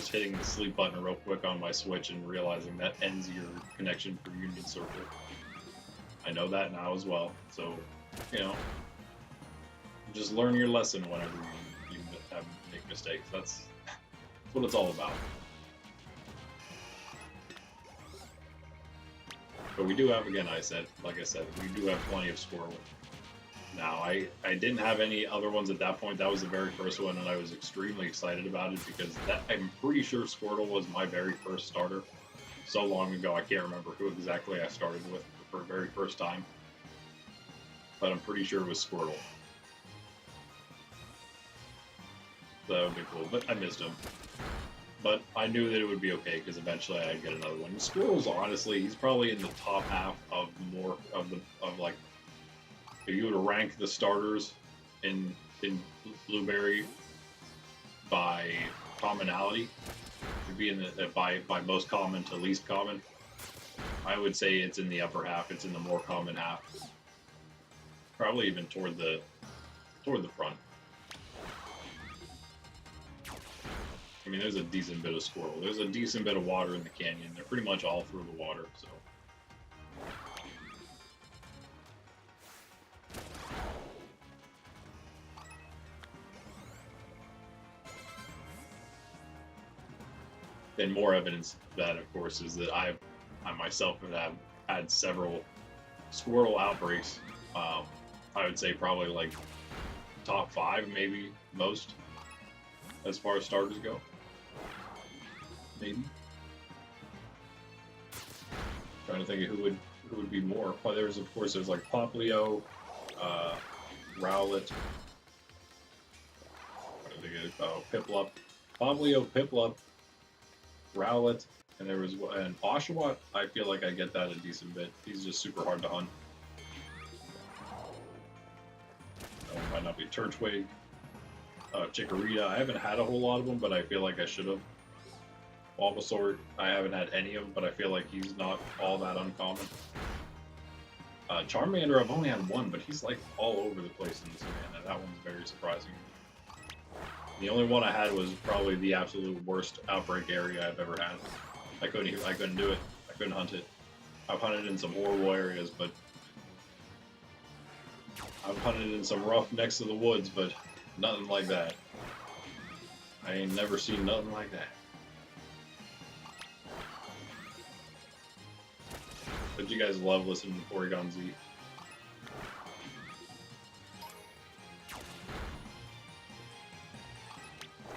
sleep button real quick on my Switch and realizing that ends your connection for Union Circle. I know that now as well. So just learn your lesson whenever you make mistakes. That's what it's all about. But we do have, again, like I said, we do have plenty of Squirtle. Now, I didn't have any other ones at that point. That was the very first one, and I was extremely excited about it because I'm pretty sure Squirtle was my very first starter. So long ago, I can't remember who exactly I started with for the very first time. But I'm pretty sure it was Squirtle. So that would be cool, but I missed him. But I knew that it would be okay because eventually I'd get another one. Squirtle's honestly, he's probably in the top half of like, if you were to rank the starters in Blueberry by commonality, it'd be in the by most common to least common. I would say it's in the upper half. It's in the more common half. Probably even toward the front. I mean, there's a decent bit of Squirtle. There's a decent bit of water in the canyon. They're pretty much all through the water, so. then more evidence that, of course, is that I myself have had several Squirtle outbreaks. I would say probably like top 5, maybe most, as far as starters go. Maybe. Trying to think of who would be more. Well, there's like Poplio, Rowlet. What did I get? Oh, Piplup, Poplio, Piplup, Rowlet, and there was and Oshawott. I feel like I get that a decent bit. He's just super hard to hunt. Might not be Turtwig, Chikorita. I haven't had a whole lot of them, but I feel like I should have. Bulbasaur, I haven't had any of them, but I feel like he's not all that uncommon. Charmander, I've only had one, but he's like all over the place in this man, and that one's very surprising. The only one I had was probably the absolute worst outbreak area I've ever had. I couldn't do it. I couldn't hunt it. I've hunted in some horrible areas, but I've hunted in some rough necks of the woods, but nothing like that. I ain't never seen nothing like that. But you guys love listening to Porygon Z.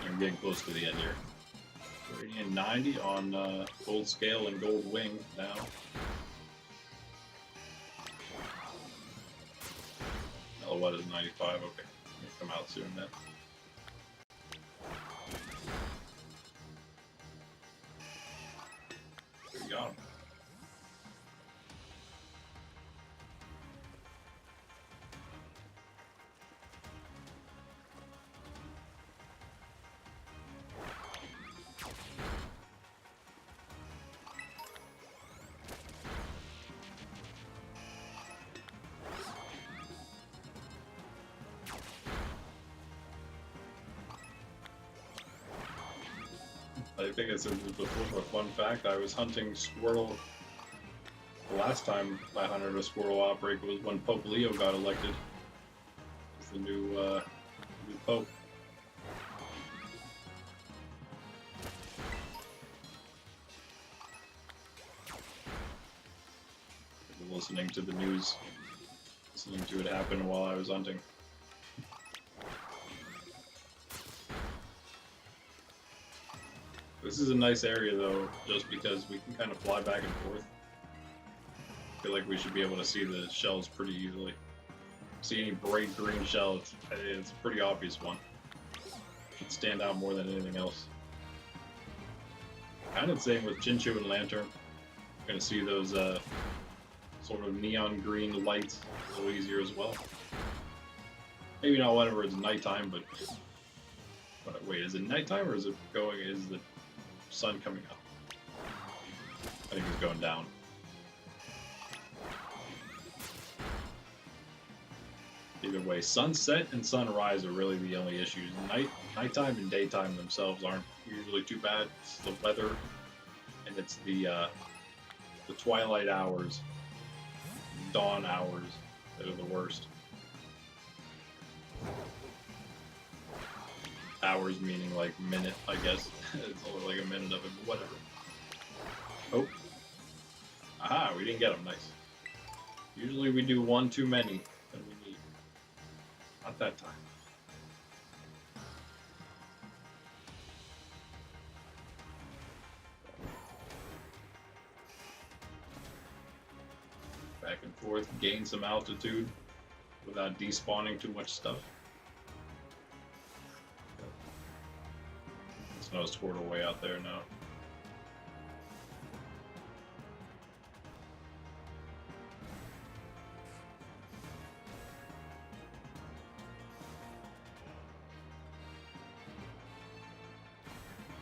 I'm getting close to the end here. Radiant 90 on Gold Scale and Gold Wing now. What is 95? Okay, come out soon then. We got him. I think I said this before, a fun fact, I was hunting Squirtle. The last time I hunted a Squirtle outbreak was when Pope Leo got elected as the new Pope. Listening to the news, listening to it happen while I was hunting. This is a nice area though, just because we can kind of fly back and forth. I feel like we should be able to see the shells pretty easily. See any bright green shell, it's a pretty obvious one. Should stand out more than anything else. Kind of the same with Chinchu and Lantern. You're gonna see those sort of neon green lights a little easier as well. Maybe not whenever it's nighttime, but wait, is it nighttime or is the sun coming up? I think it's going down. Either way, sunset and sunrise are really the only issues. Nighttime and daytime themselves aren't usually too bad. It's the weather and it's the twilight hours, dawn hours that are the worst. Hours meaning like minute, I guess. It's only like a minute of it, but whatever. Oh. Aha, we didn't get them. Nice. Usually we do one too many than we need. Not that time. Back and forth, gain some altitude without despawning too much stuff. No Squirtle way out there now.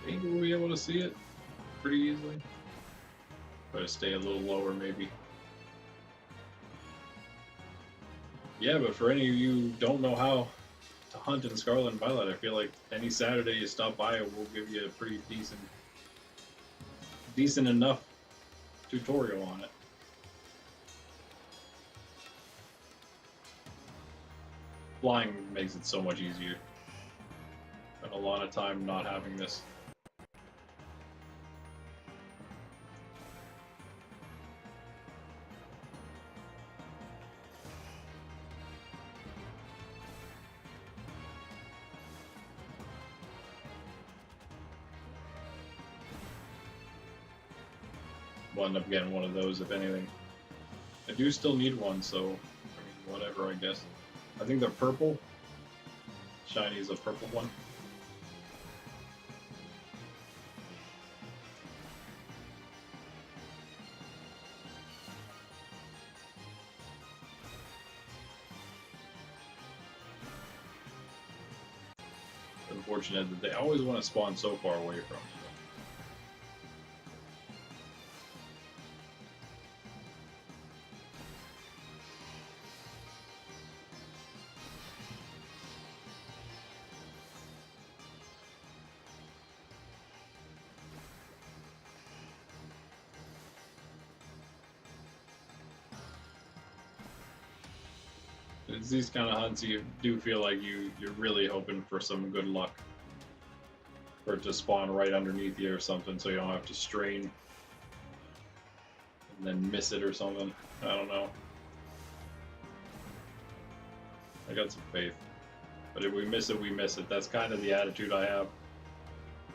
I think we'll be able to see it pretty easily. Better stay a little lower maybe. Yeah, but for any of you who don't know how to hunt in Scarlet and Violet, I feel like any Saturday you stop by, we'll give you a pretty decent enough tutorial on it. Flying makes it so much easier. Spent a lot of time not having this. We'll end up getting one of those, if anything. I do still need one, so, I mean, whatever, I guess. I think they're purple. Shiny is a purple one. Unfortunate that they always want to spawn so far away from you. It's these kind of hunts you do feel like you're really hoping for some good luck. For it to spawn right underneath you or something so you don't have to strain and then miss it or something. I don't know. I got some faith. But if we miss it, we miss it. That's kind of the attitude I have.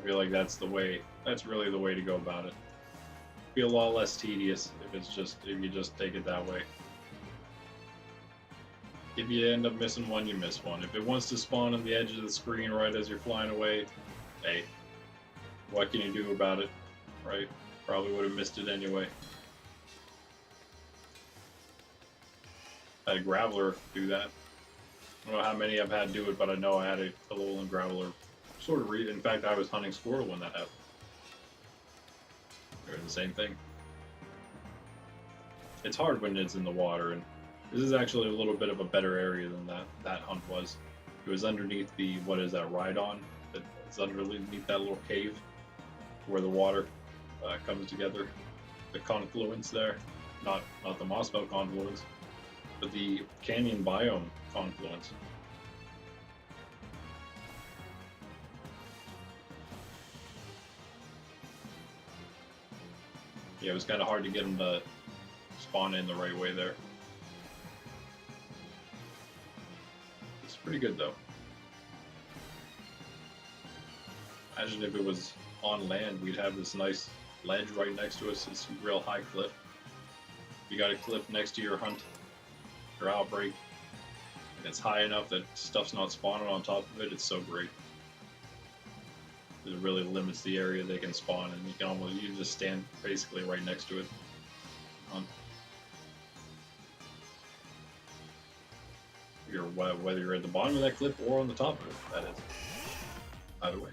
I feel like that's the way, that's really the way to go about it. Be a lot less tedious if you just take it that way. If you end up missing one, you miss one. If it wants to spawn on the edge of the screen right as you're flying away, hey, what can you do about it, right? Probably would have missed it anyway. I had a Graveler do that. I don't know how many I've had do it, but I know I had a Alolan Graveler sort of in fact, I was hunting Squirtle when that happened. They're the same thing. It's hard when it's in the water, and this is actually a little bit of a better area than that hunt was. It was underneath the, what is that, Rhydon? It's underneath that little cave where the water comes together. The confluence there. Not the Mossbelt confluence, but the canyon biome confluence. Yeah, it was kind of hard to get them to spawn in the right way there. It's pretty good though. Imagine if it was on land, we'd have this nice ledge right next to us. It's a real high cliff. You got a cliff next to your hunt, your outbreak, and it's high enough that stuff's not spawning on top of it. It's so great. It really limits the area they can spawn, and you just stand basically right next to it. Whether you're at the bottom of that cliff or on the top of it, that is. Either way.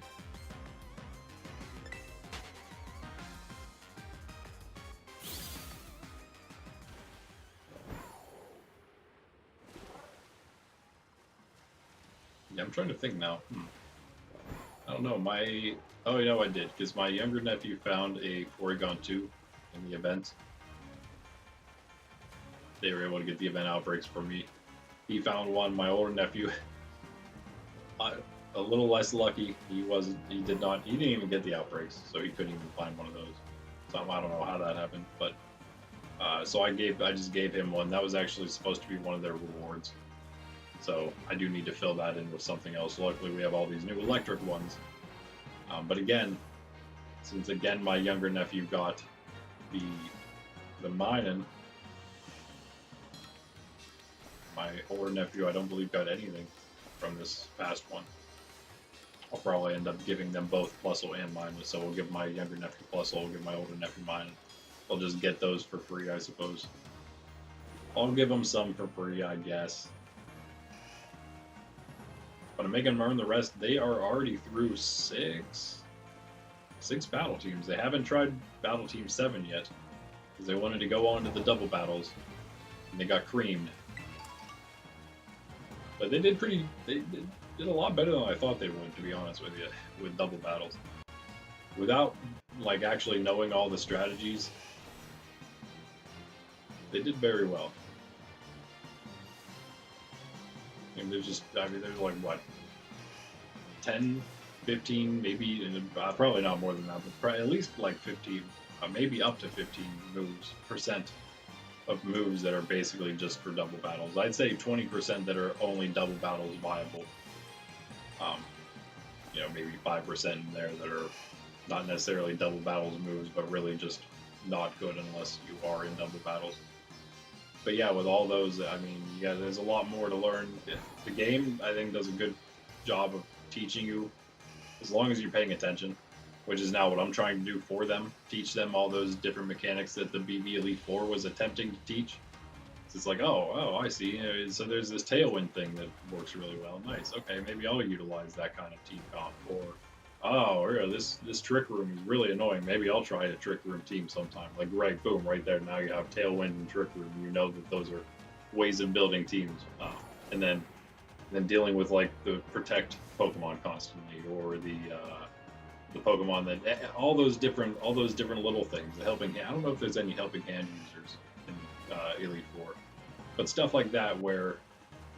Yeah, I'm trying to think now. I don't know, oh, you know, I did, because my younger nephew found a Porygon 2 in the event. They were able to get the event outbreaks for me. He found one, my older nephew, a little less lucky. He didn't even get the outbreaks, so he couldn't even find one of those. So I don't know how that happened, but, so I just gave him one. That was actually supposed to be one of their rewards. So I do need to fill that in with something else. Luckily, we have all these new electric ones. But again, since my younger nephew got the Minun, my older nephew, I don't believe, got anything from this past one. I'll probably end up giving them both Plusle and Minun. So we'll give my younger nephew Plusle, we'll give my older nephew Minun. They'll just get those for free, I suppose. I'll give them some for free, I guess. But I'm making them earn the rest. They are already through six battle teams. They haven't tried Battle Team 7 yet, because they wanted to go on to the double battles, and they got creamed. But they did a lot better than I thought they would, to be honest with you, with double battles. Without, like, actually knowing all the strategies, they did very well. And there's like, what, 10, 15, maybe, probably not more than that, but at least like 15, maybe up to 15% of moves that are basically just for double battles. I'd say 20% that are only double battles viable. Maybe 5% in there that are not necessarily double battles moves, but really just not good unless you are in double battles. But yeah, with all those, I mean, yeah, there's a lot more to learn. The game, I think, does a good job of teaching you, as long as you're paying attention, which is now what I'm trying to do for them, teach them all those different mechanics that the BB Elite 4 was attempting to teach. So it's like, oh, I see. So there's this tailwind thing that works really well. Nice. Okay, maybe I'll utilize that kind of team comp. Or, oh, yeah, this trick room is really annoying. Maybe I'll try a trick room team sometime. Like, right, boom, right there. Now you have tailwind and trick room. You know that those are ways of building teams. And then dealing with like the protect Pokemon constantly, or the Pokemon that all those different little things. The helping hand. I don't know if there's any helping hand users in Elite Four, but stuff like that where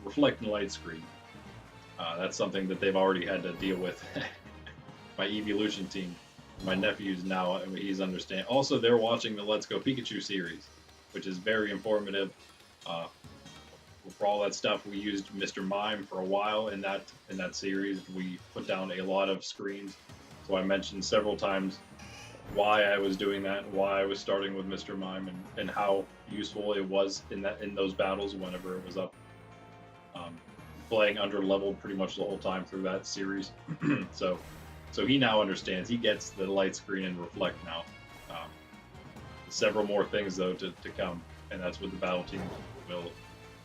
reflect and light screen. That's something that they've already had to deal with. My evolution team, my nephew's now, he's understanding. Also, they're watching the Let's Go Pikachu series, which is very informative. For all that stuff, we used Mr. Mime for a while in that series. We put down a lot of screens. So I mentioned several times why I was doing that, why I was starting with Mr. Mime, and how useful it was in those battles whenever it was up. Playing under level pretty much the whole time through that series. So he now understands. He gets the light screen and reflect now. Several more things though to come, and that's what the battle team will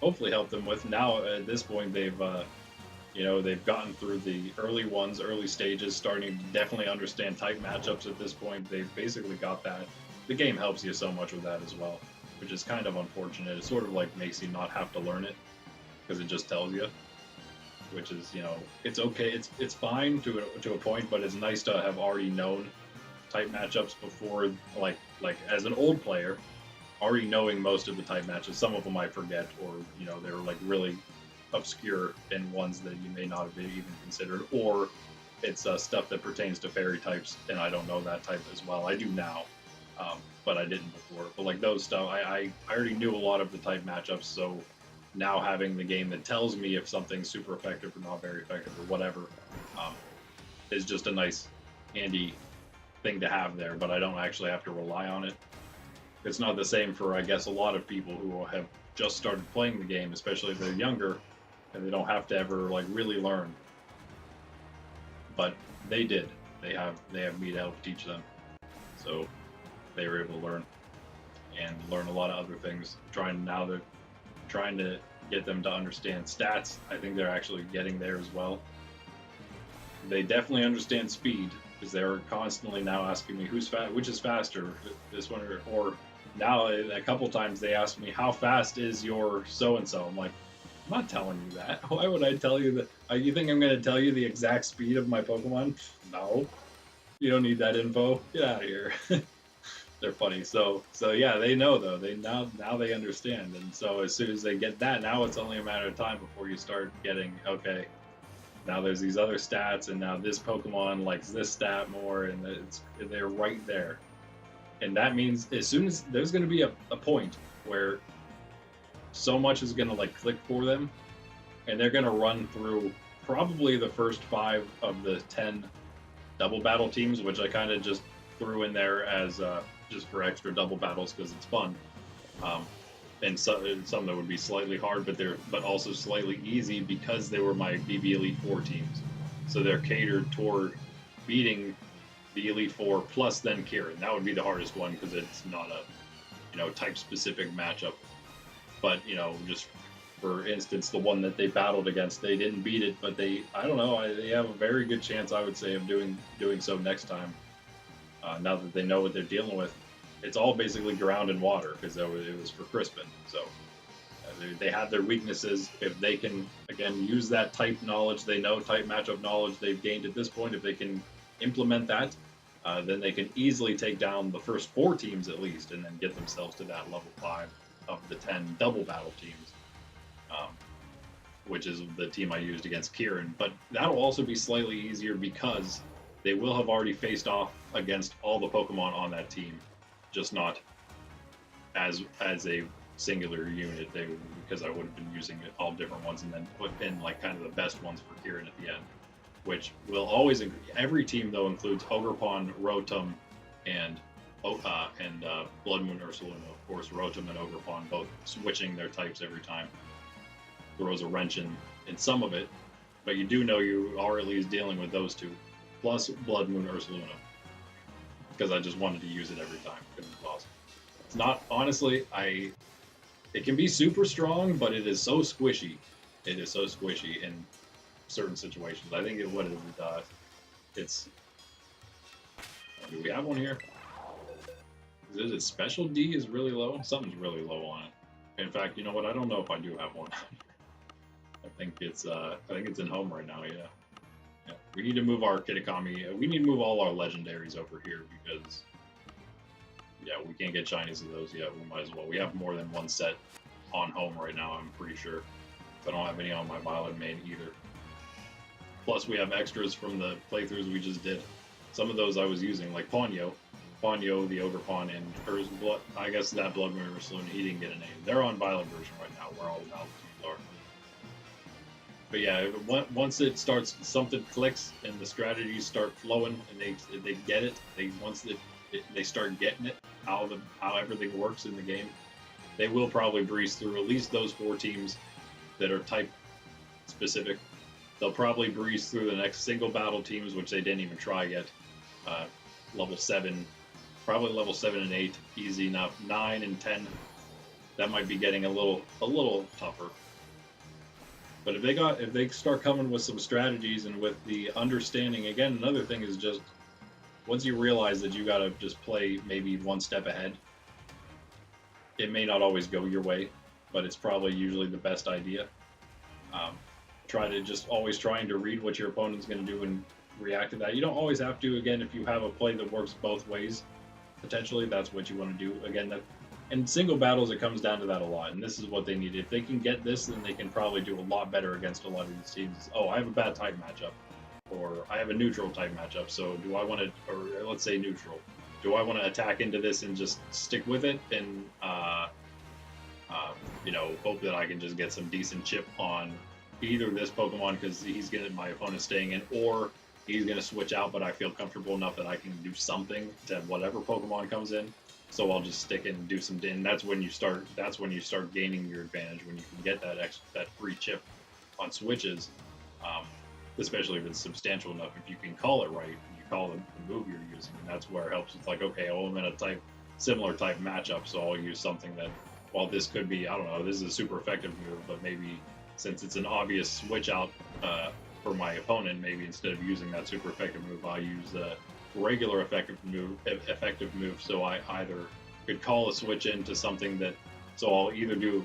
hopefully help them with. Now at this point they've gotten through the early stages, starting to definitely understand type matchups at this point. They've basically got that. The game helps you so much with that as well, which is kind of unfortunate. It sort of like makes you not have to learn it because it just tells you, which is, it's okay. It's fine to a point, but it's nice to have already known type matchups before, like as an old player, already knowing most of the type matches. Some of them I forget, or they were like really obscure and ones that you may not have even considered, or it's stuff that pertains to fairy types and I don't know that type as well. I do now, but I didn't before. But like those stuff, I already knew a lot of the type matchups, so now having the game that tells me if something's super effective or not very effective or whatever is just a nice, handy thing to have there, but I don't actually have to rely on it. It's not the same for, I guess, a lot of people who have just started playing the game, especially if they're younger, and they don't have to ever like really learn. But they did. They have me to help teach them, so they were able to learn a lot of other things. They're trying to get them to understand stats. I think they're actually getting there as well. They definitely understand speed, because they're constantly now asking me which is faster, this one or now a couple times they asked me, how fast is your so-and-so? I'm like, I'm not telling you that. Why would I tell you that? You think I'm going to tell you the exact speed of my Pokemon? No. You don't need that info. Get out of here. They're funny. So yeah, they know though. Now they understand. And so as soon as they get that, now it's only a matter of time before you start getting, okay, now there's these other stats, and now this Pokemon likes this stat more, and they're right there. And that means as soon as there's going to be a point where so much is going to like click for them, and they're going to run through probably the first 5 of the 10 double battle teams, which I kind of just threw in there as just for extra double battles because it's fun. And some that would be slightly hard, but also slightly easy because they were my BB Elite 4 teams. So they're catered toward beating the Elite Four plus then Kieran. That would be the hardest one because it's not a type specific matchup. But just for instance, the one that they battled against, they didn't beat it, but they have a very good chance, I would say, of doing so next time. Now that they know what they're dealing with. It's all basically ground and water because it was for Crispin. So they have their weaknesses. If they can, again, use that type knowledge, they know type matchup knowledge they've gained at this point, if they can implement that, then they can easily take down the first 4 teams at least, and then get themselves to that level 5 of the 10 double battle teams, which is the team I used against Kieran. But that'll also be slightly easier because they will have already faced off against all the Pokemon on that team, just not as a singular unit. Because I would have been using all different ones and then put in like kind of the best ones for Kieran at the end, which will always every team though includes Ogerpon, Rotom, and Blood Moon Ursaluna, of course, Rotom and Ogerpon both switching their types every time. Throws a wrench in some of it, but you do know you are at least dealing with those two, plus Blood Moon Ursaluna, because I just wanted to use it every time because it's awesome. It's not, honestly, it can be super strong, but it is so squishy. It is so squishy in certain situations. I think what it does, it's, do we have one here? Is it special D is really low? Something's really low on it. In fact, you know what? I don't know if I do have one. I think it's in home right now. Yeah. Yeah. We need to move our Kitakami. We need to move all our legendaries over here because, yeah, we can't get shinies of those yet. We might as well. We have more than one set on home right now. I'm pretty sure. I don't have any on my Violet main either. Plus, we have extras from the playthroughs we just did. Some of those I was using, like Ponyo, the Ogerpon, and Curse Blood. I guess that Blood Moon Saloon, he didn't get a name. They're on Violet version right now, where all the Violet teams are. But yeah, once it starts, something clicks and the strategies start flowing, and they get it. Once they start getting it, how everything works in the game, they will probably breeze through at least those 4 teams that are type specific. They'll probably breeze through the next single battle teams, which they didn't even try yet. Level 7, probably level 7 and 8, easy enough. 9 and 10, that might be getting a little tougher. But if they start coming with some strategies and with the understanding, again, another thing is just once you realize that you gotta just play maybe one step ahead. It may not always go your way, but it's probably usually the best idea. Try to just always trying to read what your opponent's going to do and react to that. You don't always have to. Again, if you have a play that works both ways, potentially that's what you want to do. Again, in single battles, it comes down to that a lot, and this is what they need. If they can get this, then they can probably do a lot better against a lot of these teams. Oh, I have a bad type matchup, or I have a neutral type matchup, so do I want to, or let's say neutral, do I want to attack into this and just stick with it and, hope that I can just get some decent chip on either this Pokemon because he's getting my opponent staying in, or he's going to switch out, but I feel comfortable enough that I can do something to whatever Pokemon comes in. So I'll just stick in and do some. And that's when you start. That's when you start gaining your advantage, when you can get that free chip on switches, especially if it's substantial enough. If you can call it right, you call the move you're using, and that's where it helps. It's like, okay, well, I'm in a similar type matchup, so I'll use something that. Well, this could be, I don't know, this is a super effective move, but maybe since it's an obvious switch out for my opponent, maybe instead of using that super effective move, I'll use the regular effective move. So I either could call a switch into something that, so I'll do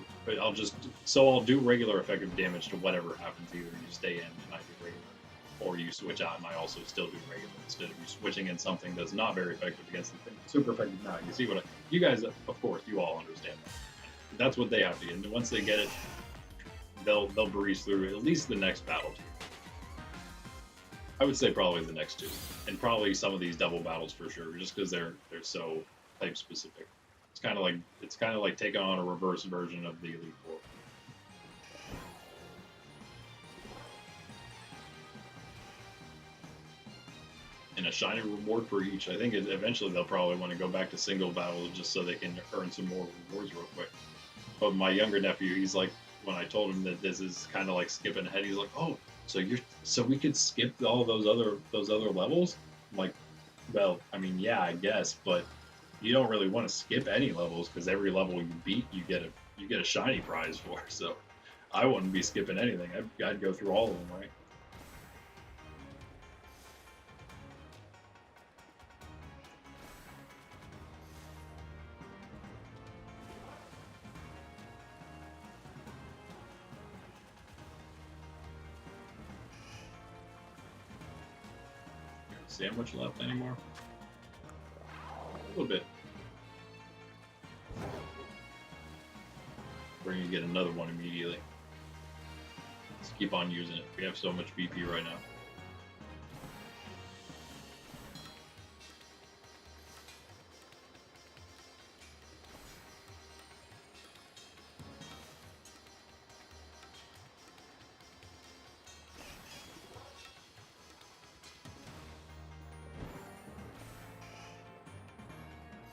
regular effective damage to whatever happens. Either you stay in and I do regular, or you switch out and I also still do regular, instead of you switching in something that's not very effective against the thing. Super effective now. You see what you guys, of course, you all understand that. That's what they have to get. And once they get it, they'll breeze through at least the next battle team. I would say probably the next 2, and probably some of these double battles for sure, just because they're so type specific. It's kind of like taking on a reverse version of the Elite Four. And a shiny reward for each. I think eventually they'll probably want to go back to single battles just so they can earn some more rewards real quick. But my younger nephew, he's like, when I told him that this is kind of like skipping ahead, he's like, "Oh, so we could skip all those other levels?" I'm like, well, I mean, yeah, I guess, but you don't really want to skip any levels because every level you beat, you get a shiny prize for. So I wouldn't be skipping anything. I'd go through all of them, right? Sandwich left anymore? A little bit. We're gonna get another one immediately. Let's keep on using it. We have so much BP right now.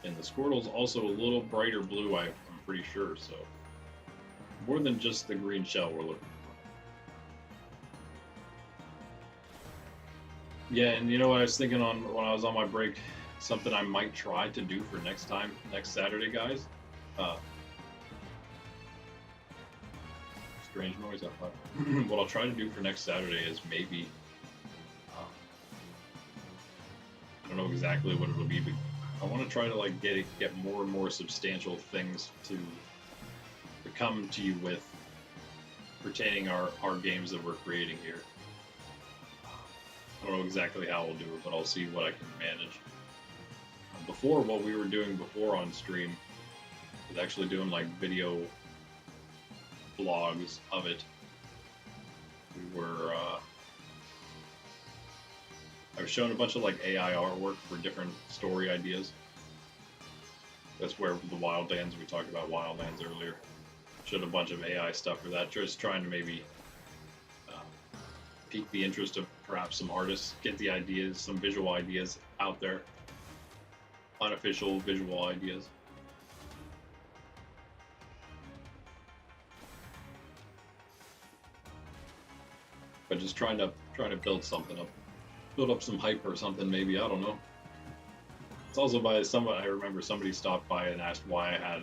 And the Squirtle's also a little brighter blue, I'm pretty sure, so more than just the green shell we're looking for. Yeah, and you know what I was thinking on when I was on my break, something I might try to do for next Saturday, guys. Strange noise out there. What I'll try to do for next Saturday is maybe, I don't know exactly what it'll be, but I want to try to like get more and more substantial things to come to you with pertaining our games that we're creating here. I don't know exactly how we'll do it, but I'll see what I can manage. Before, what we were doing before on stream was actually doing like video vlogs of it. We were I was showing a bunch of like AI artwork for different story ideas. That's where the Wildlands, we talked about Wildlands earlier. Showed a bunch of AI stuff for that, just trying to maybe pique the interest of perhaps some artists, get the ideas, some visual ideas out there. Unofficial visual ideas. But just trying to build something up. Build up some hype or something, maybe, I don't know. It's also by someone, I remember somebody stopped by and asked why I had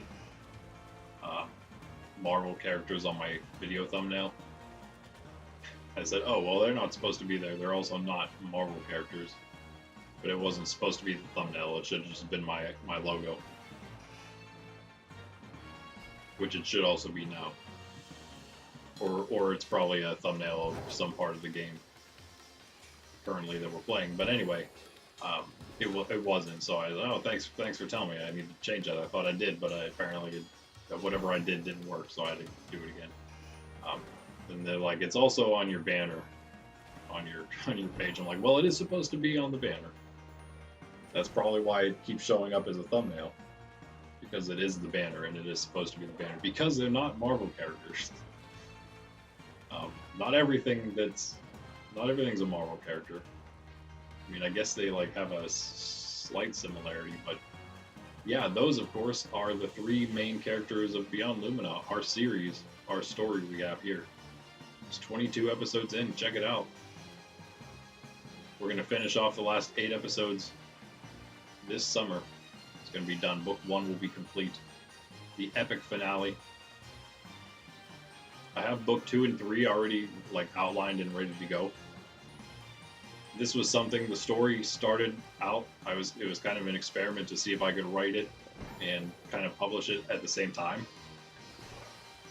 Marvel characters on my video thumbnail. I said, oh, well, they're not supposed to be there. They're also not Marvel characters. But it wasn't supposed to be the thumbnail. It should have just been my logo. Which it should also be now. Or it's probably a thumbnail of some part of the game currently that we're playing. But anyway, it wasn't. So I was, oh, thanks for telling me. I need to change that. I thought I did, but apparently whatever I did didn't work, so I had to do it again. And they're like, it's also on your banner, on your page. I'm like, well, it is supposed to be on the banner. That's probably why it keeps showing up as a thumbnail, because it is the banner and it is supposed to be the banner, because they're not Marvel characters. Not everything's a Marvel character. I mean, I guess they like have a slight similarity, but yeah, those of course are the three main characters of Beyond Lumina, our series, our story we have here. It's 22 episodes in, check it out. We're gonna finish off the last 8 episodes this summer. It's gonna be done. Book 1 will be complete. The epic finale. I have book 2 and 3 already like outlined and ready to go. This was something, the story started out, it was kind of an experiment to see if I could write it and kind of publish it at the same time.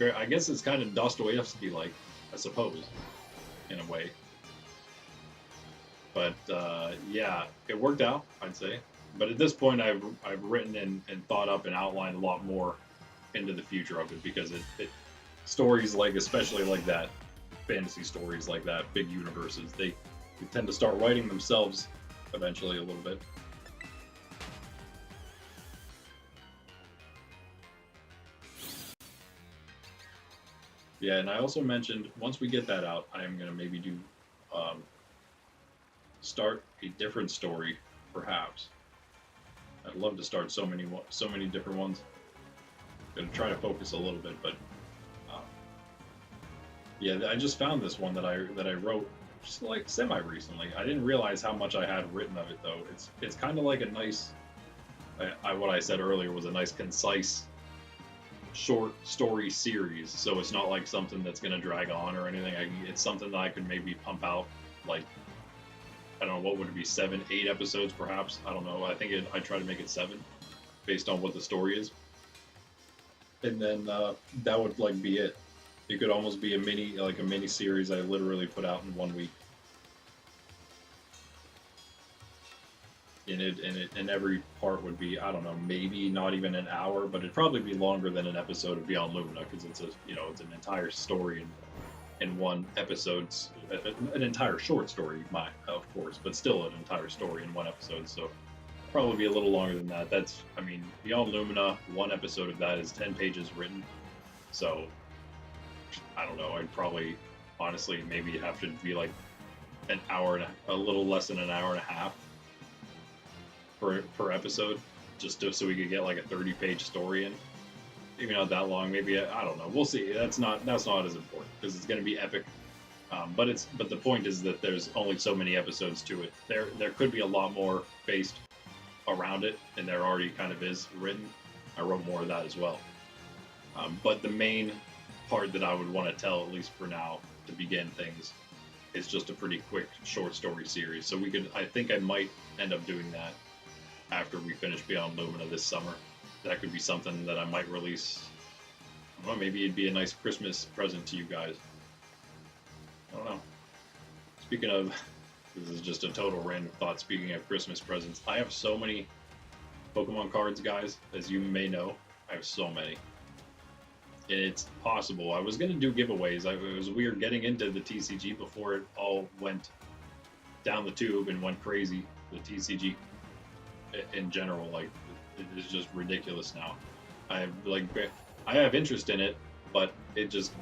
I guess it's kind of Dostoevsky-like, I suppose, in a way. But yeah, it worked out, I'd say. But at this point, I've written and thought up and outlined a lot more into the future of it, because it stories like, especially like that, fantasy stories like that, big universes, they tend to start writing themselves eventually a little bit. Yeah, and I also mentioned, once we get that out, I am going to maybe do start a different story, perhaps. I'd love to start so many different ones. I'm gonna try to focus a little bit, but yeah, I just found this one that I wrote just like semi recently. I didn't realize how much I had written of it though. It's kind of like a nice, what I said earlier was a nice concise short story series. So it's not like something that's gonna drag on or anything. It's something that I could maybe pump out like, I don't know, what would it be, 7, 8 episodes perhaps? I don't know. I think I try to make it 7 based on what the story is. And then that would like be it. It could almost be a mini series I literally put out in 1 week. And every part would be, I don't know, maybe not even an hour, but it'd probably be longer than an episode of Beyond Lumina, because it's it's an entire story in one episode, an entire short story, of course, but still an entire story in one episode. So probably be a little longer than that. I mean, Beyond Lumina, 1 episode of that is 10 pages written. So I don't know. I'd probably, honestly, maybe have to be like an hour and a little less than an hour and a half per episode just so we could get like a 30-page story in. Maybe not that long. Maybe I don't know. We'll see. That's not as important because it's going to be epic. But the point is that there's only so many episodes to it. There could be a lot more based around it, and there already kind of is written. I wrote more of that as well. But the main part that I would want to tell, at least for now, to begin things, is just a pretty quick short story series. So I think I might end up doing that after we finish Beyond Lumina this summer. That could be something that I might release. Well, maybe it'd be a nice Christmas present to you guys. I don't know. Speaking of, this is just a total random thought. Speaking of Christmas presents, I have so many Pokemon cards, guys. As you may know, I have so many. It's possible. I was going to do giveaways. It was weird getting into the TCG before it all went down the tube and went crazy. The TCG in general, like, it is just ridiculous now. I have interest in it, but it just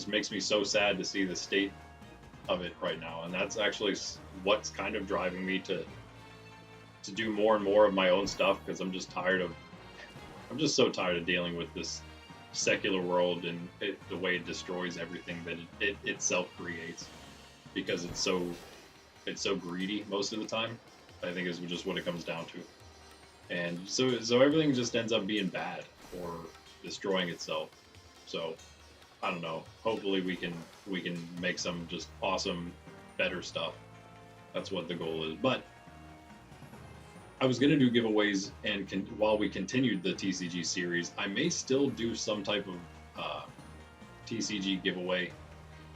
makes me so sad to see the state of it right now, and that's actually what's kind of driving me to do more and more of my own stuff, because I'm just so tired of dealing with this secular world and the way it destroys everything that it itself creates, because it's so greedy most of the time. I think is just what it comes down to. And so everything just ends up being bad or destroying itself. So I don't know. Hopefully we can make some just awesome, better stuff. That's what the goal is. But I was gonna do giveaways, and while we continued the TCG series, I may still do some type of TCG giveaway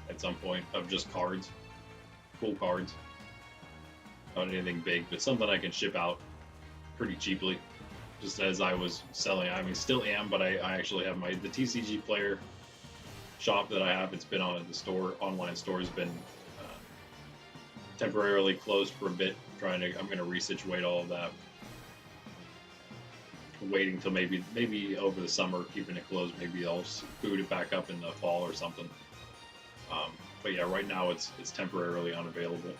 at some point of just cards, cool cards. Not anything big, but something I can ship out pretty cheaply, just as I was selling. I mean, still am, but I actually have the TCG player shop that I have. It's been on at the store. Online store has been temporarily closed for a bit. I'm going to resituate all of that. Waiting till maybe over the summer, keeping it closed. Maybe I'll boot it back up in the fall or something. But yeah, right now it's temporarily unavailable.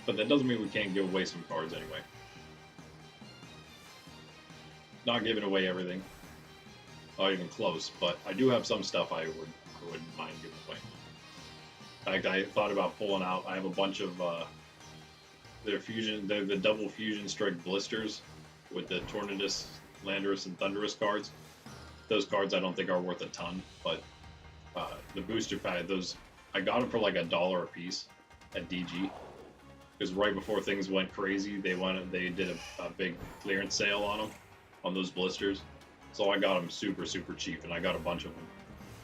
But that doesn't mean we can't give away some cards anyway. Not giving away everything, not even close. But I do have some stuff I wouldn't mind giving away. I thought about pulling out. I have a bunch of the double fusion strike blisters with the Tornadus, Landorus, and Thundurus cards. Those cards I don't think are worth a ton, but the booster pack, those I got them for like $1 a piece at DG. Because right before things went crazy, they did a big clearance sale on them, on those blisters. So I got them super, super cheap, and I got a bunch of them.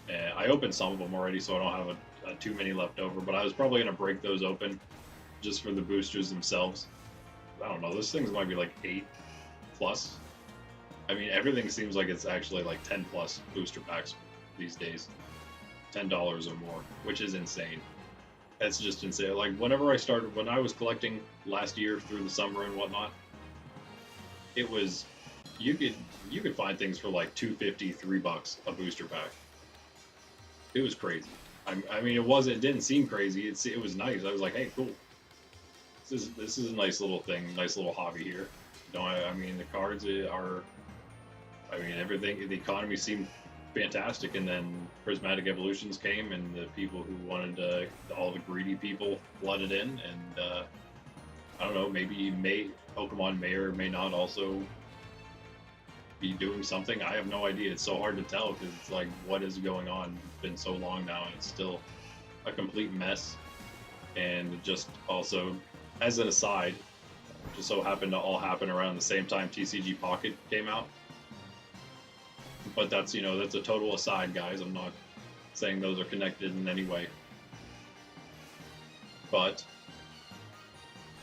And I opened some of them already, so I don't have too many left over. But I was probably going to break those open just for the boosters themselves. I don't know, those things might be like 8 plus. I mean, everything seems like it's actually like 10 plus booster packs these days. $10 or more, which is insane. That's just insane. Like, when I was collecting last year through the summer and whatnot, it was, you could find things for like $2.50, $3 a booster pack. It was crazy. I mean, it didn't seem crazy. It was nice. I was like, hey, cool. This is a nice little thing, nice little hobby here. I mean, the cards are, I mean, everything, the economy seemed fantastic, and then Prismatic Evolutions came, and the people who wanted all the greedy people flooded in, and I don't know, maybe Pokemon may or may not also be doing something. I have no idea. It's so hard to tell, because it's like, what is going on? It's been so long now, and it's still a complete mess. And just also, as an aside, just so happened to all happen around the same time TCG Pocket came out. But that's a total aside, guys. I'm not saying those are connected in any way. But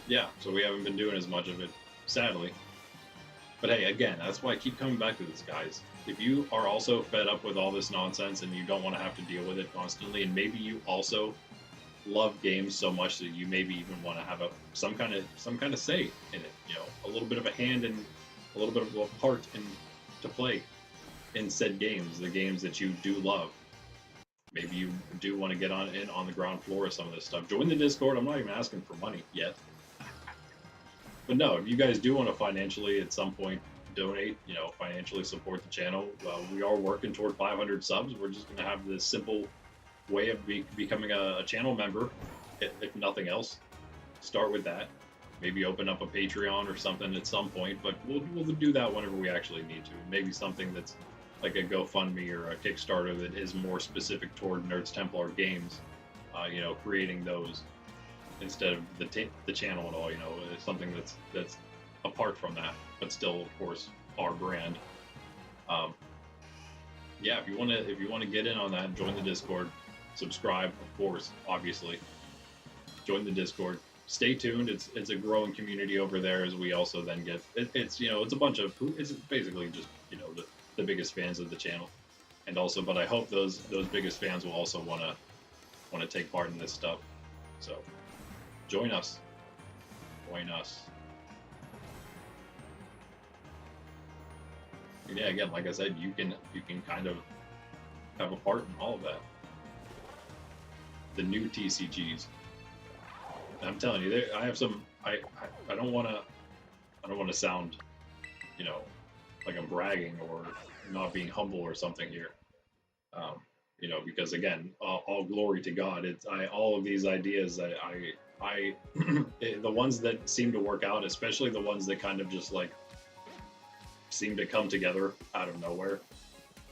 yeah, so we haven't been doing as much of it, sadly. But hey, again, that's why I keep coming back to this, guys. If you are also fed up with all this nonsense and you don't want to have to deal with it constantly, and maybe you also love games so much that you maybe even want to have some kind of say in it, a little bit of a hand and a little bit of a part to play in said games, the games that you do love. Maybe you do want to get on the ground floor of some of this stuff. Join the Discord. I'm not even asking for money yet. But no, if you guys do want to financially at some point donate, financially support the channel, we are working toward 500 subs. We're just going to have this simple way of becoming a channel member, if nothing else. Start with that. Maybe open up a Patreon or something at some point, but we'll do that whenever we actually need to. Maybe something that's like a GoFundMe or a Kickstarter that is more specific toward Nerds Templar games. Creating those instead of the channel at all. Something that's apart from that, but still, of course, our brand. Yeah, if you want to get in on that, join the Discord, subscribe, of course, obviously. Join the Discord. Stay tuned. It's a growing community over there as we also then get it's a bunch of it's basically just the biggest fans of the channel, and also, but I hope those biggest fans will also want to take part in this stuff. So join us. Yeah, again, like I said, you can kind of have a part in all of that. The new TCGs. I'm telling you, I have some. I don't want to sound, like I'm bragging or not being humble or something here. Because again, all glory to God. All of these ideas that I the ones that seem to work out, especially the ones that kind of just like seem to come together out of nowhere.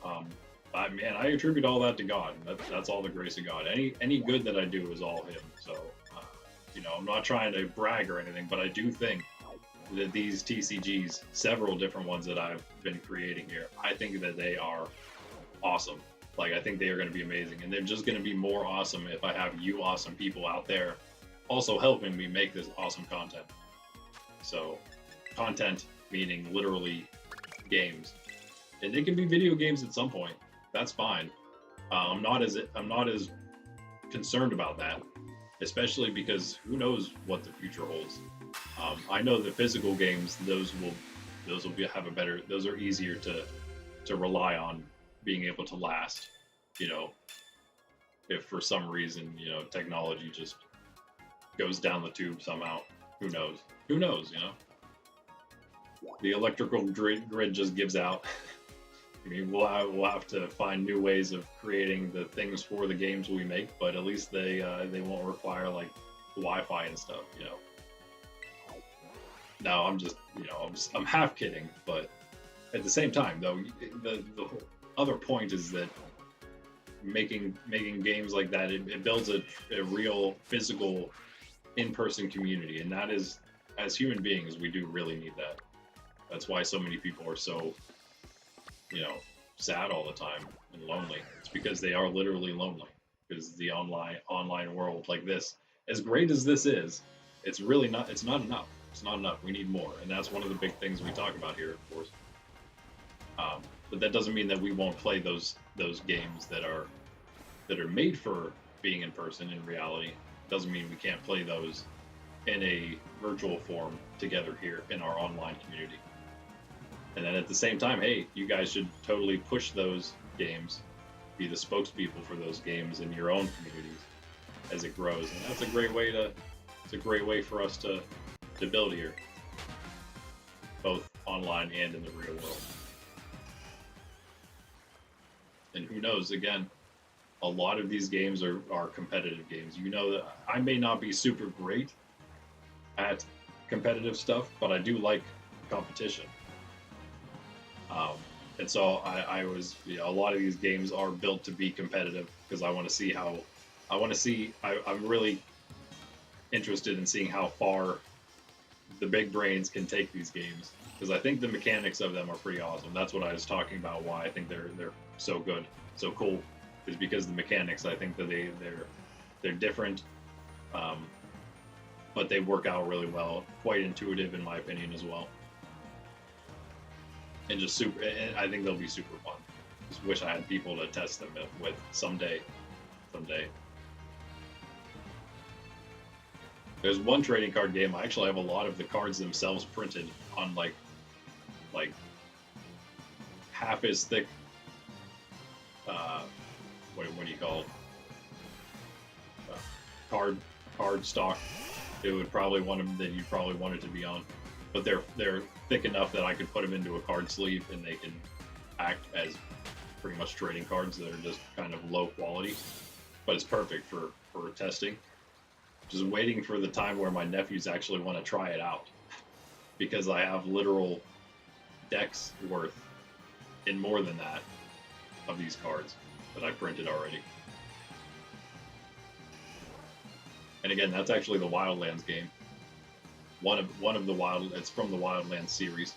I attribute all that to God. That's all the grace of God. Any good that I do is all Him. So, I'm not trying to brag or anything, but I do think that these TCGs, several different ones that I've been creating here, I think that they are awesome. Like, I think they are going to be amazing, and they're just going to be more awesome if I have you awesome people out there also helping me make this awesome content. So, content meaning literally games, and they can be video games at some point. That's fine. I'm not as concerned about that, especially because who knows what the future holds. I know the physical games; those are easier to rely on being able to last. If for some reason technology just goes down the tube somehow, who knows? The electrical grid just gives out. I mean, we'll have to find new ways of creating the things for the games we make, but at least they won't require like Wi-Fi and stuff. No, I'm half kidding, but at the same time, though, the other point is that making games like that, it builds a real physical in-person community, and that is, as human beings, we do really need that. That's why so many people are so sad all the time and lonely. It's because they are literally lonely, because the online world like this, as great as this is, it's not enough. We need more, and that's one of the big things we talk about here, of course. But that doesn't mean that we won't play those games that are made for being in person in reality. Doesn't mean we can't play those in a virtual form together here in our online community. And then at the same time, hey, you guys should totally push those games, be the spokespeople for those games in your own communities as it grows. And that's a great way for us to build here, both online and in the real world. And who knows, again, a lot of these games are competitive games. That I may not be super great at competitive stuff, but I do like competition. And so I was, a lot of these games are built to be competitive because I'm really interested in seeing how far the big brains can take these games, because I think the mechanics of them are pretty awesome. That's what I was talking about, why I think they're so good, so cool, is because the mechanics, I think that they're different, but they work out really well, quite intuitive in my opinion as well. And just super, and I think they'll be super fun. Just wish I had people to test them with someday. There's one trading card game, I actually have a lot of the cards themselves printed on like half as thick, what do you call it? Card stock it would probably want them that you probably want it to be on. But they're thick enough that I could put them into a card sleeve and they can act as pretty much trading cards that are just kind of low quality. But it's perfect for testing. Just waiting for the time where my nephews actually want to try it out, because I have literal decks worth and more than that of these cards that I printed already. And again, that's actually the Wildlands game. One of the it's from the Wildlands series.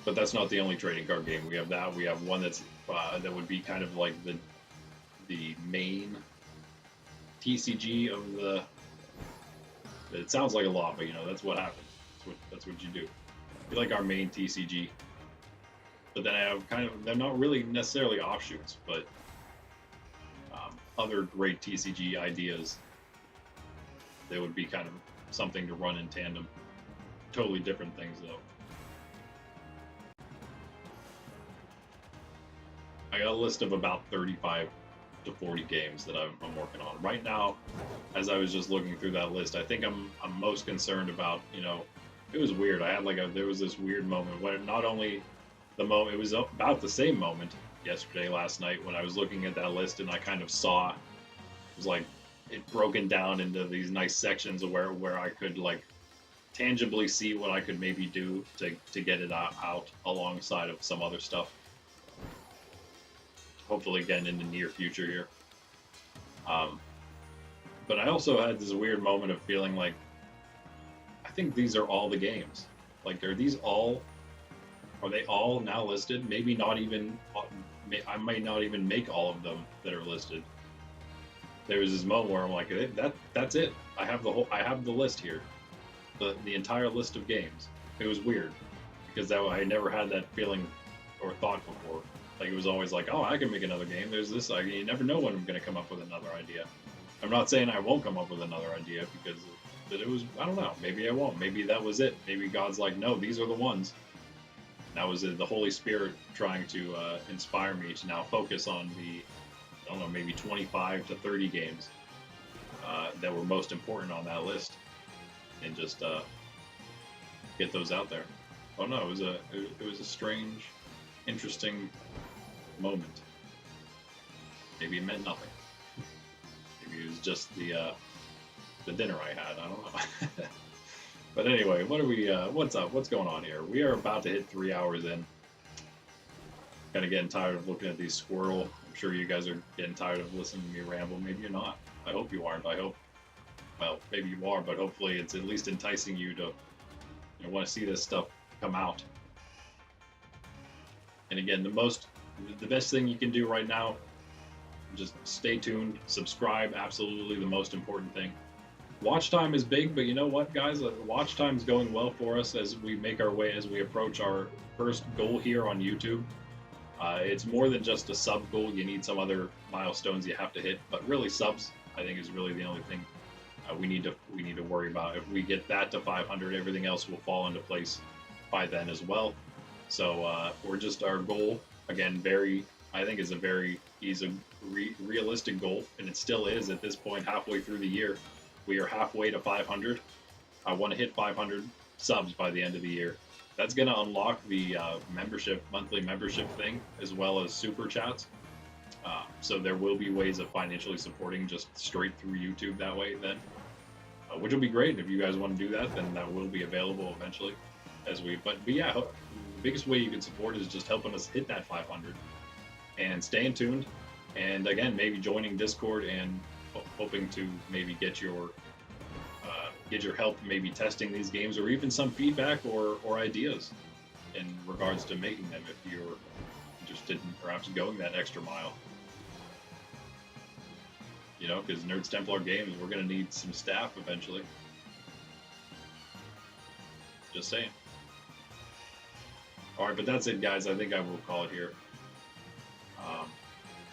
But that's not the only trading card game. We have that. We have one that's that would be kind of like the main TCG of the. It sounds like a lot, but you know that's what happens. That's what you do. You like our main TCG. But then I have kind of, they're not really necessarily offshoots, but other great TCG ideas. They would be kind of something to run in tandem. Totally different things though. I got a list of about 35 to 40 games that I'm working on right now. As I was just looking through that list, I think I'm most concerned about, you know, it was weird. I had there was this weird moment where not only the moment, it was about the same moment last night when I was looking at that list and I kind of saw, it was like it broken down into these nice sections of where I could like tangibly see what I could maybe do to get it out alongside of some other stuff. Hopefully again in the near future here. But I also had this weird moment of feeling like, I think these are all the games. Like, are they all now listed? Maybe not even, I might not even make all of them that are listed. There was this moment where I'm like, that's it. I have the list here. The entire list of games. It was weird because I never had that feeling or thought before. Like, it was always like, oh, I can make another game. There's this. You never know when I'm going to come up with another idea. I'm not saying I won't come up with another idea because it was, I don't know. Maybe I won't. Maybe that was it. Maybe God's like, no, these are the ones. That was the Holy Spirit trying to inspire me to now focus on the, I don't know, maybe 25 to 30 games that were most important on that list, and just get those out there. Oh no, it was a strange, interesting moment. Maybe it meant nothing. Maybe it was just the dinner I had. I don't know. But anyway, what's up? What's going on here? We are about to hit 3 hours in. Kind of getting tired of looking at these Squirtle. I'm sure you guys are getting tired of listening to me ramble. Maybe you're not. I hope you aren't. Well, maybe you are, but hopefully it's at least enticing you to want to see this stuff come out. And again, the best thing you can do right now, just stay tuned, subscribe, absolutely the most important thing. Watch time is big, but you know what, guys? Watch time is going well for us as we make our way, as we approach our first goal here on YouTube. It's more than just a sub goal. You need some other milestones you have to hit, but really subs, I think, is really the only thing we need to worry about. If we get that to 500, everything else will fall into place by then as well. So we're just, our goal, again, I think is a realistic goal, and it still is at this point, halfway through the year. We are halfway to 500. I want to hit 500 subs by the end of the year. That's going to unlock the monthly membership thing, as well as super chats. So there will be ways of financially supporting just straight through YouTube that way then, which will be great. If you guys want to do that, then that will be available eventually. But yeah, the biggest way you can support is just helping us hit that 500 and staying tuned. And again, maybe joining Discord and hoping to maybe get your help, maybe testing these games, or even some feedback or ideas in regards to making them if you're interested in perhaps going that extra mile. Because Nerds Templar Games, we're going to need some staff eventually. Just saying. All right, but that's it, guys. I think I will call it here.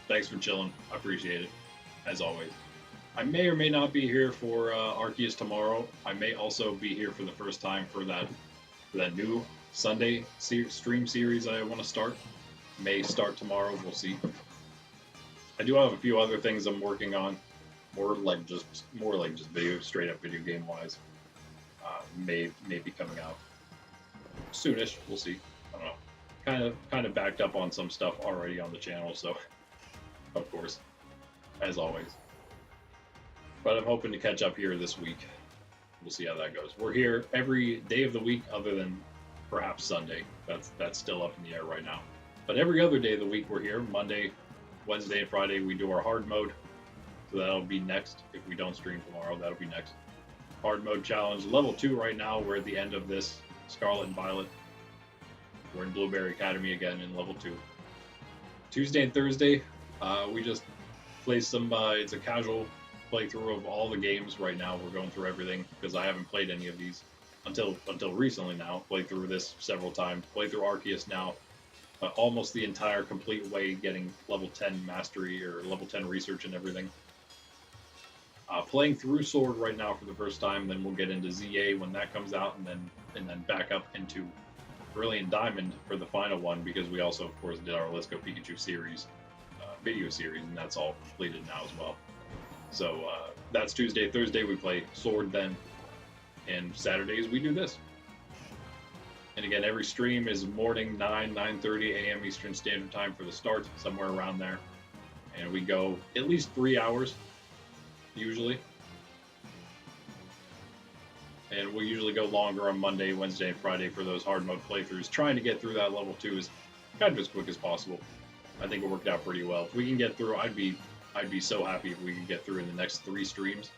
Thanks for chilling. I appreciate it, as always. I may or may not be here for Arceus tomorrow. I may also be here for the first time for that new Sunday stream series I want to start. May start tomorrow. We'll see. I do have a few other things I'm working on more like just video, straight up video game wise. May be coming out soonish. We'll see. I don't know. Kind of backed up on some stuff already on the channel, so of course, as always. But I'm hoping to catch up here this week. We'll see how that goes. We're here every day of the week, other than perhaps Sunday. That's still up in the air right now. But every other day of the week we're here. Monday, Wednesday, and Friday we do our hard mode. So that'll be next. If we don't stream tomorrow, that'll be next. Hard mode challenge, level 2 right now. We're at the end of this Scarlet and Violet. We're in Blueberry Academy again in level 2. Tuesday and Thursday, we just play some, it's a casual playthrough of all the games right now. We're going through everything because I haven't played any of these until recently now. Played through this several times. Played through Arceus now. Almost the entire complete way, getting level 10 mastery or level 10 research and everything. Playing through Sword right now for the first time, then we'll get into ZA when that comes out, and then back up into Brilliant Diamond for the final one, because we also, of course, did our Let's Go Pikachu series, video series, and that's all completed now as well. So that's Tuesday. Thursday we play Sword then, and Saturdays we do this. And again, every stream is morning 9:30 a.m. Eastern Standard Time for the start, somewhere around there. And we go at least 3 hours, usually. And we'll usually go longer on Monday, Wednesday, and Friday for those hard mode playthroughs, trying to get through that level 2 as kind of as quick as possible. I think it worked out pretty well. If we can get through, I'd be so happy if we can get through in the next 3 streams.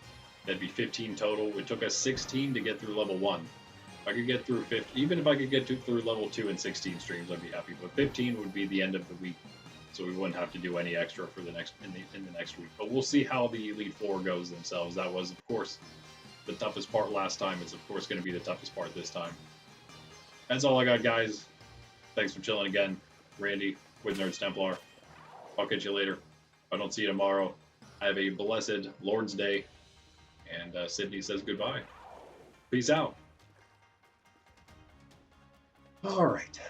That'd be 15 total. It took us 16 to get through level 1. If I could get through 50, even if I could get through level 2 in 16 streams, I'd be happy. But 15 would be the end of the week, so we wouldn't have to do any extra for the next in the next week. But we'll see how the Elite Four goes themselves. That was, of course, the toughest part last time. It's of course going to be the toughest part this time. That's all I got, guys. Thanks for chilling again, Randy with Nerds Templar. I'll catch you later. If I don't see you tomorrow, have a blessed Lord's Day. And Sydney says goodbye. Peace out. All right.